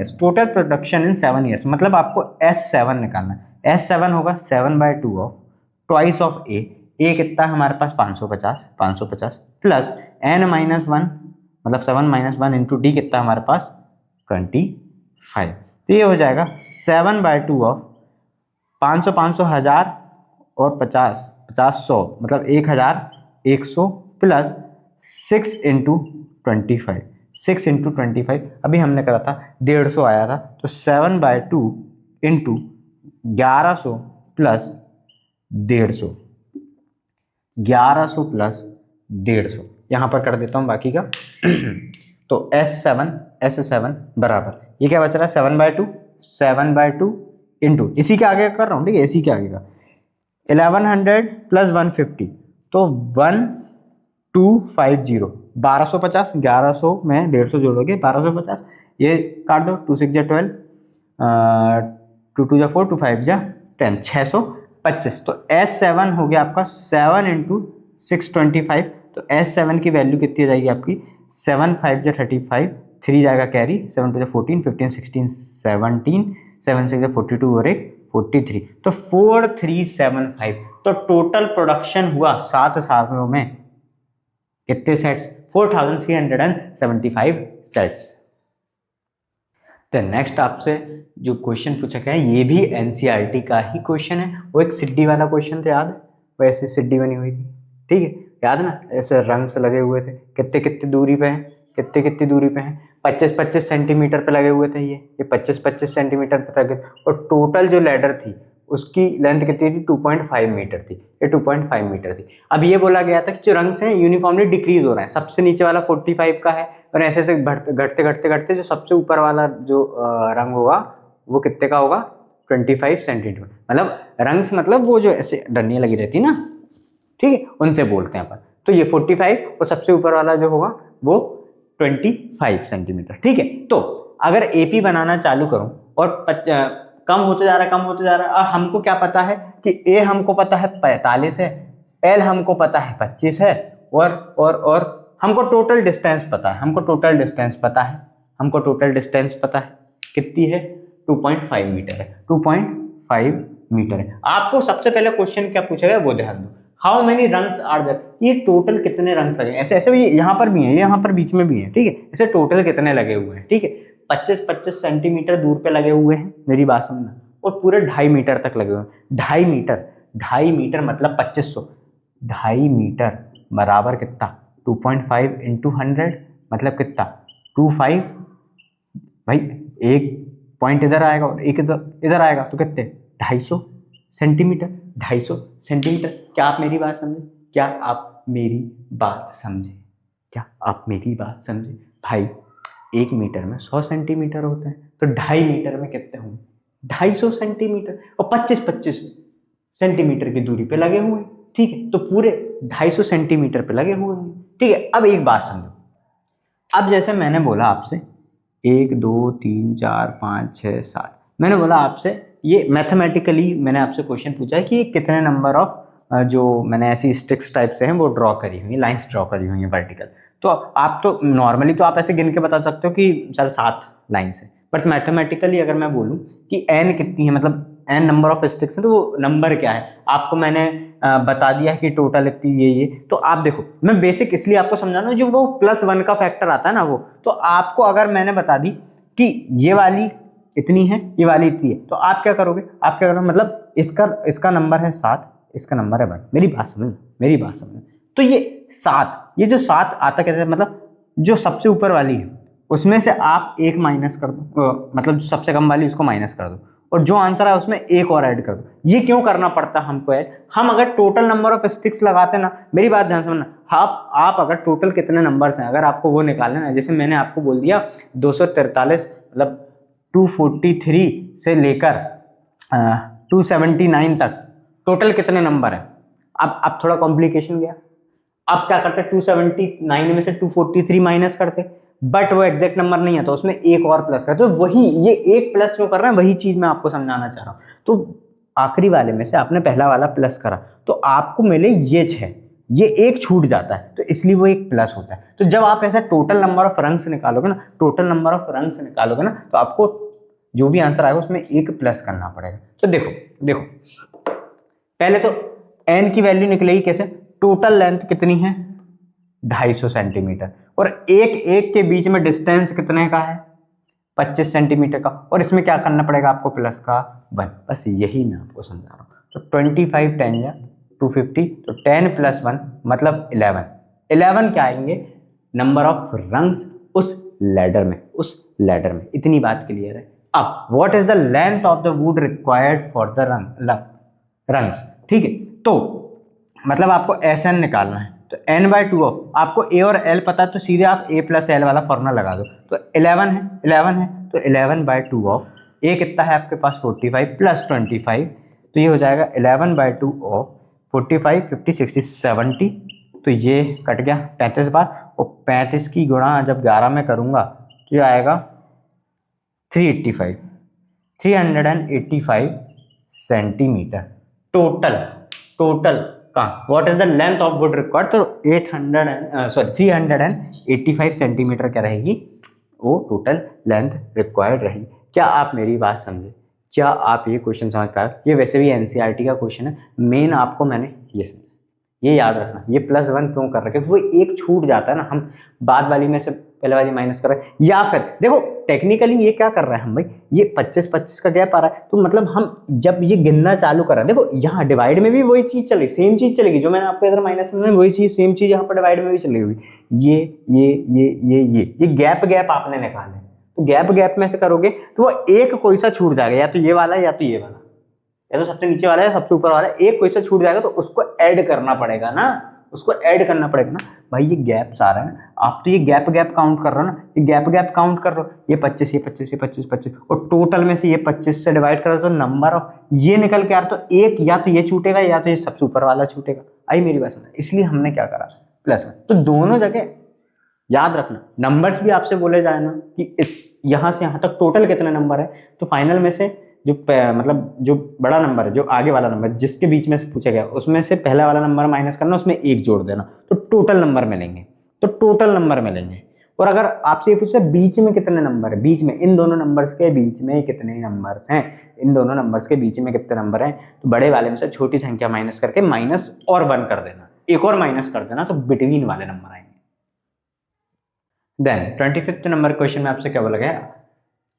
ईयर्स, मतलब आपको S7 निकालना है। S7 होगा 7/2 ऑफ ट्वाइस ऑफ A कितना है हमारे पास 550 प्लस n-1 मतलब 7 - 1 × D कितना है हमारे पास 25। तो ये हो जाएगा 7/2 ऑफ 500 500 1000 और 50 50 100 मतलब 1100 प्लस 6 × 25 अभी हमने करा था 150 आया था। तो 7/2 × 1100 प्लस 150 यहाँ पर कर देता हूँ बाकी का। तो S7 बराबर ये क्या बच रहा है 7/2 इंटू इसी के आगे कर रहा हूँ, ठीक है, इसी के आगे का 1100 + 150 तो 1250 1250 1100 में 150 जोड़ोगे 1250, ये काट दो 2 6 12 2 2 4 2 5 10 625। तो S7 हो गया आपका 7 × 625। तो S7 की वैल्यू कितनी आ जाएगी आपकी 7 5 35, 3 जाएगा कैरी, 7 2 14 15 16 17 7 6 42 और 1 43, तो 4375। तो टोटल प्रोडक्शन हुआ 7 सालों में कितने सेट्स 4375 सेट्स। तो नेक्स्ट आपसे जो क्वेश्चन पूछा गया है ये भी एनसीईआरटी का ही क्वेश्चन है। वो एक सिड्डी वाला क्वेश्चन था, याद है, वो ऐसी सिड्डी बनी हुई थी, ठीक है, याद ना, ऐसे रंग से लगे हुए थे, कितने दूरी पे हैं, कितनी दूरी पे हैं, 25-25 सेंटीमीटर पे लगे हुए थे, ये 25-25 सेंटीमीटर पे लगे। और टोटल जो लैडर थी उसकी लेंथ कितनी थी 2.5 मीटर थी, ये 2.5 मीटर थी। अब ये बोला गया था कि जो रंग्स हैं यूनिफॉर्मली डिक्रीज हो रहे हैं, सबसे नीचे वाला 45 का है और ऐसे ऐसे घटते जो सबसे ऊपर वाला जो रंग होगा वो कितने का होगा 25 सेंटीमीटर। मतलब रंग्स मतलब वो जो ऐसे डंडियाँ लगी रहती ना, ठीक है, उनसे बोलते हैं अपन। तो ये 45 और सबसे ऊपर वाला जो होगा वो 25 सेंटीमीटर, ठीक है। तो अगर एपी बनाना चालू करूं और कम होते जा रहा है, हमको क्या पता है कि ए हमको पता है 45 है, एल हमको पता है 25 है, और हमको टोटल डिस्टेंस पता है, कितनी है 2.5 मीटर है, 2.5 मीटर है। आपको सबसे पहले क्वेश्चन क्या पूछा गया वो ध्यान दो, how many rungs are there, ये टोटल कितने रंग्स लगे, ऐसे ऐसे भी यहाँ पर भी है, यहाँ पर बीच में भी है, ठीक है, ऐसे टोटल कितने लगे हुए हैं, ठीक है। 25-25 सेंटीमीटर दूर पे लगे हुए हैं, मेरी बात समझना, और पूरे 2.5 मीटर तक लगे हुए हैं। 2.5 मीटर मतलब 2500, 2.5 मीटर बराबर कितना 2.5 इंटू 100 मतलब कितना 25, भाई एक पॉइंट इधर आएगा और एक इधर आएगा तो कितने 250 सेंटीमीटर, 250 सेंटीमीटर। क्या आप मेरी बात समझे, क्या आप मेरी बात समझे, क्या आप मेरी बात समझे भाई। 1 मीटर में 100 सेंटीमीटर होते हैं, तो 2.5 मीटर में कितने होंगे 250 सेंटीमीटर, और 25-25 सेंटीमीटर की दूरी पे लगे हुए हैं, ठीक है, तो पूरे 250 सेंटीमीटर पे लगे हुए हैं, ठीक है। अब एक बात समझो, अब जैसे मैंने बोला आपसे 1 2 3 4 5 6 7, मैंने बोला आपसे ये मैथमेटिकली मैंने आपसे क्वेश्चन पूछा है कि कितने नंबर ऑफ जो मैंने ऐसी स्टिक्स टाइप से हैं वो ड्रॉ करी हुई है, लाइंस ड्रॉ करी हुई है वर्टिकल। तो आप तो नॉर्मली तो आप ऐसे गिन के बता सकते हो कि सर 7 लाइंस है, बट मैथमेटिकली अगर मैं बोलूँ कि n कितनी है, मतलब n नंबर ऑफ स्टिक्स है, तो वो नंबर क्या है आपको मैंने बता दिया है कि टोटल इतनी ये। तो आप देखो मैं बेसिक इसलिए आपको समझा रहा हूँ, जो वो +1 का फैक्टर आता है ना वो, तो आपको अगर मैंने बता दी कि ये वाली इतनी है, ये वाली इतनी है, तो आप क्या करोगे, आप क्या करोगे, मतलब इसका नंबर है 7, इसका नंबर है 1, मेरी बात समझ, मेरी बात समझ। तो ये 7, ये जो 7 आता कैसे, मतलब जो सबसे ऊपर वाली है उसमें से आप एक माइनस कर दो, मतलब सबसे कम वाली उसको माइनस कर दो, और जो आंसर है उसमें एक और ऐड कर दो। ये क्यों करना पड़ता है हमको ऐड, हम अगर टोटल नंबर ऑफ स्टिक्स लगाते ना, मेरी बात ध्यान समझना, आप अगर टोटल कितने नंबर्स हैं अगर आपको वो निकालना है, जैसे मैंने आपको बोल दिया 243 मतलब 243 से लेकर 279 तक टोटल कितने नंबर है। अब थोड़ा कॉम्प्लिकेशन गया, अब क्या करते 279 में से 243 माइनस करते, बट वो एग्जैक्ट नंबर नहीं है तो उसमें एक और प्लस करते, तो वही ये एक प्लस जो कर रहे हैं वही चीज मैं आपको समझाना चाह रहा हूँ। तो आखिरी वाले में से आपने पहला वाला प्लस करा तो आपको मिले ये 6, ये एक छूट जाता है तो इसलिए वो एक प्लस होता है। तो जब आप ऐसा टोटल नंबर ऑफ रंग्स निकालोगे ना, टोटल नंबर ऑफ रंग्स निकालोगे ना, तो आपको जो भी आंसर आएगा उसमें एक प्लस करना पड़ेगा। तो देखो पहले तो n की वैल्यू निकलेगी कैसे, टोटल लेंथ कितनी है 250 सेंटीमीटर, और एक के बीच में डिस्टेंस कितने का है 25 सेंटीमीटर का, और इसमें क्या करना पड़ेगा आपको प्लस का 1, बस यही मैं आपको समझा रहा हूँ। तो 25 10 या 250, तो 10 + 1 मतलब 11 क्या आएंगे नंबर ऑफ रंग्स उस लैडर में। इतनी बात क्लियर है। अब what is the length of the wood required for the rungs, ठीक है, तो मतलब आपको SN निकालना है, तो n/2 आपको a और l पता है, तो सीधे आप a + l वाला फॉर्मूला लगा दो, तो 11 है तो 11/2 a कितना है आपके पास 45 + 25, तो ये हो जाएगा 11/2 45 50 60 70, तो ये कट गया 35 बार, और 35 की गुणा जब 11 में करूँगा तो ये आएगा 385 सेंटीमीटर टोटल का। What is the length of would required, तो 385 सेंटीमीटर क्या रहेगी वो टोटल लेंथ रिक्वायर्ड रहेगी। क्या आप मेरी बात समझे, क्या आप ये क्वेश्चन समझ पाए। ये वैसे भी NCERT का क्वेश्चन है, मेन आपको मैंने ये समझा, ये याद रखना, ये +1 क्यों कर रखे, तो वो एक छूट जाता है ना, हम बाद वाली में से पहले वाली माइनस कर रहे हैं, या फिर देखो टेक्निकली ये क्या कर रहे हैं हम भाई, ये 25-25 का गैप आ रहा है, तो मतलब हम जब ये गिनना चालू कर रहे हैं, देखो यहाँ डिवाइड में भी वही चीज चलेगी, सेम चीज चलेगी, जो मैंने आपको इधर माइनस में वही चीज सेम चीज यहाँ पर डिवाइड में भी चलेगी। ये गैप आपने निकाले, तो गैप में से करोगे तो वो एक कोई सा छूट जाएगा, या तो ये वाला या तो ये वाला, या तो सबसे नीचे वाला है सबसे ऊपर वाला, एक कोई सा छूट जाएगा, तो उसको ऐड करना पड़ेगा ना, भाई ये गैप्स आ रहे हैं, आप तो ये गैप काउंट कर रहे हो ना, ये गैप काउंट कर रहे हो, ये 25 ये 25 ये 25 25, और टोटल में से ये 25 से डिवाइड करो तो नंबर ऑफ ये निकल के आ रहा, तो एक या तो ये छूटेगा या तो ये सबसे ऊपर वाला छूटेगा। आई मेरी बात समझ, इसलिए हमने क्या करा +1, तो दोनों जगह याद रखना, नंबर्स भी आपसे बोले जाए ना कि यहाँ से यहाँ तक टोटल कितने नंबर है, तो फाइनल में से जो मतलब जो बड़ा नंबर है, जो आगे वाला नंबर जिसके बीच में से पूछा गया, उसमें से पहला वाला नंबर माइनस करना, उसमें एक जोड़ देना, तो टोटल नंबर मिलेंगे, और अगर आपसे ये पूछे बीच में कितने नंबर है, बीच में इन दोनों नंबर्स के बीच में कितने नंबर्स हैं, इन दोनों नंबर्स के बीच में कितने नंबर हैं, तो बड़े वाले में से छोटी संख्या माइनस करके माइनस और 1 कर देना, एक और माइनस कर देना, तो बिटवीन वाले नंबर आएंगे। देन 25th नंबर क्वेश्चन में आपसे क्या बोला गया,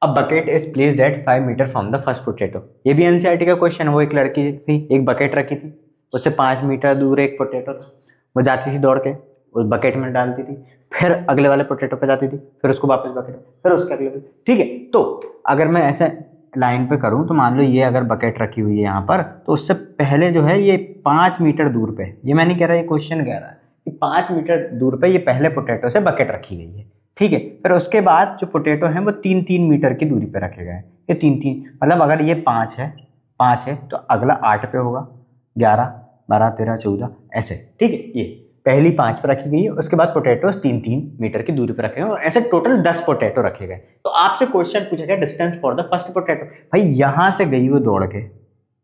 a bucket is placed at 5 metre from the first potato. ये भी एनसीईआरटी का क्वेश्चन है। वो एक लड़की थी, एक बकेट रखी थी, उससे 5 मीटर दूर एक पोटैटो था, वो जाती थी दौड़ के, उस बकेट में डालती थी, फिर अगले वाले पोटैटो पे जाती थी, फिर उसको वापस बकेट, फिर उसके अगले, ठीक है। तो अगर मैं ऐसे लाइन पे करूं तो मान लो ये अगर बकेट रखी हुई है यहाँ पर, तो उससे पहले जो है ये 5 मीटर दूर पे, ये मैं नहीं कह रहा, ये क्वेश्चन कह रहा है कि 5 मीटर दूर पे ये पहले पोटैटो से बकेट रखी गई है, ठीक है। फिर उसके बाद जो पोटैटो हैं वो 3-3 मीटर की दूरी पे रखे गए, ये 3-3, मतलब अगर ये 5 है तो अगला 8 पे होगा, 11, 12, 13, 14 ऐसे, ठीक है। ये पहली 5 पे रखी गई है, उसके बाद पोटैटोस 3-3 मीटर की दूरी पे रखे गए, और ऐसे टोटल 10 पोटैटो रखे गए। तो आपसे क्वेश्चन पूछा गया distance for the first potato. भाई यहां से गई वो दौड़ के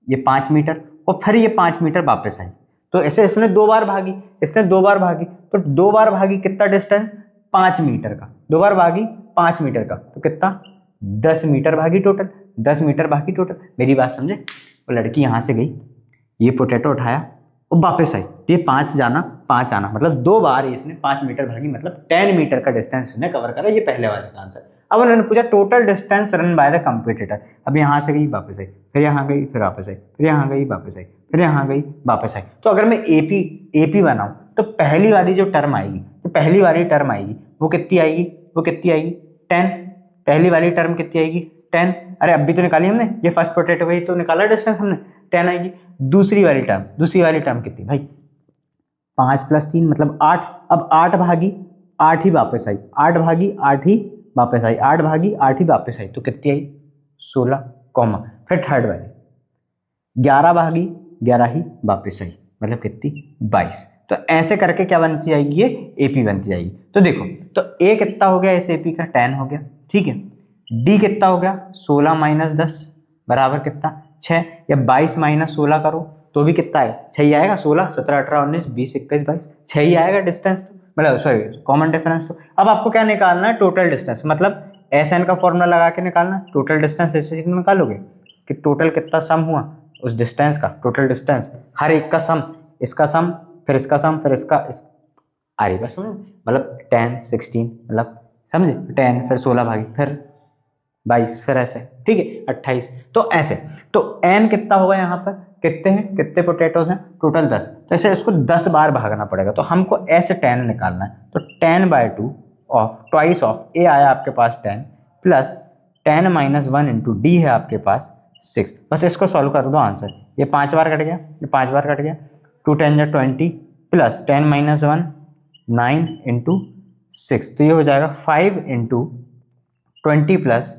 ये 5 मीटर, और फिर ये 5 मीटर वापस आई, तो ऐसे इसने 2 बार भागी, इसने 2 बार भागी, तो 2 बार भागी कितना डिस्टेंस, 5 मीटर का, 2 बार भागी 5 मीटर का, तो कितना 10 मीटर भागी टोटल, 10 मीटर भागी टोटल। मेरी बात समझे, वो लड़की यहाँ से गई, ये पोटैटो उठाया और वापस आई, ये 5 जाना 5 आना, मतलब 2 बार इसने 5 मीटर भागी, मतलब 10 मीटर का डिस्टेंस इसने कवर करा। ये पहले वाले का आंसर। अब उन्होंने पूछा total distance run by the competitor. अब यहाँ से गई वापस आई, फिर यहाँ गई फिर वापस आई, फिर यहाँ गई वापस आई, फिर यहाँ गई वापस आई। तो अगर मैं एपी बनाऊं तो पहली वाली जो टर्म आएगी, तो पहली वाली टर्म आएगी वो कितनी आएगी, वो कितनी आएगी 10। पहली वाली टर्म कितनी आएगी 10। अरे अभी तो निकाली हमने, ये फर्स्ट पोटैटो वही तो निकाला डिस्टेंस हमने, 10 आएगी। दूसरी वाली टर्म कितनी भाई, 5 + 3 मतलब 8। अब 8 भागी 8 ही वापस आई, 8 भागी 8 ही वापस आई, 8 भागी 8 ही वापस आई, तो कितनी आई 16 कॉमा, फिर थर्ड वाली 11 भागी 11 ही वापस आई, मतलब कितनी 22। तो ऐसे करके क्या बनती जाएगी, ये एपी बनती जाएगी। तो देखो, तो ए कितना हो गया इस एपी का 10 हो गया, ठीक है। डी कितना हो गया 16 - 10 बराबर कितना 6, या 22 - 16 करो तो भी कितना आएगा 6 ही आएगा, 16, 17, 18, 19, 20, 21, 22 6 ही आएगा डिस्टेंस, मतलब सॉरी कॉमन डिफरेंस। तो अब आपको क्या निकालना है, टोटल डिस्टेंस, मतलब एस एन का फॉर्मूला लगा के निकालना है टोटल डिस्टेंस। ऐसे निकालोगे कि टोटल कितना सम हुआ उस डिस्टेंस का, टोटल डिस्टेंस हर एक का सम, इसका सम फिर इसका सम फिर इसका आ रही बस समझ, मतलब 10, 16, मतलब समझे 10 फिर 16 भागी फिर 22 फिर ऐसे, ठीक है 28। तो ऐसे, तो एन कितना होगा यहाँ पर, कितने हैं, कितने पोटैटोज हैं टोटल 10, तो ऐसे इसको 10 बार भागना पड़ेगा। तो हमको ऐसे 10 निकालना है, तो 10/2 ऑफ ट्वाइस ऑफ ए आया आपके पास 10 प्लस 10 - 1 इंटू डी है आपके पास 6। बस इसको सॉल्व कर दो आंसर, ये 5 बार कट गया, ये 5 बार कट गया, 2 × 10 = 20 प्लस 10 - 1 9 इंटू 6, तो ये हो जाएगा 5 इंटू 20 प्लस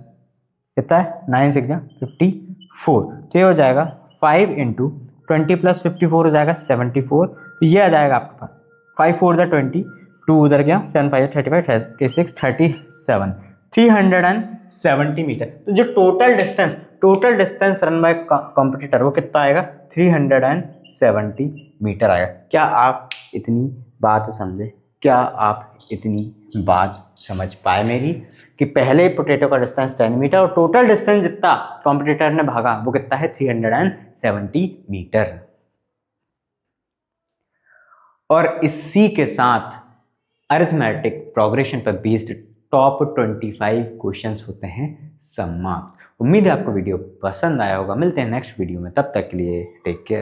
कितना है 9 × 6 = 54, तो ये हो जाएगा 5 इंटू 20 प्लस 54 हो जाएगा 74। तो ये आ जाएगा आपके पास 5 × 4 = 20, 2 उधर गया 7 × 5 = 35, 36, 37, 370 मीटर। तो जो total distance run by competitor वो कितना आएगा 370 मीटर आएगा। क्या आप इतनी बात समझे, क्या आप इतनी बात समझ पाए मेरी, कि पहले पोटैटो का डिस्टेंस 10 मीटर और टोटल डिस्टेंस जितना कॉम्पिटिटर ने भागा वो कितना है 370 मीटर। और इसी के साथ अरिथमेटिक प्रोग्रेशन पर बेस्ड टॉप 25 क्वेश्चंस होते हैं समाप्त। उम्मीद है आपको वीडियो पसंद आया होगा। मिलते हैं नेक्स्ट वीडियो में, तब तक के लिए टेक केयर।